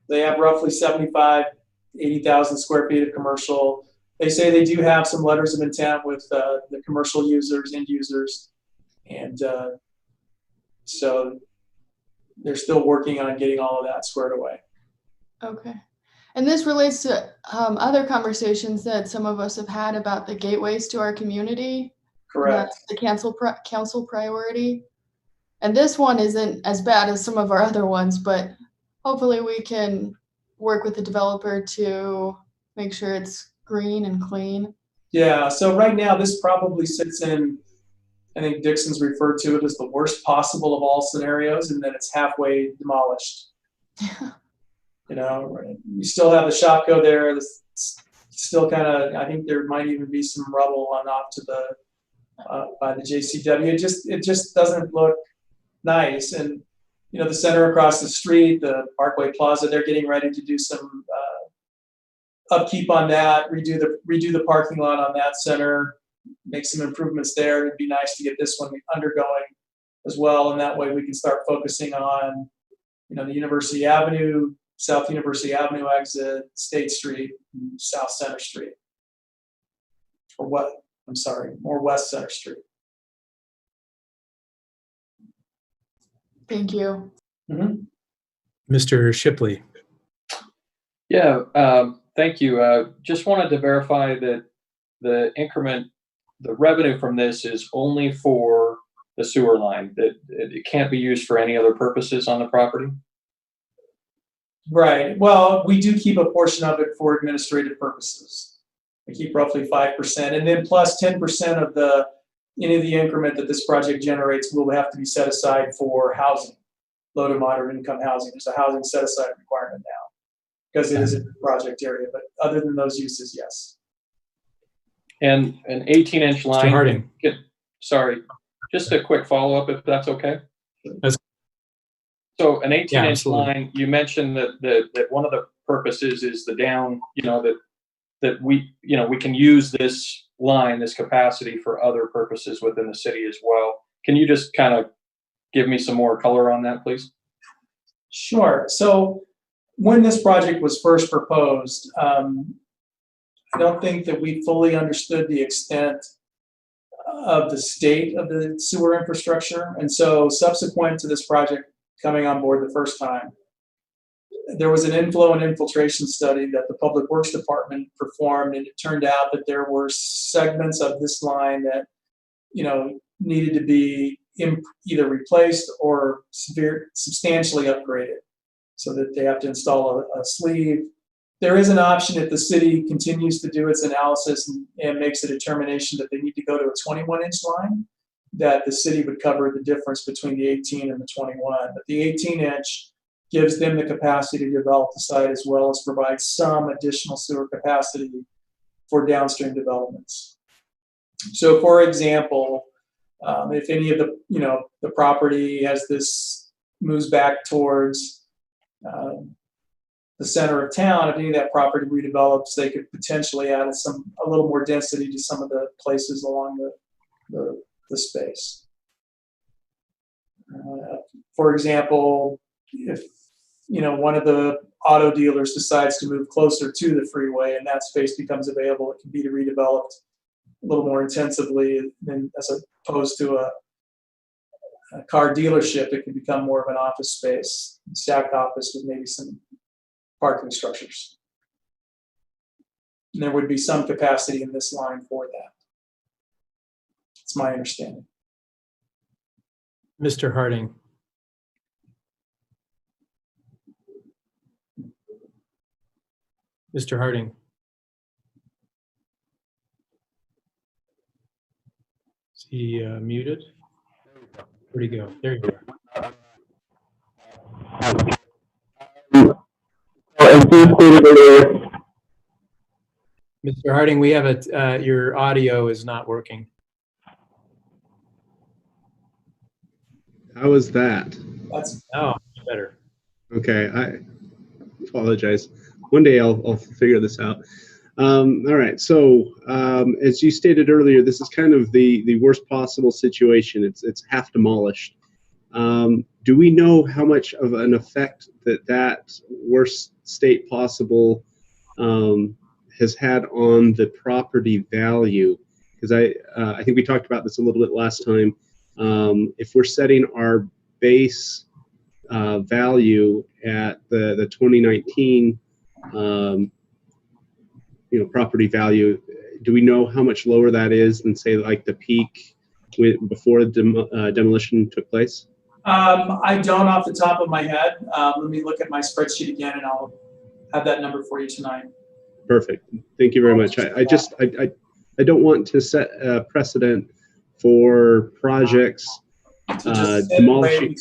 They have roughly 80,000 square feet of commercial. They say they do have some letters of intent with the commercial users, end users. And so they're still working on getting all of that squared away. Okay. And this relates to other conversations that some of us have had about the gateways to our community. Correct. That's the council priority. And this one isn't as bad as some of our other ones, but hopefully we can work with the developer to make sure it's green and clean. Yeah, so right now this probably sits in, I think Dixon's referred to it as the worst possible of all scenarios, and then it's halfway demolished. You know, you still have the Shopko there. It's still kind of, I think there might even be some rubble on off to the by the JCW. It just doesn't look nice. And you know, the center across the street, the Parkway Plaza, they're getting ready to do some upkeep on that, redo the parking lot on that center, make some improvements there. It'd be nice to get this one undergoing as well, and that way we can start focusing on, you know, the University Avenue, South University Avenue exit, State Street, and South Center Street, or what? I'm sorry, more West Center Street. Thank you. Mm-hmm. Mr. Shipley. Yeah, thank you. Just wanted to verify that the increment, the revenue from this is only for the sewer line, that it can't be used for any other purposes on the property? Right. Well, we do keep a portion of it for administrative purposes. We keep roughly 5%, and then plus 10% of any of the increment that this project generates will have to be set aside for housing, low to moderate income housing. There's a housing set aside requirement now because it is a project area, but other than those uses, yes. And an 18-inch line. Mr. Harding. Sorry, just a quick follow-up if that's okay. So an 18-inch line, you mentioned that one of the purposes is the down, you know, that we can use this line, this capacity for other purposes within the city as well. Can you just kind of give me some more color on that, please? Sure. So when this project was first proposed, I don't think that we fully understood the extent of the state of the sewer infrastructure. And so subsequent to this project coming on board the first time, there was an inflow and infiltration study that the Public Works Department performed, and it turned out that there were segments of this line that, you know, needed to be either replaced or substantially upgraded, so that they have to install a sleeve, There is an option if the city continues to do its analysis and makes a determination that they need to go to a 21-inch line, that the city would cover the difference between the 18 and the 21. But the 18-inch gives them the capacity to develop the site as well as provide some additional sewer capacity for downstream developments. So, for example, if any of the the property has this moves back towards the center of town, if any of that property redevelops, they could potentially add a little more density to some of the places along the space. For example, if one of the auto dealers decides to move closer to the freeway and that space becomes available, it can be redeveloped a little more intensively than as opposed to a car dealership. It can become more of an office space, stacked office with maybe some parking structures. And there would be some capacity in this line for that. It's my understanding. Mr. Harding. Mr. Harding. Is he muted? Where'd he go? There you are. Mr. Harding, we have your audio is not working. How is that? That's better. Okay, I apologize. One day I'll figure this out. All right, so as you stated earlier, this is kind of the worst possible situation. It's half demolished. Do we know how much of an effect that worst state possible has had on the property value? Because I think we talked about this a little bit last time. If we're setting our base value at the 2019 property value, do we know how much lower that is than, say, like the peak before the demolition took place? I don't off the top of my head. Let me look at my spreadsheet again and I'll have that number for you tonight. Perfect. Thank you very much. I don't want to set a precedent for projects demolishing.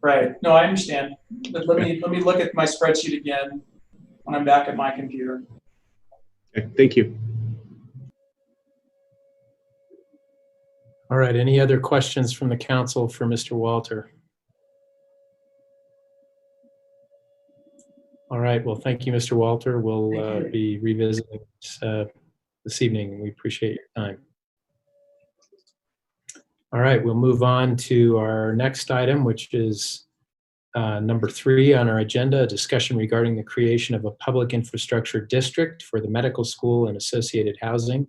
Right. No, I understand. But let me look at my spreadsheet again when I'm back at my computer. Okay, thank you. All right. Any other questions from the council for Mr. Walter? All right. Well, thank you, Mr. Walter. We'll be revisiting this evening. We appreciate your time. All right. We'll move on to our next item, which is number 3 on our agenda, a discussion regarding the creation of a public infrastructure district for the medical school and associated housing,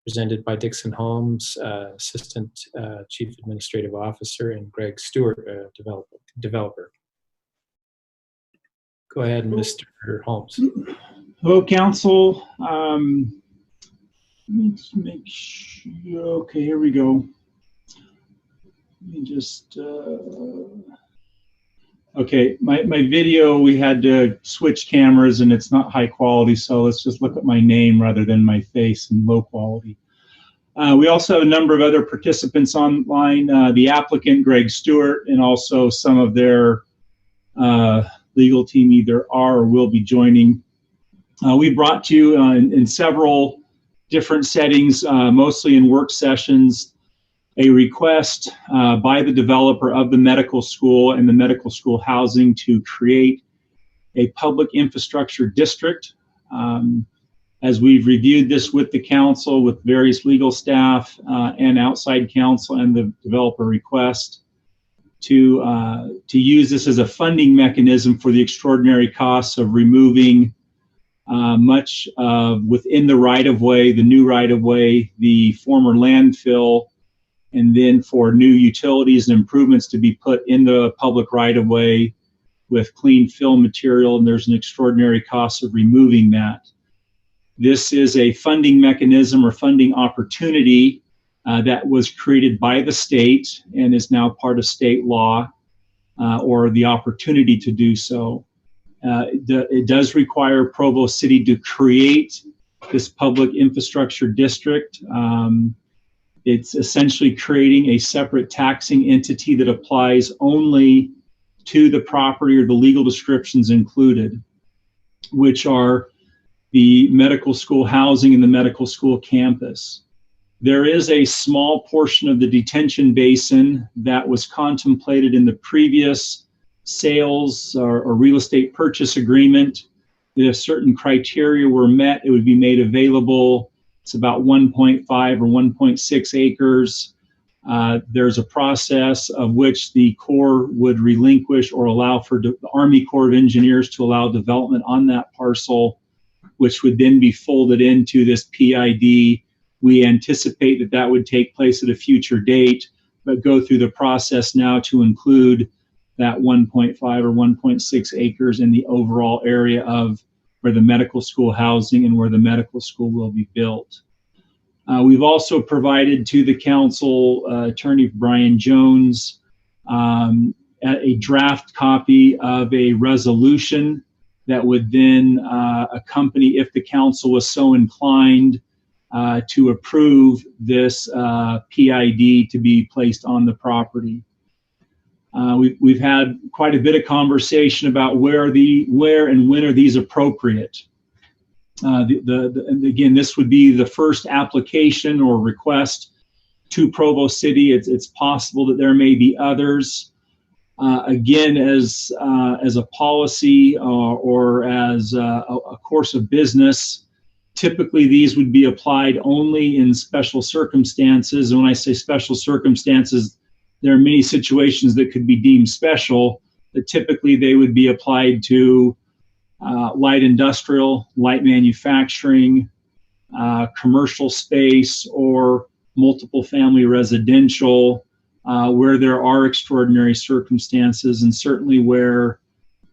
presented by Dixon Holmes, Assistant Chief Administrative Officer, and Greg Stewart, developer. Go ahead, Mr. Holmes. Hello, Council. Let's make sure. Okay, here we go. Let me just. Okay, my video, we had to switch cameras and it's not high quality, so let's just look at my name rather than my face in low quality. We also have a number of other participants online, the applicant, Greg Stewart, and also some of their legal team either are or will be joining. We brought to you in several different settings, mostly in work sessions, a request by the developer of the medical school and the medical school housing to create a public infrastructure district. As we've reviewed this with the council, with various legal staff and outside counsel and the developer request to use this as a funding mechanism for the extraordinary costs of removing much within the right-of-way, the new right-of-way, the former landfill, and then for new utilities and improvements to be put in the public right-of-way with clean fill material, and there's an extraordinary cost of removing that. This is a funding mechanism or funding opportunity that was created by the state and is now part of state law, or the opportunity to do so. It does require Provo City to create this public infrastructure district. It's essentially creating a separate taxing entity that applies only to the property or the legal descriptions included, which are the medical school housing and the medical school campus. There is a small portion of the detention basin that was contemplated in the previous sales or real estate purchase agreement. If certain criteria were met, it would be made available. It's about 1.5 or 1.6 acres. There's a process of which the Corps would relinquish or allow for the Army Corps of Engineers to allow development on that parcel, which would then be folded into this PID. We anticipate that that would take place at a future date, but go through the process now to include that 1.5 or 1.6 acres in the overall area of where the medical school housing and where the medical school will be built. We've also provided to the council, Attorney Brian Jones, a draft copy of a resolution that would then accompany, if the council was so inclined, to approve this PID to be placed on the property. We've had quite a bit of conversation about where and when are these appropriate. Again, this would be the first application or request to Provo City. It's possible that there may be others. Again, as a policy or as a course of business, typically these would be applied only in special circumstances. And when I say special circumstances, there are many situations that could be deemed special, but typically they would be applied to light industrial, light manufacturing, commercial space, or multiple family residential, where there are extraordinary circumstances, and certainly where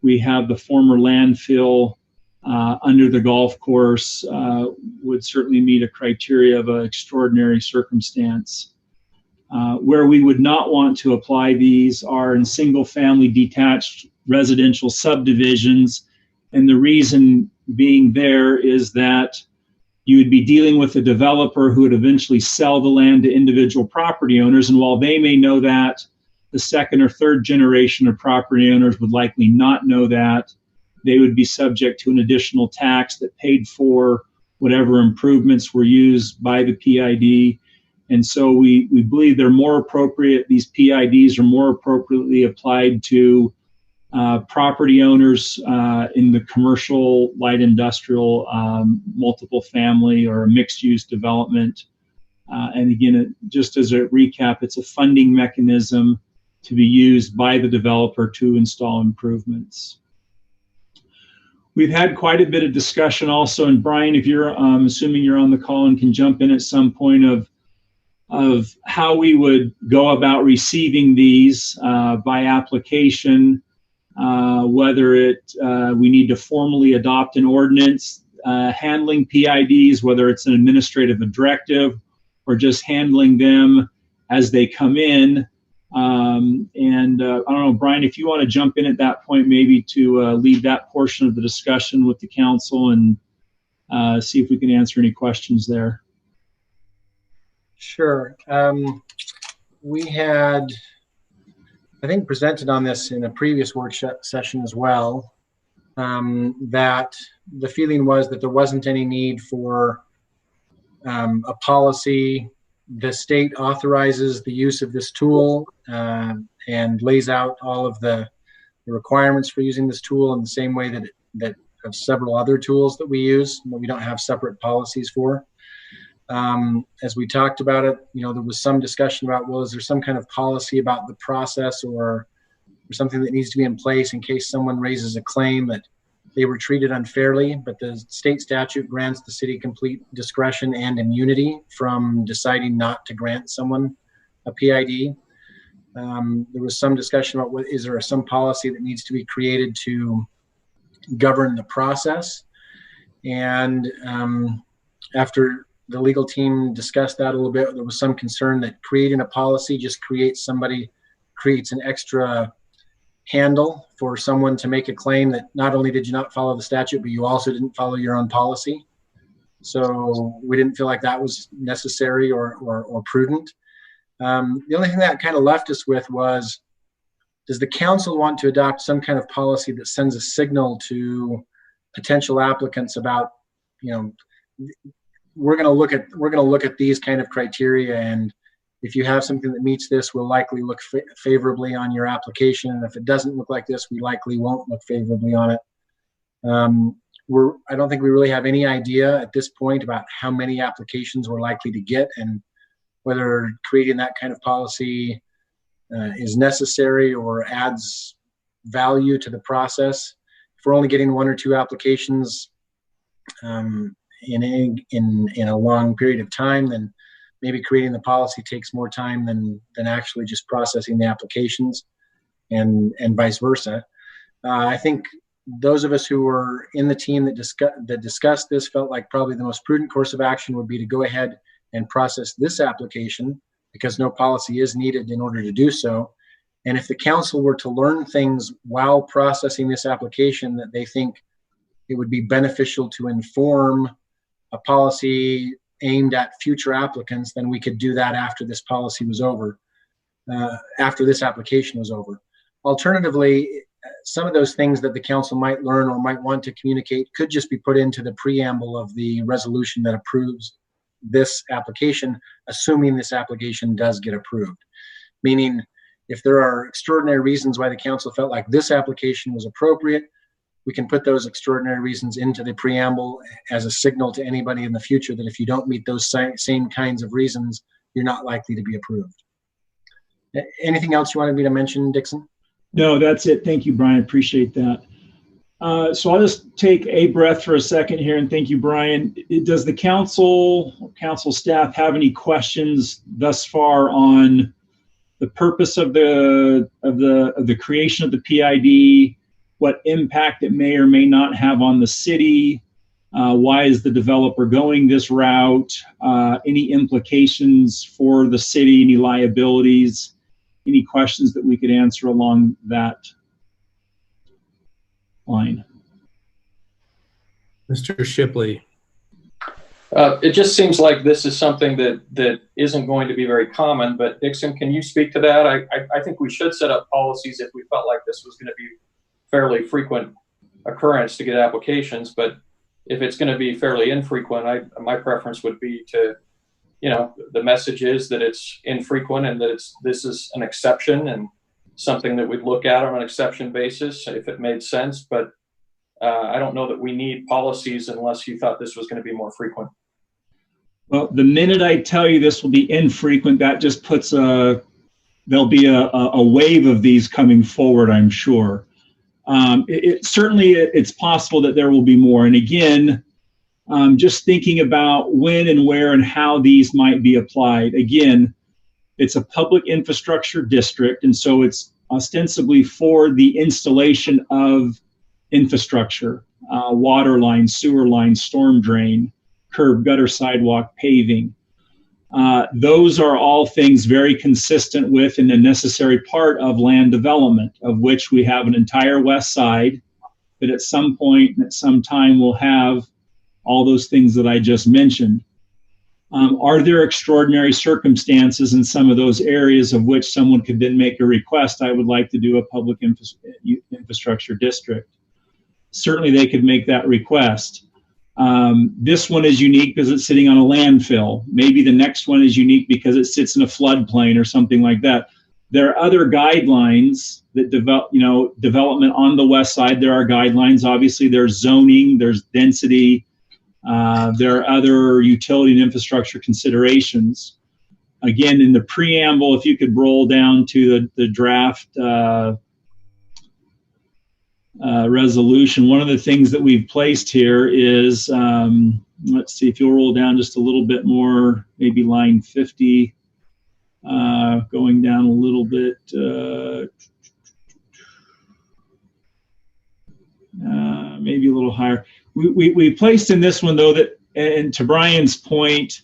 we have the former landfill under the golf course would certainly meet a criteria of an extraordinary circumstance. Where we would not want to apply these are in single-family detached residential subdivisions, and the reason being there is that you would be dealing with a developer who would eventually sell the land to individual property owners, and while they may know that, the second or third generation of property owners would likely not know that. They would be subject to an additional tax that paid for whatever improvements were used by the PID. And so we believe they're more appropriate. These PIDs are more appropriately applied to property owners in the commercial, light industrial, multiple family, or mixed use development. And again, just as a recap, it's a funding mechanism to be used by the developer to install improvements. We've had quite a bit of discussion also, and Brian, if you're assuming you're on the call and can jump in at some point, of how we would go about receiving these by application, whether we need to formally adopt an ordinance handling PIDs, whether it's an administrative directive or just handling them as they come in. I don't know, Brian, if you want to jump in at that point, maybe to lead that portion of the discussion with the council and see if we can answer any questions there. Sure. We had, I think, presented on this in a previous workshop session as well, that the feeling was that there wasn't any need for a policy. The state authorizes the use of this tool and lays out all of the requirements for using this tool in the same way that of several other tools that we use, but we don't have separate policies for. As we talked about it, there was some discussion about, well, is there some kind of policy about the process or something that needs to be in place in case someone raises a claim that they were treated unfairly, but the state statute grants the city complete discretion and immunity from deciding not to grant someone a PID. There was some discussion about is there some policy that needs to be created to govern the process. And after the legal team discussed that a little bit, there was some concern that creating a policy just creates an extra handle for someone to make a claim that not only did you not follow the statute, but you also didn't follow your own policy. So we didn't feel like that was necessary or prudent. The only thing that kind of left us with was, does the council want to adopt some kind of policy that sends a signal to potential applicants about, you know, we're going to look at these kind of criteria, and if you have something that meets this, we'll likely look favorably on your application, and if it doesn't look like this, we likely won't look favorably on it. I don't think we really have any idea at this point about how many applications we're likely to get, and whether creating that kind of policy is necessary or adds value to the process. If we're only getting 1 or 2 applications in a long period of time, then maybe creating the policy takes more time than actually just processing the applications, and vice versa. I think those of us who were in the team that discussed this felt like probably the most prudent course of action would be to go ahead and process this application, because no policy is needed in order to do so. And if the council were to learn things while processing this application that they think it would be beneficial to inform a policy aimed at future applicants, then we could do that after this policy was over, after this application was over. Alternatively, some of those things that the council might learn or might want to communicate could just be put into the preamble of the resolution that approves this application, assuming this application does get approved. Meaning, if there are extraordinary reasons why the council felt like this application was appropriate, we can put those extraordinary reasons into the preamble as a signal to anybody in the future that if you don't meet those same kinds of reasons, you're not likely to be approved. Anything else you wanted me to mention, Dixon? No, that's it. Thank you, Brian. Appreciate that. So I'll just take a breath for a second here, and thank you, Brian. Does the council staff have any questions thus far on the purpose of the creation of the PID, what impact it may or may not have on the city, why is the developer going this route, any implications for the city, any liabilities, any questions that we could answer along that line? Mr. Shipley. It just seems like this is something that isn't going to be very common, but Dixon, can you speak to that? I think we should set up policies if we felt like this was going to be fairly frequent occurrence to get applications, but if it's going to be fairly infrequent, my preference would be to, you know, the message is that it's infrequent and that this is an exception and something that we'd look at on an exception basis if it made sense. But I don't know that we need policies unless you thought this was going to be more frequent. Well, the minute I tell you this will be infrequent, that just puts there'll be a wave of these coming forward, I'm sure. Certainly it's possible that there will be more. And again, just thinking about when and where and how these might be applied. Again, it's a public infrastructure district, and so it's ostensibly for the installation of infrastructure, water lines, sewer lines, storm drain, curb, gutter, sidewalk, paving. Those are all things very consistent with and a necessary part of land development, of which we have an entire west side that at some point and at some time will have all those things that I just mentioned. Are there extraordinary circumstances in some of those areas of which someone could then make a request? I would like to do a public infrastructure district. Certainly they could make that request. This one is unique because it's sitting on a landfill. Maybe the next one is unique because it sits in a floodplain or something like that. There are other guidelines that development on the west side. There are guidelines. Obviously, there's zoning, there's density. There are other utility and infrastructure considerations. Again, in the preamble, if you could roll down to the draft resolution, one of the things that we've placed here is, let's see if you'll roll down just a little bit more, maybe line 50, going down a little bit, maybe a little higher. We placed in this one, though, that, and to Brian's point,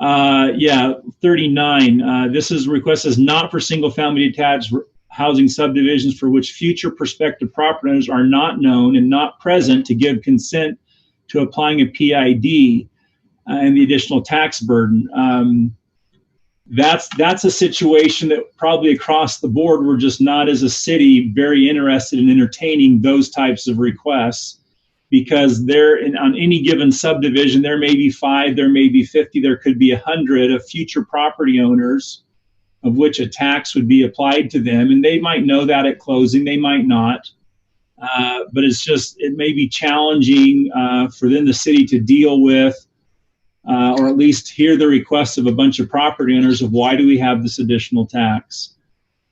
39, this is request is not for single family detached housing subdivisions for which future prospective property owners are not known and not present to give consent to applying a PID and the additional tax burden. That's a situation that probably across the board, we're just not as a city very interested in entertaining those types of requests, because on any given subdivision, there may be 5, there may be 50, there could be 100 of future property owners of which a tax would be applied to them. And they might know that at closing, they might not. But it may be challenging for then the city to deal with, or at least hear the requests of a bunch of property owners of why do we have this additional tax?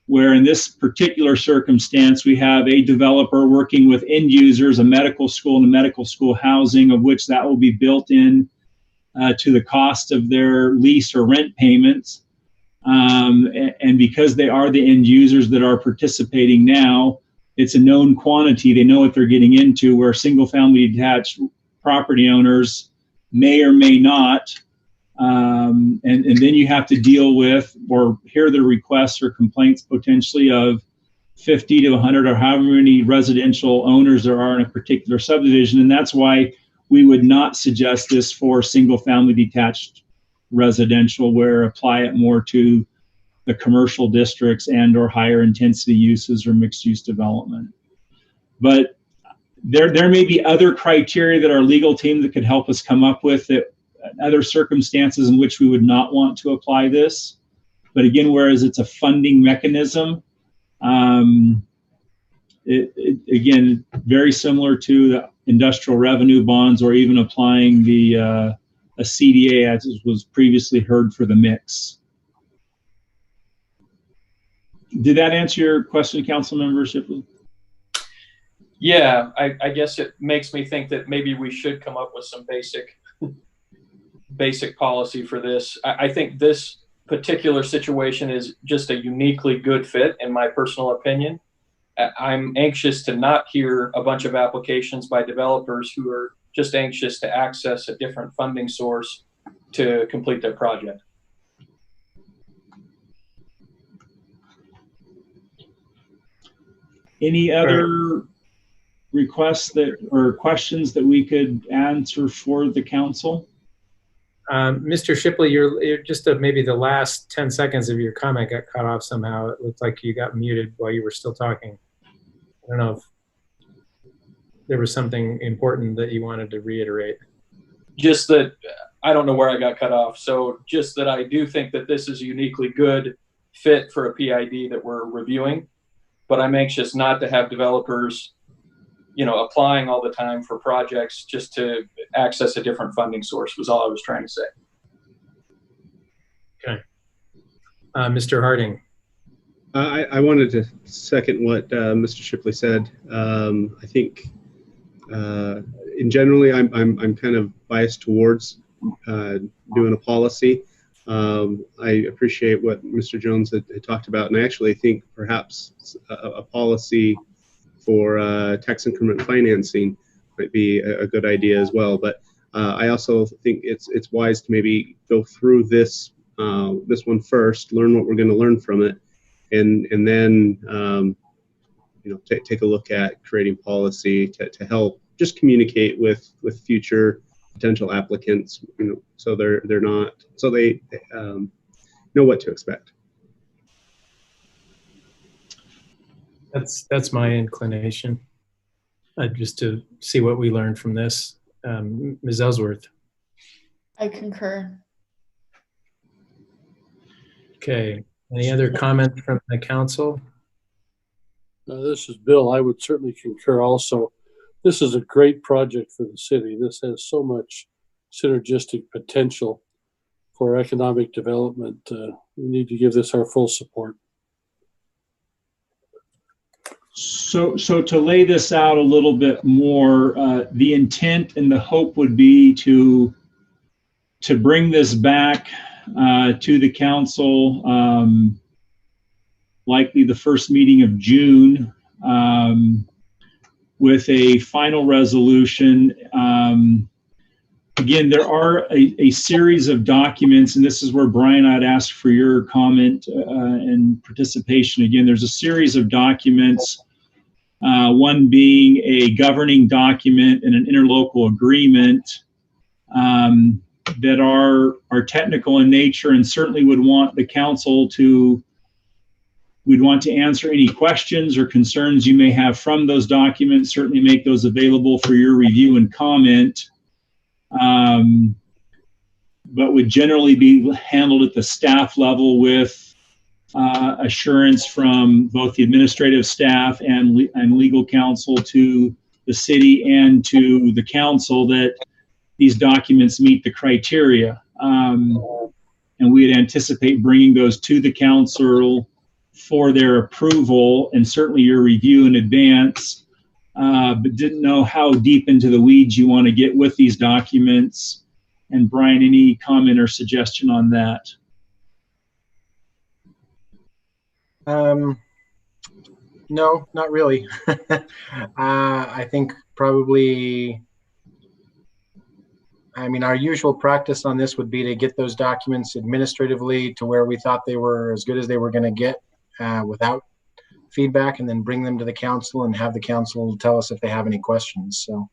Where in this particular circumstance, we have a developer working with end users, a medical school and a medical school housing, of which that will be built in to the cost of their lease or rent payments. And because they are the end users that are participating now, it's a known quantity. They know what they're getting into, where single family detached property owners may or may not. And then you have to deal with or hear the requests or complaints potentially of 50 to 100 or however many residential owners there are in a particular subdivision. And that's why we would not suggest this for single family detached residential, where apply it more to the commercial districts and or higher intensity uses or mixed use development. But there may be other criteria that our legal team that could help us come up with, that other circumstances in which we would not want to apply this. But again, whereas it's a funding mechanism, again, very similar to the industrial revenue bonds, or even applying a CDA as was previously heard for the mix. Did that answer your question, Council Member Shipley? Yeah, I guess it makes me think that maybe we should come up with some basic policy for this. I think this particular situation is just a uniquely good fit, in my personal opinion. I'm anxious to not hear a bunch of applications by developers who are just anxious to access a different funding source to complete their project. Any other requests or questions that we could answer for the council? Mr. Shipley, you're just maybe the last 10 seconds of your comment got cut off somehow. It looked like you got muted while you were still talking. I don't know if there was something important that you wanted to reiterate. Just that, I don't know where I got cut off. So just that I do think that this is a uniquely good fit for a PID that we're reviewing, but I'm anxious not to have developers, applying all the time for projects just to access a different funding source, was all I was trying to say. Okay. Mr. Harding. I wanted to second what Mr. Shipley said. I think in generally, I'm kind of biased towards doing a policy. I appreciate what Mr. Jones had talked about, and I actually think perhaps a policy for tax increment financing might be a good idea as well. But I also think it's wise to maybe go through this one first, learn what we're going to learn from it, and then take a look at creating policy to help just communicate with future potential applicants, so they know what to expect. That's my inclination, just to see what we learned from this. Ms. Ellsworth. I concur. Okay. Any other comments from the council? This is Bill. I would certainly concur also. This is a great project for the city. This has so much synergistic potential for economic development. We need to give this our full support. So to lay this out a little bit more, the intent and the hope would be to bring this back to the council, likely the first meeting of June, with a final resolution Again, there are a series of documents, and this is where, Brian, I'd ask for your comment and participation. Again, there's a series of documents, one being a governing document and an interlocal agreement that are technical in nature, and certainly would want the council to, we'd want to answer any questions or concerns you may have from those documents, certainly make those available for your review and comment. But would generally be handled at the staff level with assurance from both the administrative staff and legal counsel to the city and to the council that these documents meet the criteria. And we'd anticipate bringing those to the council for their approval and certainly your review in advance, but didn't know how deep into the weeds you want to get with these documents. And Brian, any comment or suggestion on that? No, not really. I think probably, I mean, our usual practice on this would be to get those documents administratively to where we thought they were as good as they were going to get without feedback, and then bring them to the council and have the council tell us if they have any questions. So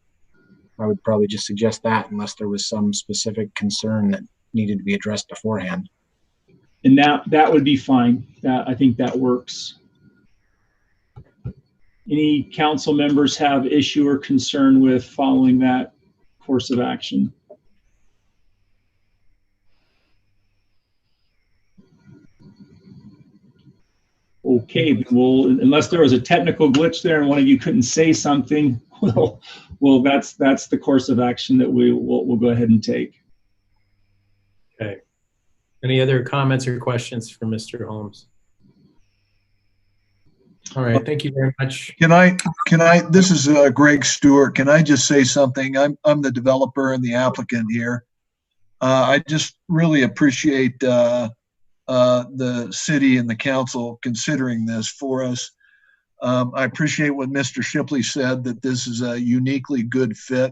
I would probably just suggest that, unless there was some specific concern that needed to be addressed beforehand. And that would be fine. I think that works. Any council members have issue or concern with following that course of action? Okay, well, unless there was a technical glitch there and one of you couldn't say something, well, that's the course of action that we'll go ahead and take. Okay. Any other comments or questions for Mr. Holmes? All right, thank you very much. Can I, this is Greg Stewart. Can I just say something? I'm the developer and the applicant here. I just really appreciate the city and the council considering this for us. I appreciate what Mr. Shipley said, that this is a uniquely good fit.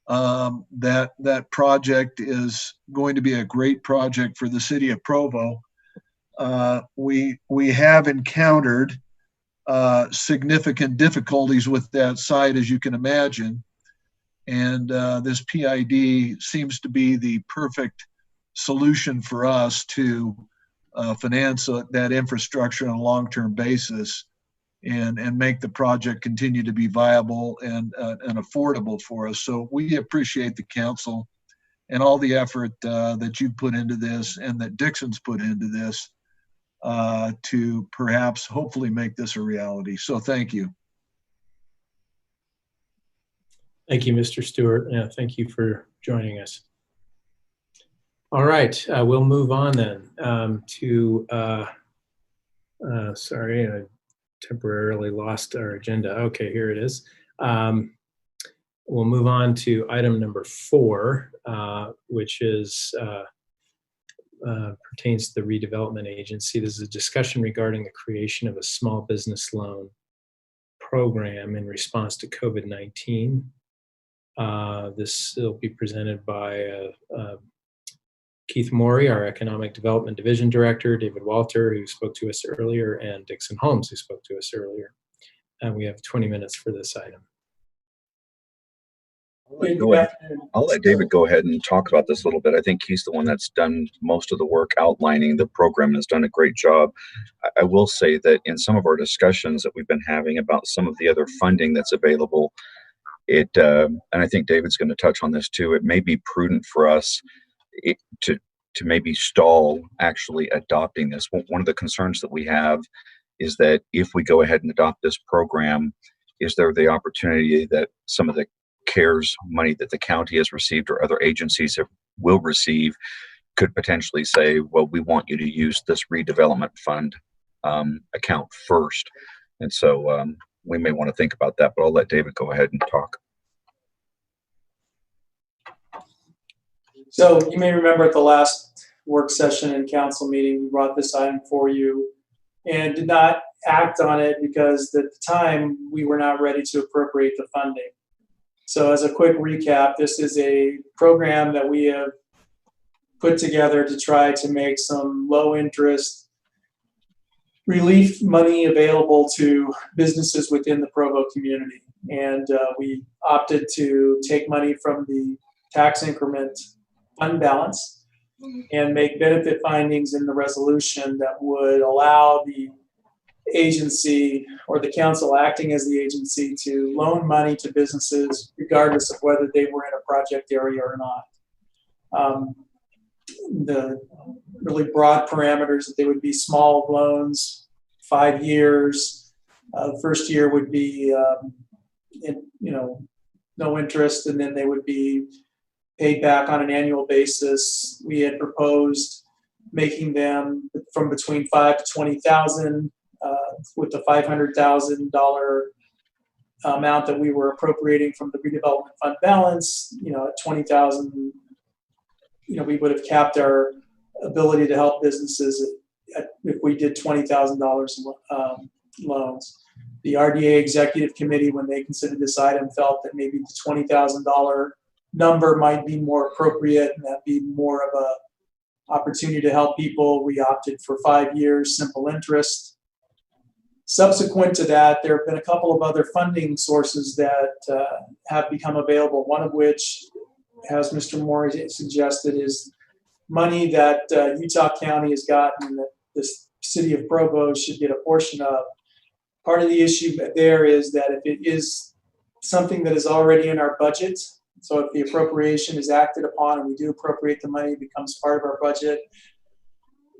That project is going to be a great project for the city of Provo. We have encountered significant difficulties with that site, as you can imagine. And this PID seems to be the perfect solution for us to finance that infrastructure on a long-term basis and make the project continue to be viable and affordable for us. So we appreciate the council and all the effort that you put into this and that Dixon's put into this to perhaps hopefully make this a reality. So thank you. Thank you, Mr. Stewart. Yeah, thank you for joining us. All right, we'll move on then to, sorry, I temporarily lost our agenda. Okay, here it is. We'll move on to item number 4, which is pertains to the Redevelopment Agency. This is a discussion regarding the creation of a small business loan program in response to COVID-19. This will be presented by Keith Morey, our Economic Development Division Director, David Walter, who spoke to us earlier, and Dixon Holmes, who spoke to us earlier. And we have 20 minutes for this item. I'll let David go ahead and talk about this a little bit. I think he's the one that's done most of the work outlining the program and has done a great job. I will say that in some of our discussions that we've been having about some of the other funding that's available, and I think David's going to touch on this too, it may be prudent for us to maybe stall actually adopting this. One of the concerns that we have is that if we go ahead and adopt this program, is there the opportunity that some of the CARES money that the county has received or other agencies will receive could potentially say, well, we want you to use this redevelopment fund account first. And so we may want to think about that, but I'll let David go ahead and talk. So you may remember at the last work session and council meeting, we brought this item for you and did not act on it because at the time we were not ready to appropriate the funding. So as a quick recap, this is a program that we have put together to try to make some low interest relief money available to businesses within the Provo community. And we opted to take money from the tax increment fund balance and make benefit findings in the resolution that would allow the agency or the council acting as the agency to loan money to businesses regardless of whether they were in a project area or not. The really broad parameters that they would be small loans, 5 years. First year would be no interest, and then they would be paid back on an annual basis. We had proposed making them from between $5,000 to $20,000, with the $500,000 amount that we were appropriating from the redevelopment fund balance. At $20,000, we would have capped our ability to help businesses if we did $20,000 loans. The RDA Executive Committee, when they considered this item, felt that maybe the $20,000 number might be more appropriate and that'd be more of a opportunity to help people. We opted for 5 years, simple interest. Subsequent to that, there have been a couple of other funding sources that have become available, one of which, as Mr. Moore suggested, is money that Utah County has gotten that the city of Provo should get a portion of. Part of the issue there is that if it is something that is already in our budget, so if the appropriation is acted upon and we do appropriate the money, it becomes part of our budget,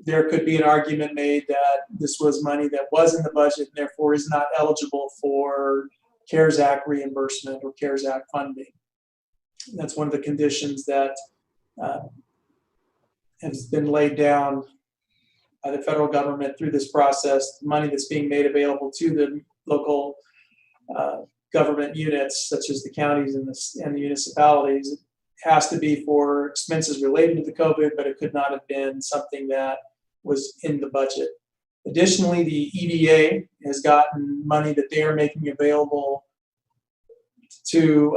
there could be an argument made that this was money that was in the budget and therefore is not eligible for CARES Act reimbursement or CARES Act funding. That's one of the conditions that has been laid down by the federal government through this process. The money that's being made available to the local government units, such as the counties and the municipalities, it has to be for expenses related to the COVID, but it could not have been something that was in the budget. Additionally, the EDA has gotten money that they are making available to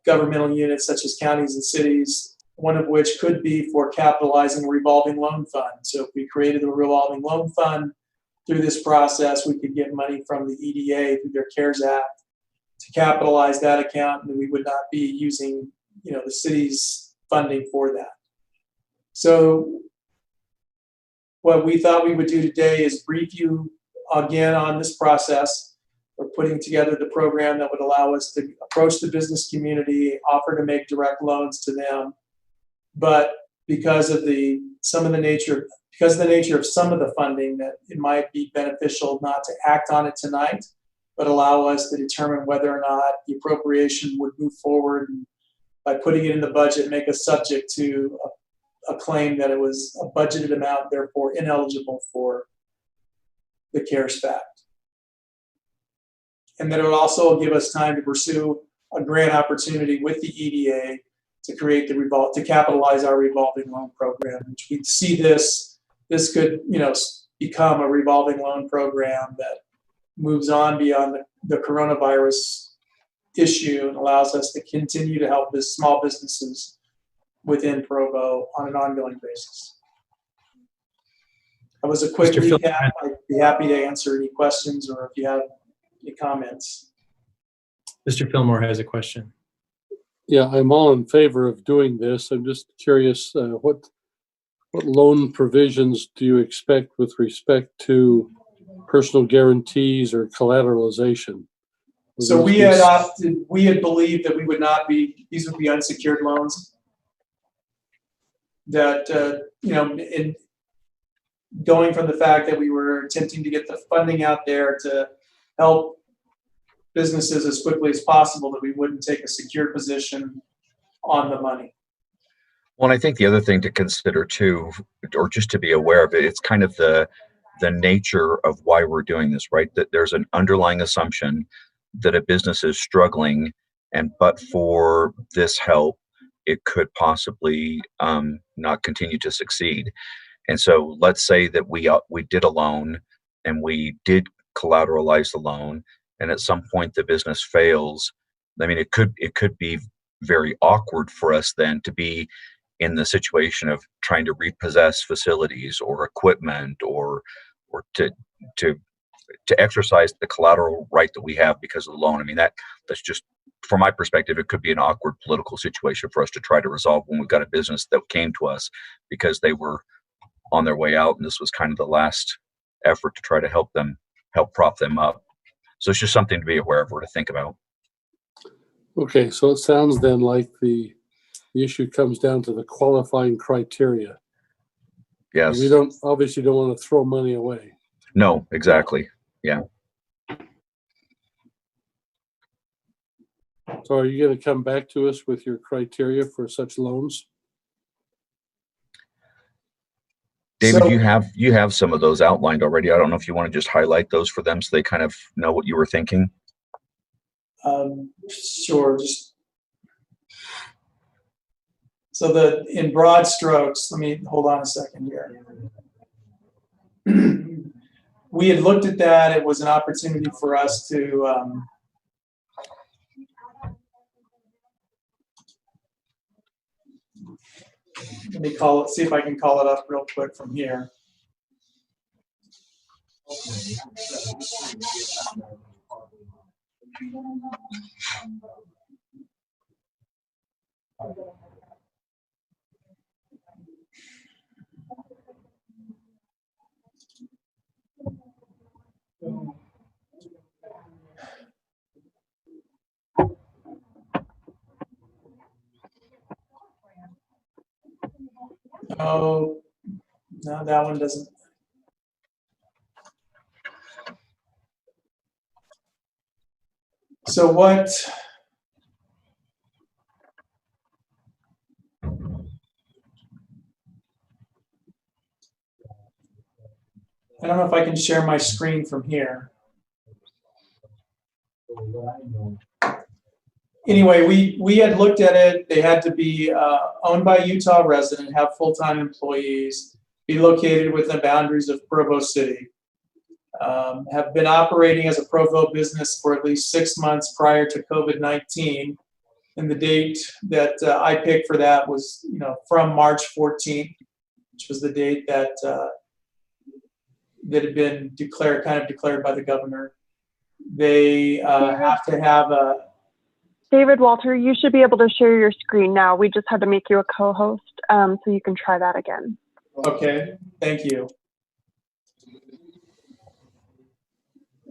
governmental units such as counties and cities, one of which could be for capitalizing a revolving loan fund. So if we created a revolving loan fund through this process, we could get money from the EDA through their CARES Act to capitalize that account, and we would not be using the city's funding for that. So what we thought we would do today is brief you again on this process. We're putting together the program that would allow us to approach the business community, offer to make direct loans to them. But because of the nature of some of the funding, that it might be beneficial not to act on it tonight, but allow us to determine whether or not the appropriation would move forward, and by putting it in the budget, make us subject to a claim that it was a budgeted amount, therefore ineligible for the CARES Act. And that it would also give us time to pursue a grant opportunity with the EDA to create to capitalize our revolving loan program, which we see this could become a revolving loan program that moves on beyond the coronavirus issue and allows us to continue to help small businesses within Provo on an ongoing basis. That was a quick recap. I'd be happy to answer any questions or if you have any comments. Mr. Fillmore has a question. Yeah, I'm all in favor of doing this. I'm just curious, what loan provisions do you expect with respect to personal guarantees or collateralization? So we had believed that these would be unsecured loans. That in going from the fact that we were attempting to get the funding out there to help businesses as quickly as possible, that we wouldn't take a secure position on the money. Well, and I think the other thing to consider too, or just to be aware of it, it's kind of the nature of why we're doing this, right? That there's an underlying assumption that a business is struggling, and but for this help, it could possibly not continue to succeed. And so let's say that we did a loan and we did collateralize the loan, and at some point the business fails. I mean, it could be very awkward for us then to be in the situation of trying to repossess facilities or equipment or to exercise the collateral right that we have because of the loan. I mean, that's just, from my perspective, it could be an awkward political situation for us to try to resolve when we've got a business that came to us because they were on their way out, and this was kind of the last effort to try to help prop them up. So it's just something to be aware of or to think about. Okay, so it sounds then like the issue comes down to the qualifying criteria. Yes. We don't want to throw money away. No, exactly. Yeah. So are you going to come back to us with your criteria for such loans? David, you have some of those outlined already. I don't know if you want to just highlight those for them so they kind of know what you were thinking. Sure. So in broad strokes, let me hold on a second here. We had looked at that. It was an opportunity for us to let me see if I can call it up real quick from here. Oh, no, that one doesn't. So what? I don't know if I can share my screen from here. Anyway, we had looked at it. They had to be owned by a Utah resident, have full-time employees, be located within the boundaries of Provo City, have been operating as a Provo business for at least 6 months prior to COVID-19. And the date that I picked for that was, from March 14th, which was the date that that had been declared by the governor. They have to have a. David, Walter, you should be able to share your screen now. We just had to make you a co-host, so you can try that again. Okay, thank you.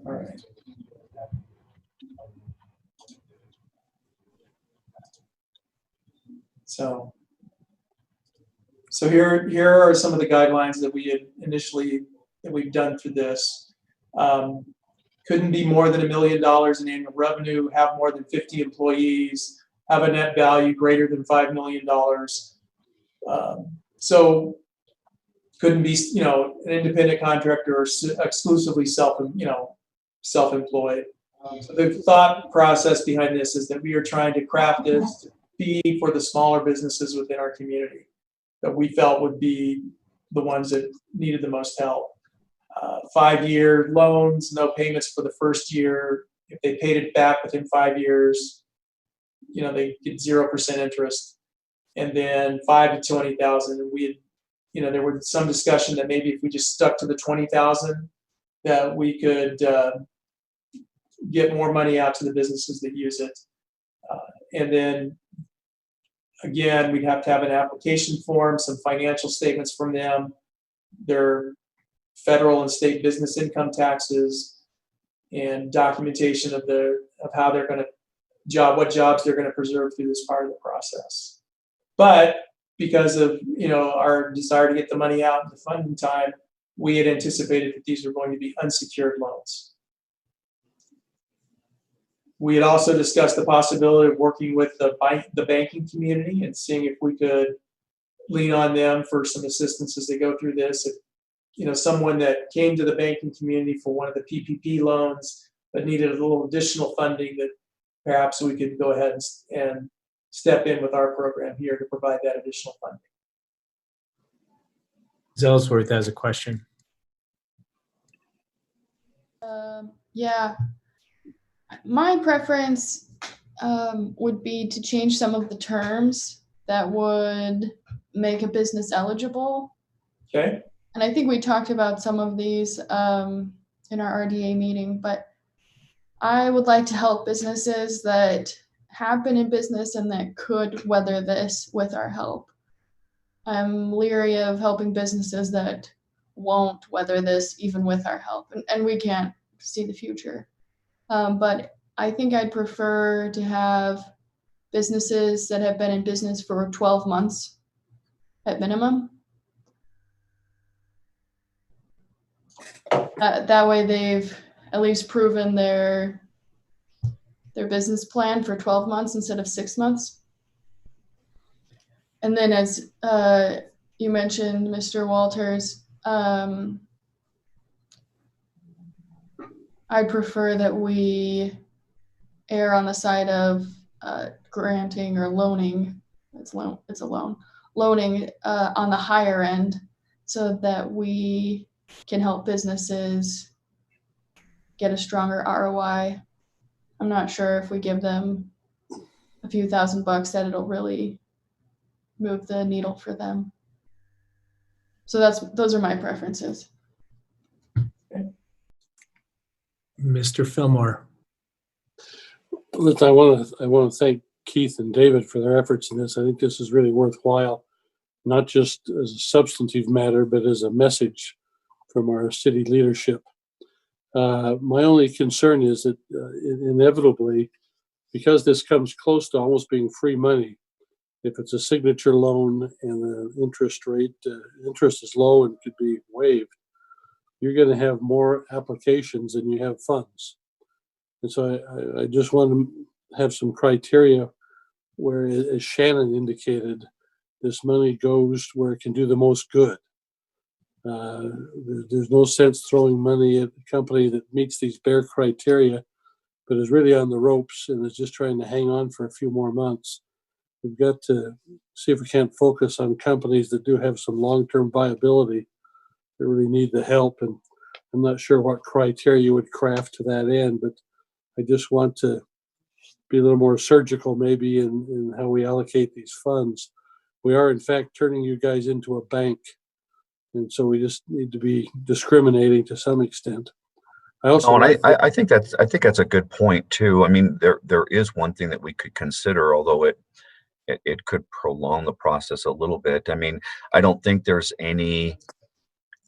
All right. So here are some of the guidelines that we had we've done for this. Couldn't be more than $1 million in annual revenue, have more than 50 employees, have a net value greater than $5 million. So couldn't be, an independent contractor or exclusively self-employed. So the thought process behind this is that we are trying to craft this to be for the smaller businesses within our community that we felt would be the ones that needed the most help. 5-year loans, no payments for the first year. If they paid it back within 5 years, they get 0% interest. And then 5 to 20,000. And we had, there was some discussion that maybe if we just stuck to the 20,000, that we could get more money out to the businesses that use it. And then again, we'd have to have an application form, some financial statements from them, their federal and state business income taxes, and documentation of how they're going to what jobs they're going to preserve through this part of the process. But because of our desire to get the money out in the funding time, we had anticipated that these were going to be unsecured loans. We had also discussed the possibility of working with the banking community and seeing if we could lean on them for some assistance as they go through this. If someone that came to the banking community for one of the PPP loans but needed a little additional funding, that perhaps we could go ahead and step in with our program here to provide that additional funding. Ellsworth has a question. Yeah, my preference, would be to change some of the terms that would make a business eligible. Okay. And I think we talked about some of these in our RDA meeting, but I would like to help businesses that have been in business and that could weather this with our help. I'm leery of helping businesses that won't weather this even with our help, and we can't see the future. But I think I'd prefer to have businesses that have been in business for 12 months at minimum. That way they've at least proven their business plan for 12 months instead of 6 months. And then as you mentioned, Mr. Walters, I prefer that we err on the side of granting or loaning, it's a loan, loaning on the higher end so that we can help businesses get a stronger ROI. I'm not sure if we give them a few $1,000 that it'll really move the needle for them. So those are my preferences. Mr. Fillmore. Listen, I want to thank Keith and David for their efforts in this. I think this is really worthwhile, not just as a substantive matter, but as a message from our city leadership. My only concern is that inevitably, because this comes close to almost being free money, if it's a signature loan and the interest is low and could be waived, you're going to have more applications than you have funds. And so I just want to have some criteria where, as Shannon indicated, this money goes where it can do the most good. There's no sense throwing money at a company that meets these bare criteria, but is really on the ropes and is just trying to hang on for a few more months. We've got to see if we can't focus on companies that do have some long-term viability that really need the help. And I'm not sure what criteria you would craft to that end, but I just want to be a little more surgical maybe in how we allocate these funds. We are in fact turning you guys into a bank. And so we just need to be discriminating to some extent. I think that's a good point too. I mean, there is one thing that we could consider, although it could prolong the process a little bit. I mean, I don't think there's any.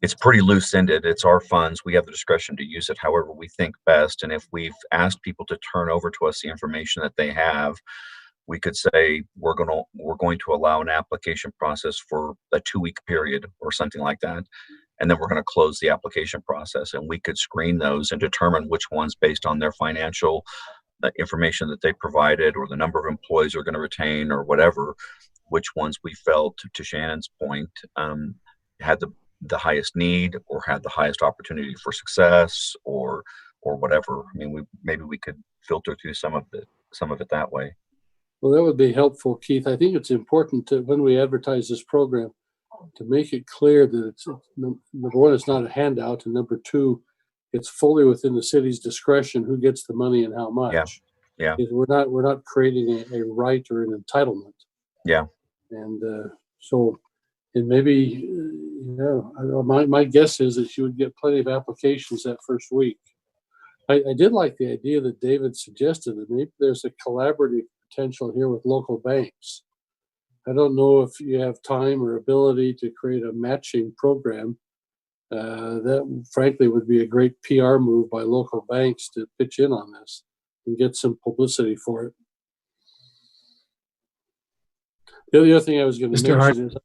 It's pretty loose-ended. It's our funds. We have the discretion to use it however we think best. And if we've asked people to turn over to us the information that they have, we could say we're going to allow an application process for a 2-week period or something like that. And then we're going to close the application process, and we could screen those and determine which ones, based on their financial information that they provided or the number of employees we're going to retain or whatever, which ones we felt, to Shannon's point, had the highest need or had the highest opportunity for success or whatever. I mean, maybe we could filter through some of it that way. Well, that would be helpful, Keith. I think it's important to, when we advertise this program, to make it clear that it's, number one, it's not a handout, and number two, it's fully within the city's discretion who gets the money and how much. Yeah. We're not creating a right or an entitlement. Yeah. And so, and maybe, my guess is that you would get plenty of applications that first week. I did like the idea that David suggested that maybe there's a collaborative potential here with local banks. I don't know if you have time or ability to create a matching program. That frankly would be a great PR move by local banks to pitch in on this and get some publicity for it. The other thing I was going to mention is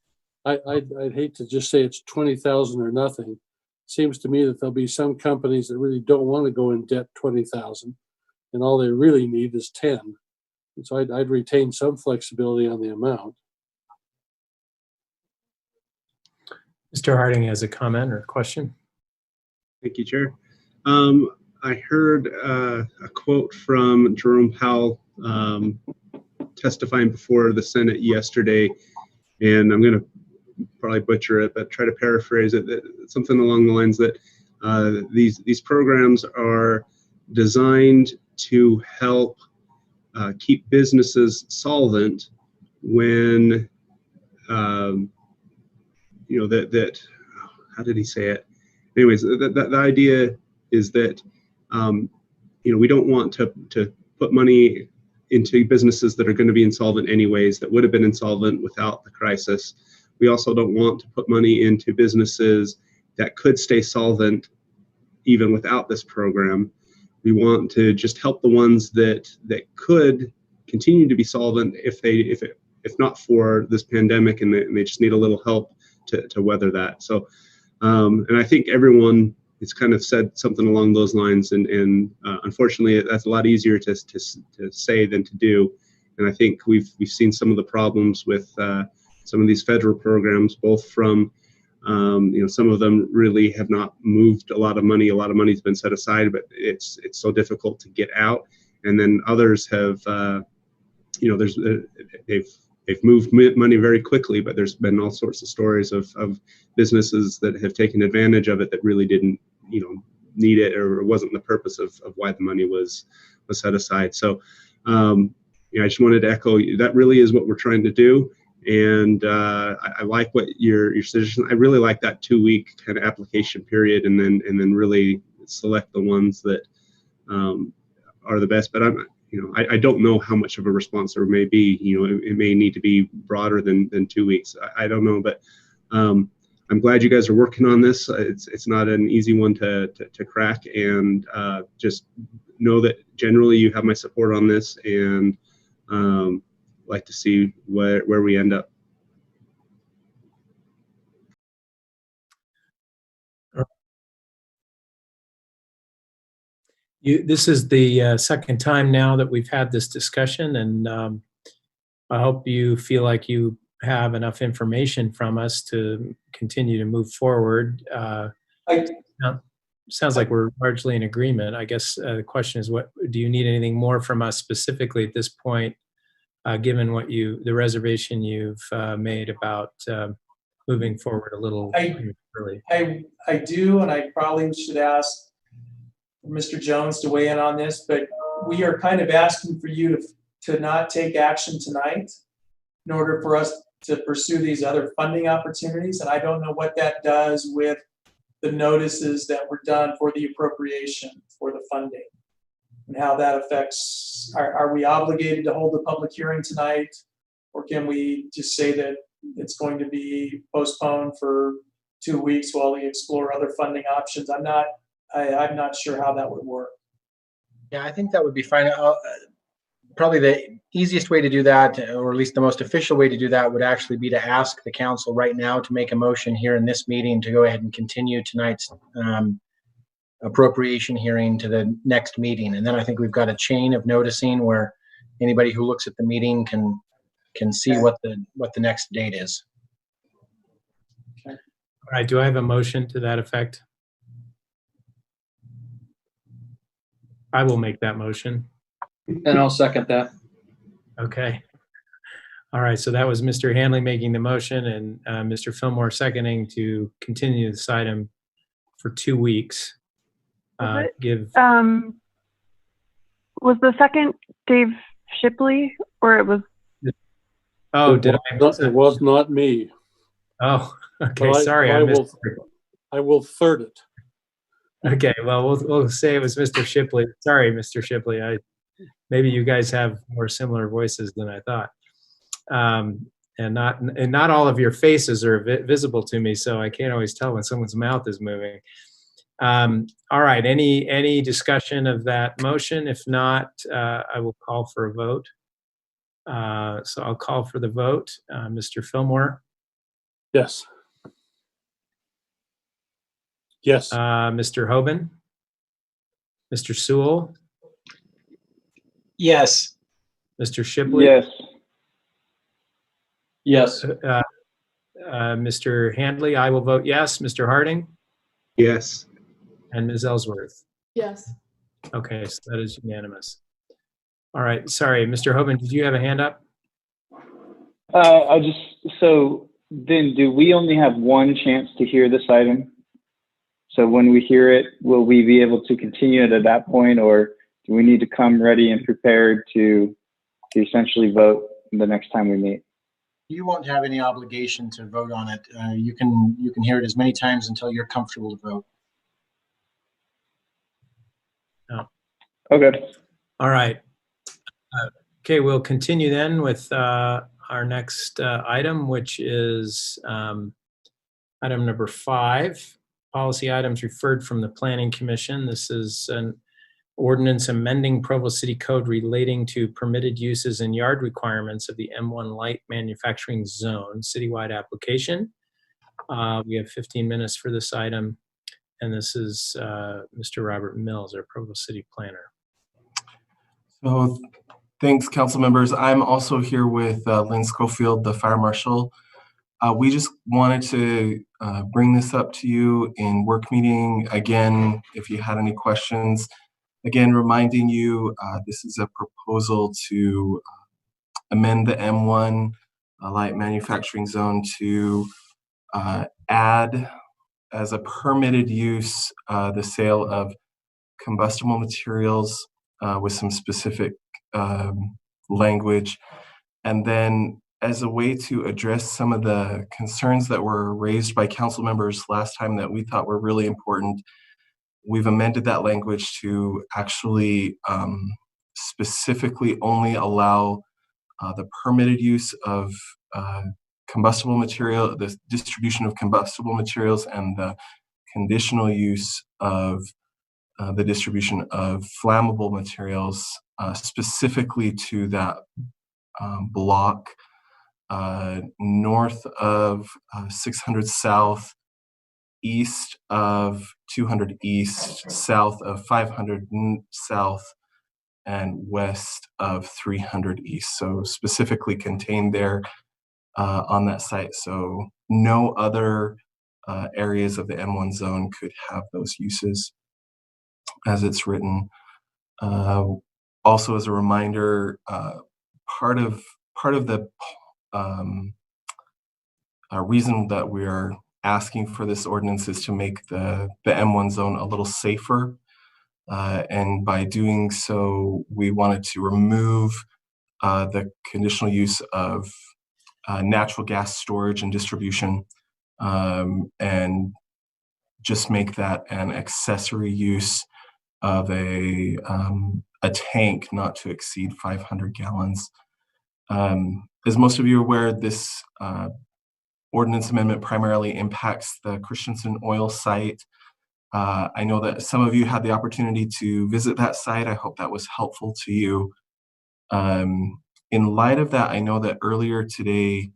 I'd hate to just say it's 20,000 or nothing. It seems to me that there'll be some companies that really don't want to go in debt 20,000, and all they really need is 10. And so I'd retain some flexibility on the amount. Mr. Harding has a comment or a question. Thank you, Chair. I heard a quote from Jerome Powell testifying before the Senate yesterday, and I'm going to probably butcher it, but try to paraphrase it. Something along the lines that these programs are designed to help keep businesses solvent when, that how did he say it? Anyways, the idea is that, we don't want to put money into businesses that are going to be insolvent anyways, that would have been insolvent without the crisis. We also don't want to put money into businesses that could stay solvent even without this program. We want to just help the ones that could continue to be solvent if not for this pandemic, and they just need a little help to weather that. So, and I think everyone has kind of said something along those lines, and unfortunately, that's a lot easier to say than to do. And I think we've seen some of the problems with some of these federal programs, both from some of them really have not moved a lot of money. A lot of money's been set aside, but it's so difficult to get out. And then others have, they've moved money very quickly, but there's been all sorts of stories of businesses that have taken advantage of it that really didn't, need it, or it wasn't the purpose of why the money was set aside. So, I just wanted to echo that really is what we're trying to do. And I like what your suggestion. I really like that 2-week kind of application period, and then really select the ones that are the best. But I don't know how much of a response there may be. It may need to be broader than 2 weeks. I don't know, but I'm glad you guys are working on this. It's not an easy one to crack, and just know that generally you have my support on this, and like to see where we end up. This is the second time now that we've had this discussion, and I hope you feel like you have enough information from us to continue to move forward. Sounds like we're largely in agreement. I guess the question is, what do you need anything more from us specifically at this point, given the reservation you've made about moving forward a little early? I do, and I probably should ask Mr. Jones to weigh in on this, but we are kind of asking for you to not take action tonight in order for us to pursue these other funding opportunities. And I don't know what that does with the notices that were done for the appropriation for the funding, and how that affects, are we obligated to hold a public hearing tonight, or can we just say that it's going to be postponed for 2 weeks while we explore other funding options? I'm not sure how that would work. Yeah, I think that would be fine. Probably the easiest way to do that, or at least the most official way to do that, would actually be to ask the council right now to make a motion here in this meeting to go ahead and continue tonight's appropriation hearing to the next meeting. And then I think we've got a chain of noticing where anybody who looks at the meeting can see what the next date is. Okay. All right. Do I have a motion to that effect? I will make that motion. And I'll second that. Okay. All right. So that was Mr. Hanley making the motion, and Mr. Fillmore seconding to continue this item for 2 weeks. Was the second Dave Shipley, or it was? Oh, it was not me. Oh, okay. But Sorry, I will third it. Okay, well, we'll say it was Mr. Shipley. Sorry, Mr. Shipley. Maybe you guys have more similar voices than I thought, and not all of your faces are visible to me, so I can't always tell when someone's mouth is moving. All right. Any discussion of that motion? If not, I will call for a vote. So I'll call for the vote. Mr. Fillmore. Yes. Yes. Mr. Hoban. Mr. Sewell. Yes. Mr. Shipley. Yes. Yes. Mr. Handley, I will vote yes. Mr. Harding. Yes. And Ms. Ellsworth. Yes. Okay, so that is unanimous. All right. Sorry, Mr. Hoban, did you have a hand up? So then do we only have one chance to hear this item? So when we hear it, will we be able to continue it at that point, or do we need to come ready and prepared to to essentially vote the next time we meet. You won't have any obligation to vote on it. You can hear it as many times until you're comfortable to vote. Oh. Okay. All right. Okay, we'll continue then with our next item, which is item number 5, policy items referred from the Planning Commission. This is an ordinance amending Provo City Code relating to permitted uses and yard requirements of the M1 light manufacturing zone citywide application. We have 15 minutes for this item, and this is Mr. Robert Mills, our Provo City Planner. So thanks, council members. I'm also here with Lynn Schofield, the fire marshal. We just wanted to bring this up to you in work meeting. Again, if you had any questions, again, reminding you, this is a proposal to amend the M1 light manufacturing zone to add as a permitted use the sale of combustible materials with some specific language. And then as a way to address some of the concerns that were raised by council members last time that we thought were really important, we've amended that language to actually specifically only allow the permitted use of combustible material, the distribution of combustible materials, and the conditional use of the distribution of flammable materials, specifically to that block north of 600 South, east of 200 East, south of 500 South, and west of 300 East. So specifically contained there on that site. So no other areas of the M1 zone could have those uses as it's written. Also, as a reminder, part of the reason that we are asking for this ordinance is to make the M1 zone a little safer. And by doing so, we wanted to remove the conditional use of natural gas storage and distribution, and just make that an accessory use of a tank not to exceed 500 gallons. As most of you are aware, this ordinance amendment primarily impacts the Christensen oil site. I know that some of you had the opportunity to visit that site. I hope that was helpful to you. In light of that, I know that earlier today,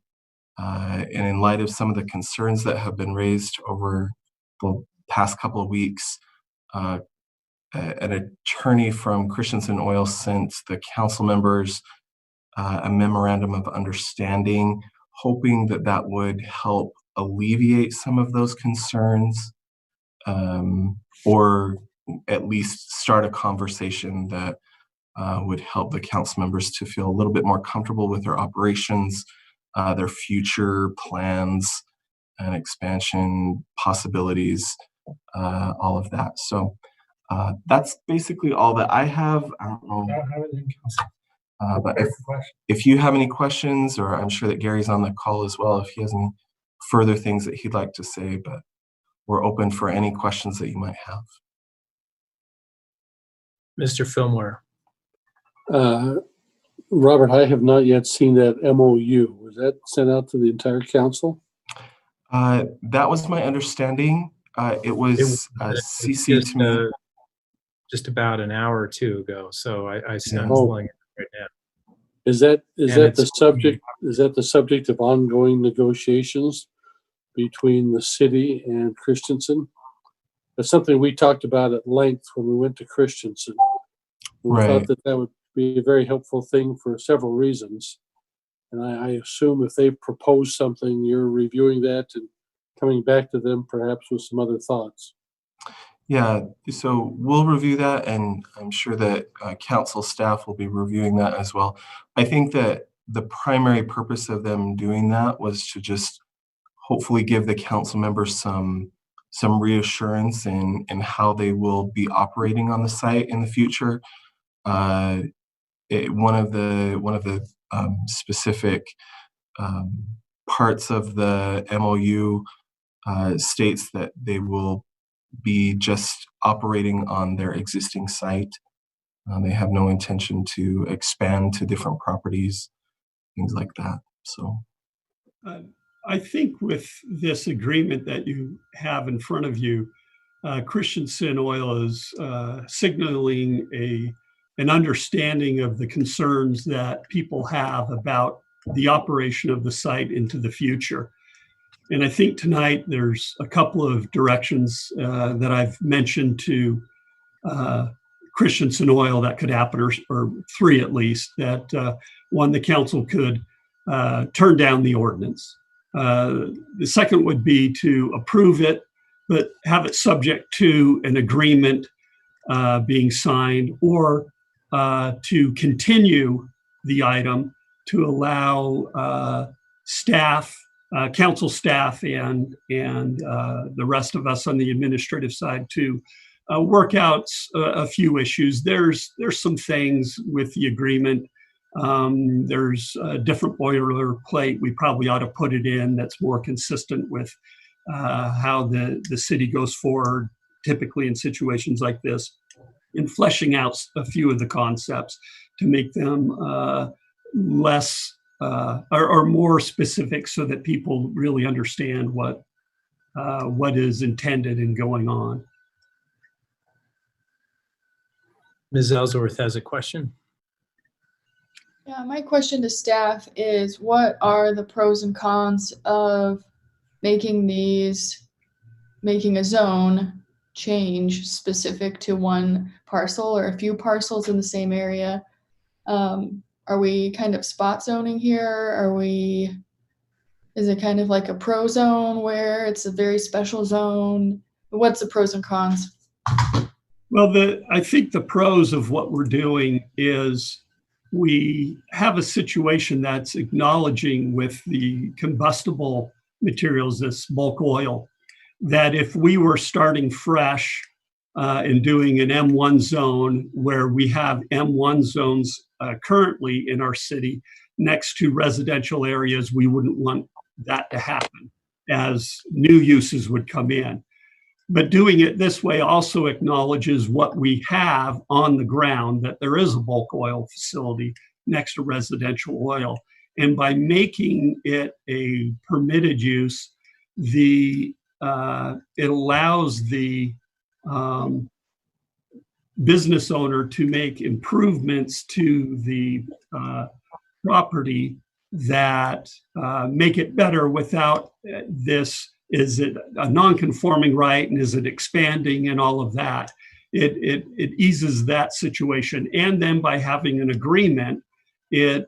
and in light of some of the concerns that have been raised over the past couple of weeks, an attorney from Christensen Oil sent the council members a memorandum of understanding, hoping that that would help alleviate some of those concerns, or at least start a conversation that would help the council members to feel a little bit more comfortable with their operations, their future plans and expansion possibilities, all of that. So that's basically all that I have. I don't know. But if you have any questions, or I'm sure that Gary's on the call as well, if he has any further things that he'd like to say, but we're open for any questions that you might have. Mr. Fillmore. Robert, I have not yet seen that MOU. Was that sent out to the entire council? That was my understanding. It was CC to me just about an hour or two ago. So I'm pulling it right now. Is that the subject? Is that the subject of ongoing negotiations between the city and Christensen? That's something we talked about at length when we went to Christensen. We thought that would be a very helpful thing for several reasons. And I assume if they propose something, you're reviewing that and coming back to them perhaps with some other thoughts. Yeah, so we'll review that, and I'm sure that council staff will be reviewing that as well. I think that the primary purpose of them doing that was to just hopefully give the council members some reassurance in how they will be operating on the site in the future. one of the specific parts of the MOU states that they will be just operating on their existing site. They have no intention to expand to different properties, things like that. So I think with this agreement that you have in front of you, Christensen Oil is signaling an understanding of the concerns that people have about the operation of the site into the future. And I think tonight there's a couple of directions that I've mentioned to Christensen Oil that could happen, or three at least, that one, the council could turn down the ordinance. The second would be to approve it, but have it subject to an agreement being signed, or to continue the item to allow staff, council staff, and the rest of us on the administrative side to work out a few issues. There's some things with the agreement. There's a different boilerplate. We probably ought to put it in that's more consistent with how the city goes forward, typically in situations like this, and fleshing out a few of the concepts to make them less or more specific, so that people really understand what is intended and going on. Ms. Ellsworth has a question. Yeah, my question to staff is, what are the pros and cons of making a zone change specific to one parcel or a few parcels in the same area? Are we kind of spot zoning here? Is it kind of like a pro zone where it's a very special zone? What's the pros and cons? Well, I think the pros of what we're doing is we have a situation that's acknowledging with the combustible materials, this bulk oil, that if we were starting fresh and doing an M1 zone, where we have M1 zones currently in our city next to residential areas, we wouldn't want that to happen as new uses would come in. But doing it this way also acknowledges what we have on the ground, that there is a bulk oil facility next to residential oil. And by making it a permitted use, it allows the business owner to make improvements to the property that make it better without this. Is it a non-conforming right, and is it expanding, and all of that? It eases that situation. And then by having an agreement, it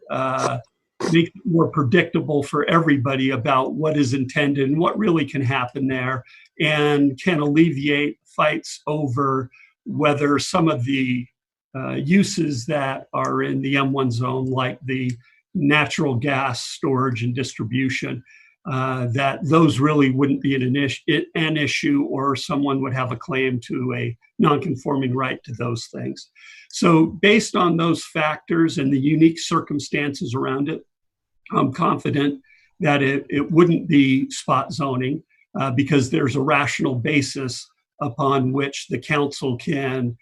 makes it more predictable for everybody about what is intended and what really can happen there, and can alleviate fights over whether some of the uses that are in the M1 zone, like the natural gas storage and distribution, that those really wouldn't be an issue, or someone would have a claim to a non-conforming right to those things. So based on those factors and the unique circumstances around it, I'm confident that it wouldn't be spot zoning, because there's a rational basis upon which the council can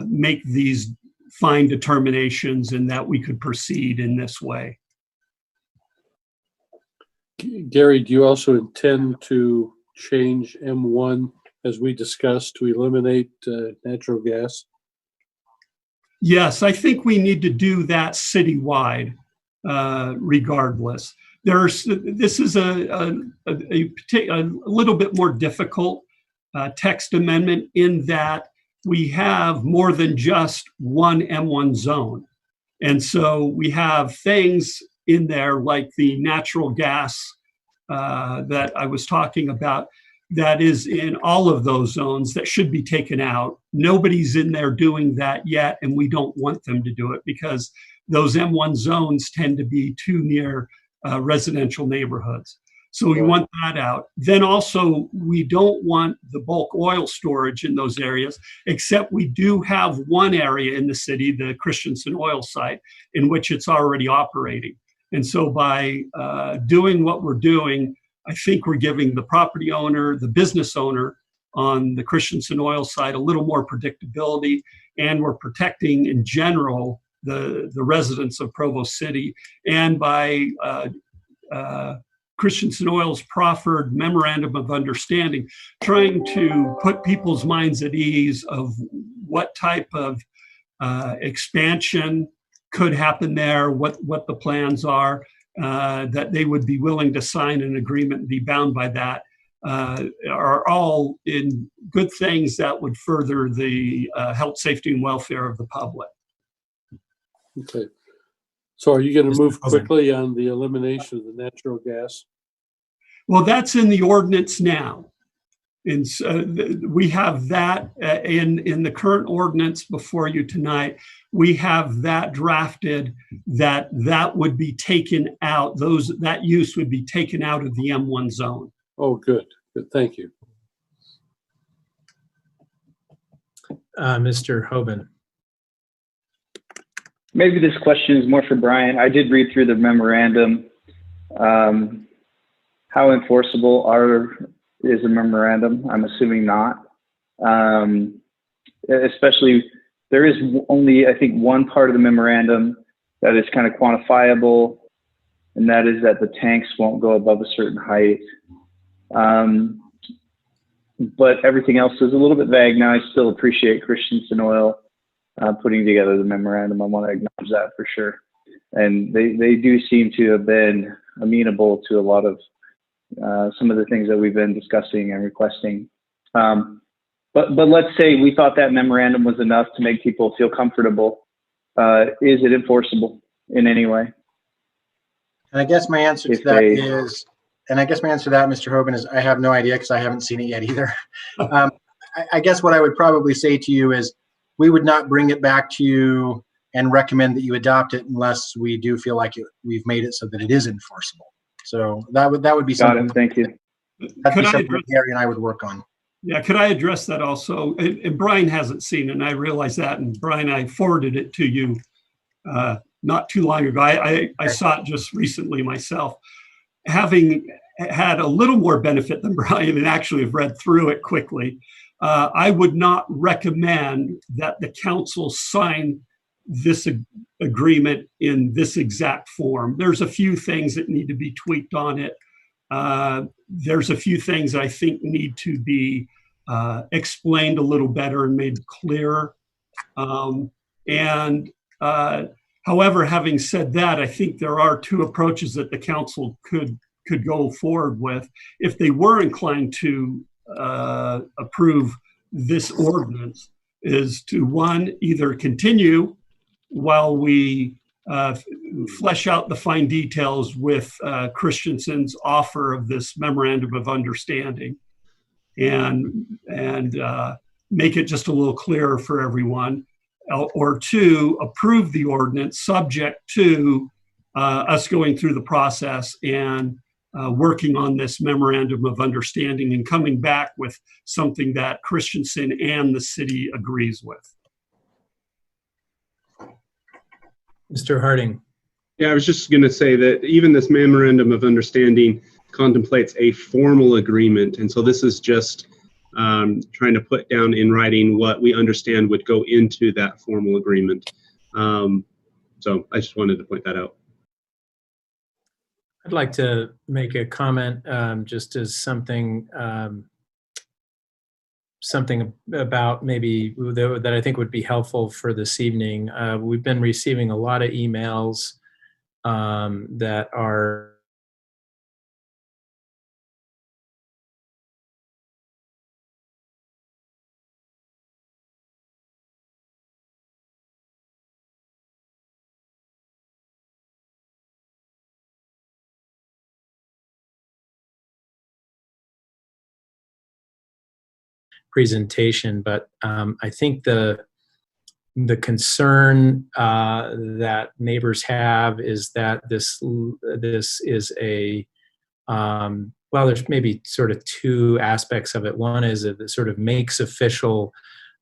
make these fine determinations, and that we could proceed in this way. Gary, do you also intend to change M1, as we discussed, to eliminate natural gas? Yes, I think we need to do that citywide, regardless. This is a little bit more difficult text amendment, in that we have more than just one M1 zone. And so we have things in there like the natural gas that I was talking about, that is in all of those zones, that should be taken out. Nobody's in there doing that yet, and we don't want them to do it, because those M1 zones tend to be too near residential neighborhoods. So we want that out. Then also, we don't want the bulk oil storage in those areas, except we do have one area in the city, the Christensen oil site, in which it's already operating. And so by doing what we're doing, I think we're giving the property owner, the business owner on the Christensen oil site a little more predictability, and we're protecting in general the residents of Provo City. And by Christensen Oil's proffered memorandum of understanding, trying to put people's minds at ease of what type of expansion could happen there, what the plans are, that they would be willing to sign an agreement and be bound by that, are all in good things that would further the health, safety, and welfare of the public. Okay. So are you going to move quickly on the elimination of the natural gas? Well, that's in the ordinance now. And so we have that in the current ordinance before you tonight. We have that drafted that would be taken out. That use would be taken out of the M1 zone. Oh, good. Good. Thank you. Mr. Hoban. Maybe this question is more for Brian. I did read through the memorandum. How enforceable is a memorandum? I'm assuming not. Especially, there is only, I think, one part of the memorandum that is kind of quantifiable, and that is that the tanks won't go above a certain height. But everything else is a little bit vague. Now, I still appreciate Christensen Oil putting together the memorandum. I want to acknowledge that for sure. And they do seem to have been amenable to a lot of some of the things that we've been discussing and requesting. But let's say we thought that memorandum was enough to make people feel comfortable. Is it enforceable in any way? And I guess my answer to that is, Mr. Hoban, is I have no idea because I haven't seen it yet either. I guess what I would probably say to you is we would not bring it back to you and recommend that you adopt it unless we do feel like we've made it so that it is enforceable. So that would be something. Got it. Thank you. That'd be something that Gary and I would work on. Yeah, could I address that also? And Brian hasn't seen it, and I realize that. And Brian, I forwarded it to you not too long ago. I saw it just recently myself. Having had a little more benefit than Brian and actually have read through it quickly, I would not recommend that the council sign this agreement in this exact form. There's a few things that need to be tweaked on it. There's a few things I think need to be explained a little better and made clearer. However, having said that, I think there are two approaches that the council could go forward with if they were inclined to approve this ordinance, is to, one, either continue while we flesh out the fine details with Christensen's offer of this memorandum of understanding, and make it just a little clearer for everyone, or two, approve the ordinance subject to us going through the process and working on this memorandum of understanding and coming back with something that Christensen and the city agrees with. Mr. Harding. Yeah, I was just going to say that even this memorandum of understanding contemplates a formal agreement. And so this is just trying to put down in writing what we understand would go into that formal agreement. So I just wanted to point that out. I'd like to make a comment just as something about maybe that I think would be helpful for this evening. We've been receiving a lot of emails that are presentation, but I think the concern that neighbors have is that this is a well, there's maybe sort of two aspects of it. One is that it sort of makes official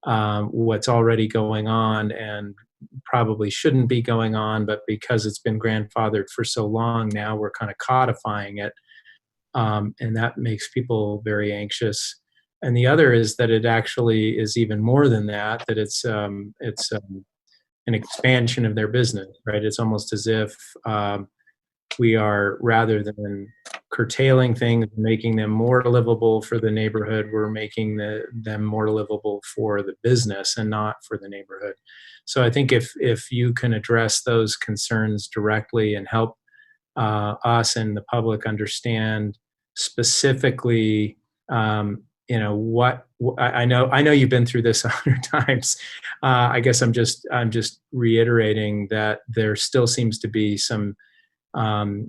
what's already going on and probably shouldn't be going on, but because it's been grandfathered for so long now, we're kind of codifying it. And that makes people very anxious. And the other is that it actually is even more than that, that it's an expansion of their business, right? It's almost as if we are, rather than curtailing things, making them more livable for the neighborhood, we're making them more livable for the business and not for the neighborhood. So I think if you can address those concerns directly and help us and the public understand specifically, what I know you've been through this 100 times. I guess I'm just reiterating that there still seems to be some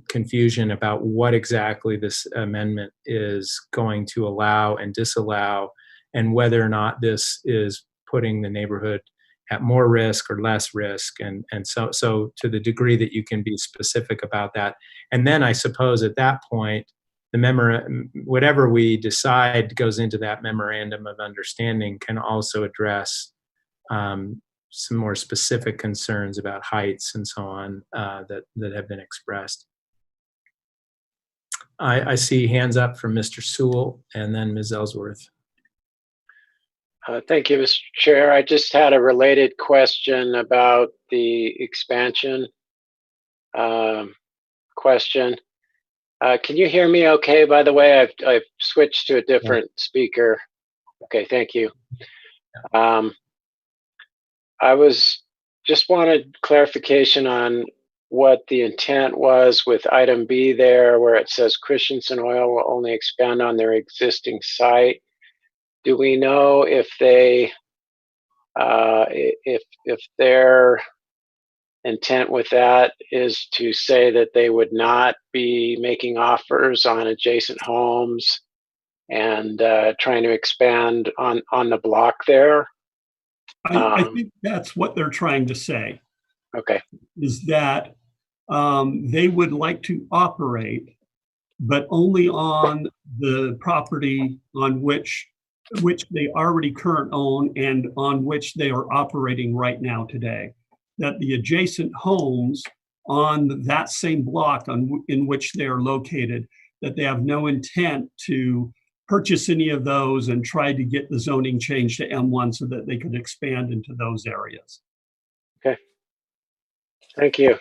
confusion about what exactly this amendment is going to allow and disallow, and whether or not this is putting the neighborhood at more risk or less risk. And so to the degree that you can be specific about that. And then I suppose at that point, whatever we decide goes into that memorandum of understanding can also address some more specific concerns about heights and so on that have been expressed. I see hands up from Mr. Sewell and then Ms. Ellsworth. Thank you, Mr. Chair. I just had a related question about the expansion question. Can you hear me okay, by the way? I've switched to a different speaker. Okay, thank you. I just wanted clarification on what the intent was with item B there, where it says Christensen Oil will only expand on their existing site. Do we know if they, if their intent with that is to say that they would not be making offers on adjacent homes and trying to expand on the block there? I think that's what they're trying to say. Okay. Is that they would like to operate, but only on the property on which they already currently own and on which they are operating right now today. That the adjacent homes on that same block in which they are located, that they have no intent to purchase any of those and try to get the zoning changed to M1 so that they could expand into those areas. Okay. Thank you.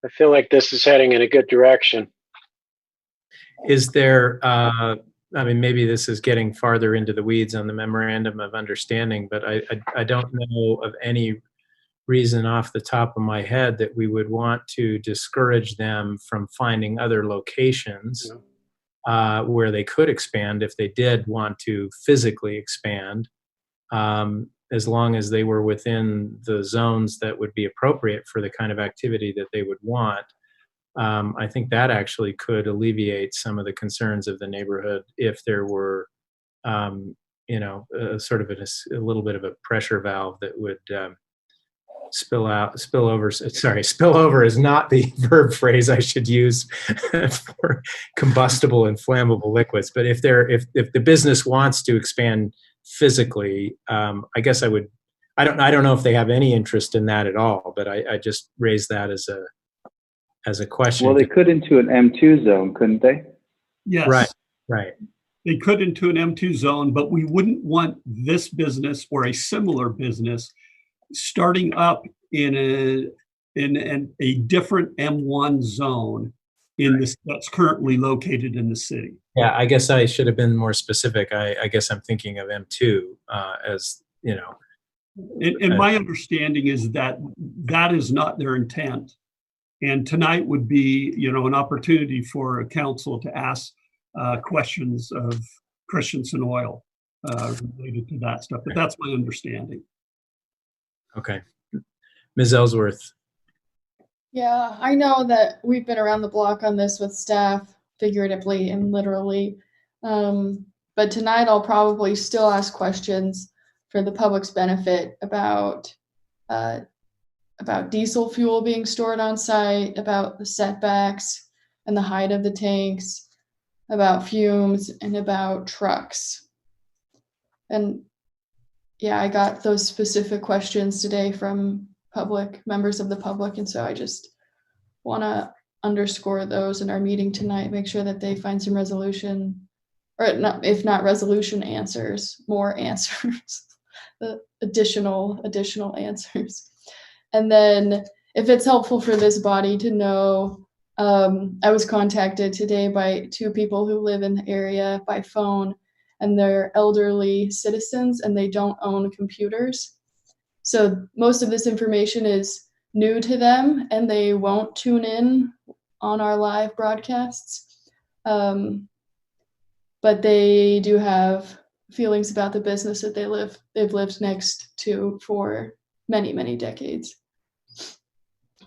I feel like this is heading in a good direction. Is there, I mean, maybe this is getting farther into the weeds on the memorandum of understanding, but I don't know of any reason off the top of my head that we would want to discourage them from finding other locations where they could expand if they did want to physically expand, as long as they were within the zones that would be appropriate for the kind of activity that they would want. I think that actually could alleviate some of the concerns of the neighborhood if there were, sort of a little bit of a pressure valve that would spill over is not the verb phrase I should use for combustible and flammable liquids. But if the business wants to expand physically, I guess I don't know if they have any interest in that at all, but I just raised that as a question. Well, they could into an M2 zone, couldn't they? Yes. Right. They could into an M2 zone, but we wouldn't want this business or a similar business starting up in a different M1 zone that's currently located in the city. Yeah, I guess I should have been more specific. I guess I'm thinking of M2 as, And my understanding is that is not their intent. And tonight would be, an opportunity for a council to ask questions of Christensen Oil related to that stuff. But that's my understanding. Okay. Ms. Ellsworth. Yeah, I know that we've been around the block on this with staff, figuratively and literally. But tonight I'll probably still ask questions for the public's benefit about diesel fuel being stored on site, about the setbacks, and the height of the tanks, about fumes, and about trucks. And yeah, I got those specific questions today from members of the public, and so I just want to underscore those in our meeting tonight, make sure that they find some resolution, or not, if not resolution, answers, more answers, additional answers. And then if it's helpful for this body to know, I was contacted today by 2 people who live in the area by phone, and they're elderly citizens and they don't own computers. So most of this information is new to them and they won't tune in on our live broadcasts. But they do have feelings about the business that they've lived next to for many, many decades.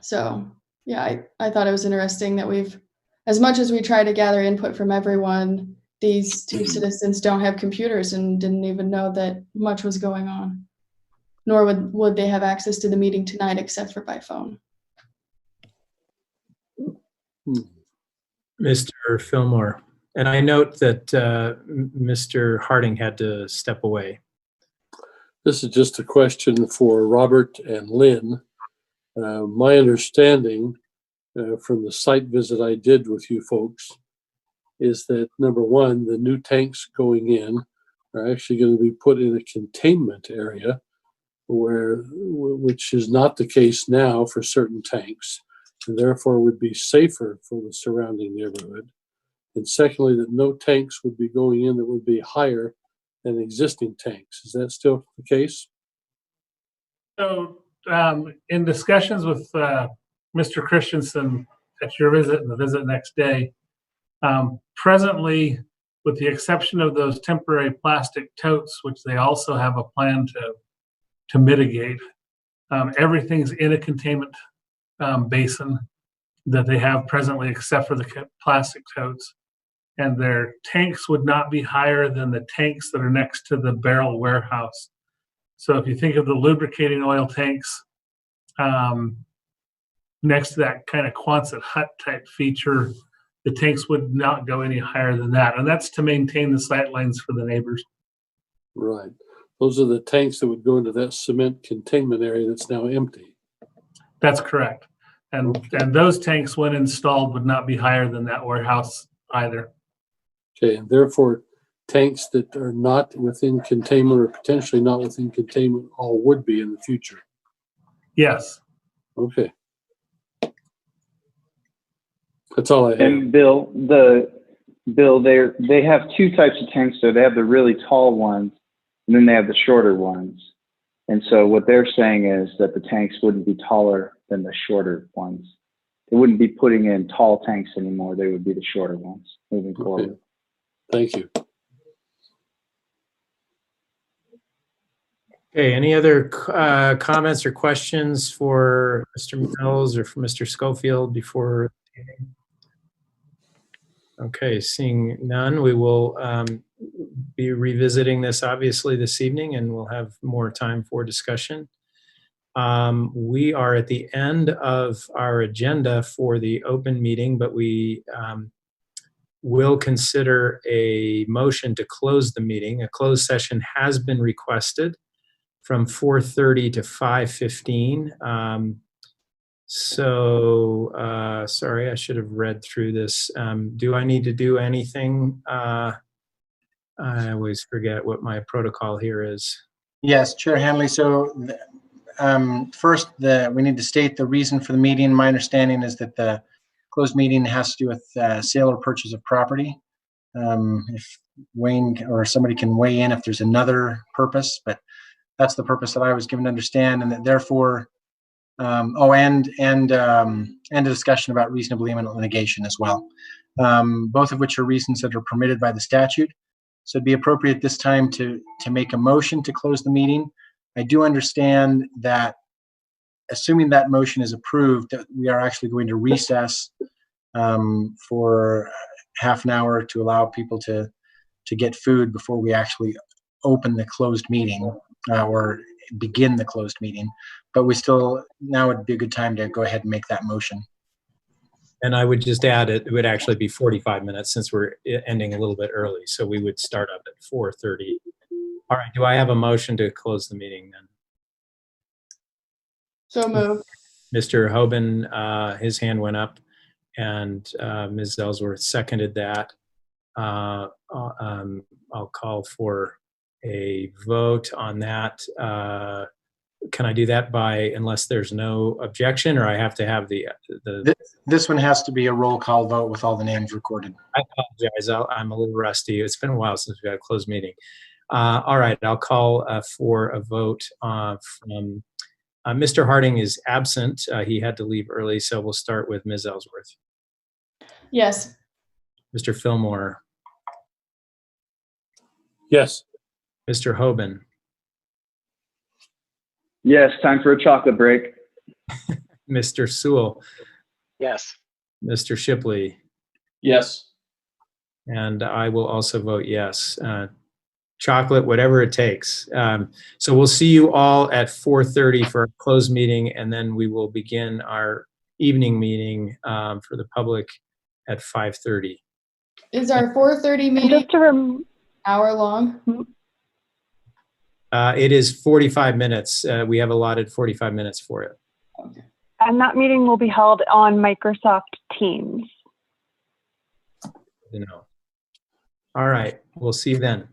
So yeah, I thought it was interesting that as much as we try to gather input from everyone, these 2 citizens don't have computers and didn't even know that much was going on, nor would they have access to the meeting tonight except for by phone. Mr. Fillmore. And I note that Mr. Harding had to step away. This is just a question for Robert and Lynn. My understanding from the site visit I did with you folks is that, number one, the new tanks going in are actually going to be put in a containment area, which is not the case now for certain tanks, and therefore would be safer for the surrounding neighborhood. And secondly, that no tanks would be going in that would be higher than existing tanks. Is that still the case? So in discussions with Mr. Christensen at your visit and the visit next day, presently, with the exception of those temporary plastic totes, which they also have a plan to mitigate, everything's in a containment basin that they have presently, except for the plastic totes. And their tanks would not be higher than the tanks that are next to the barrel warehouse. So if you think of the lubricating oil tanks next to that kind of Quonset hut type feature, the tanks would not go any higher than that. And that's to maintain the sight lines for the neighbors. Right. Those are the tanks that would go into that cement containment area that's now empty. That's correct. And those tanks, when installed, would not be higher than that warehouse either. Okay, and therefore tanks that are not within containment or potentially not within containment all would be in the future. Yes. Okay. That's all I have. And Bill, they have 2 types of tanks. So they have the really tall ones, and then they have the shorter ones. And so what they're saying is that the tanks wouldn't be taller than the shorter ones. They wouldn't be putting in tall tanks anymore. They would be the shorter ones moving forward. Thank you. Okay, any other comments or questions for Mr. Mills or for Mr. Schofield before? Okay, seeing none, we will be revisiting this obviously this evening, and we'll have more time for discussion. We are at the end of our agenda for the open meeting, but we will consider a motion to close the meeting. A closed session has been requested from 4:30 to 5:15. Sorry, I should have read through this. Do I need to do anything? I always forget what my protocol here is. Yes, Chair Hanley. So first, we need to state the reason for the meeting. My understanding is that the closed meeting has to do with sale or purchase of property. If Wayne or somebody can weigh in if there's another purpose, but that's the purpose that I was given to understand, and that therefore, and a discussion about reasonably imminent litigation as well, both of which are reasons that are permitted by the statute. So it'd be appropriate this time to make a motion to close the meeting. I do understand that, assuming that motion is approved, that we are actually going to recess for half an hour to allow people to get food before we actually open the closed meeting or begin the closed meeting. But now would be a good time to go ahead and make that motion. And I would just add it would actually be 45 minutes since we're ending a little bit early. So we would start up at 4:30. All right. Do I have a motion to close the meeting then? So moved. Mr. Hoban, his hand went up, and Ms. Ellsworth seconded that. I'll call for a vote on that. Can I do that unless there's no objection, or I have to have the This one has to be a roll call vote with all the names recorded. I apologize. I'm a little rusty. It's been a while since we had a closed meeting. All right. I'll call for a vote from Mr. Harding is absent. He had to leave early, so we'll start with Ms. Ellsworth. Yes. Mr. Fillmore. Yes. Mr. Hoban. Yes, time for a chocolate break. Mr. Sewell. Yes. Mr. Shipley. Yes. And I will also vote yes. Chocolate, whatever it takes. So we'll see you all at 4:30 for a closed meeting, and then we will begin our evening meeting for the public at 5:30. Is our 4:30 meeting hour long? It is 45 minutes. We have allotted 45 minutes for it. Okay. And that meeting will be held on Microsoft Teams. All right. We'll see you then.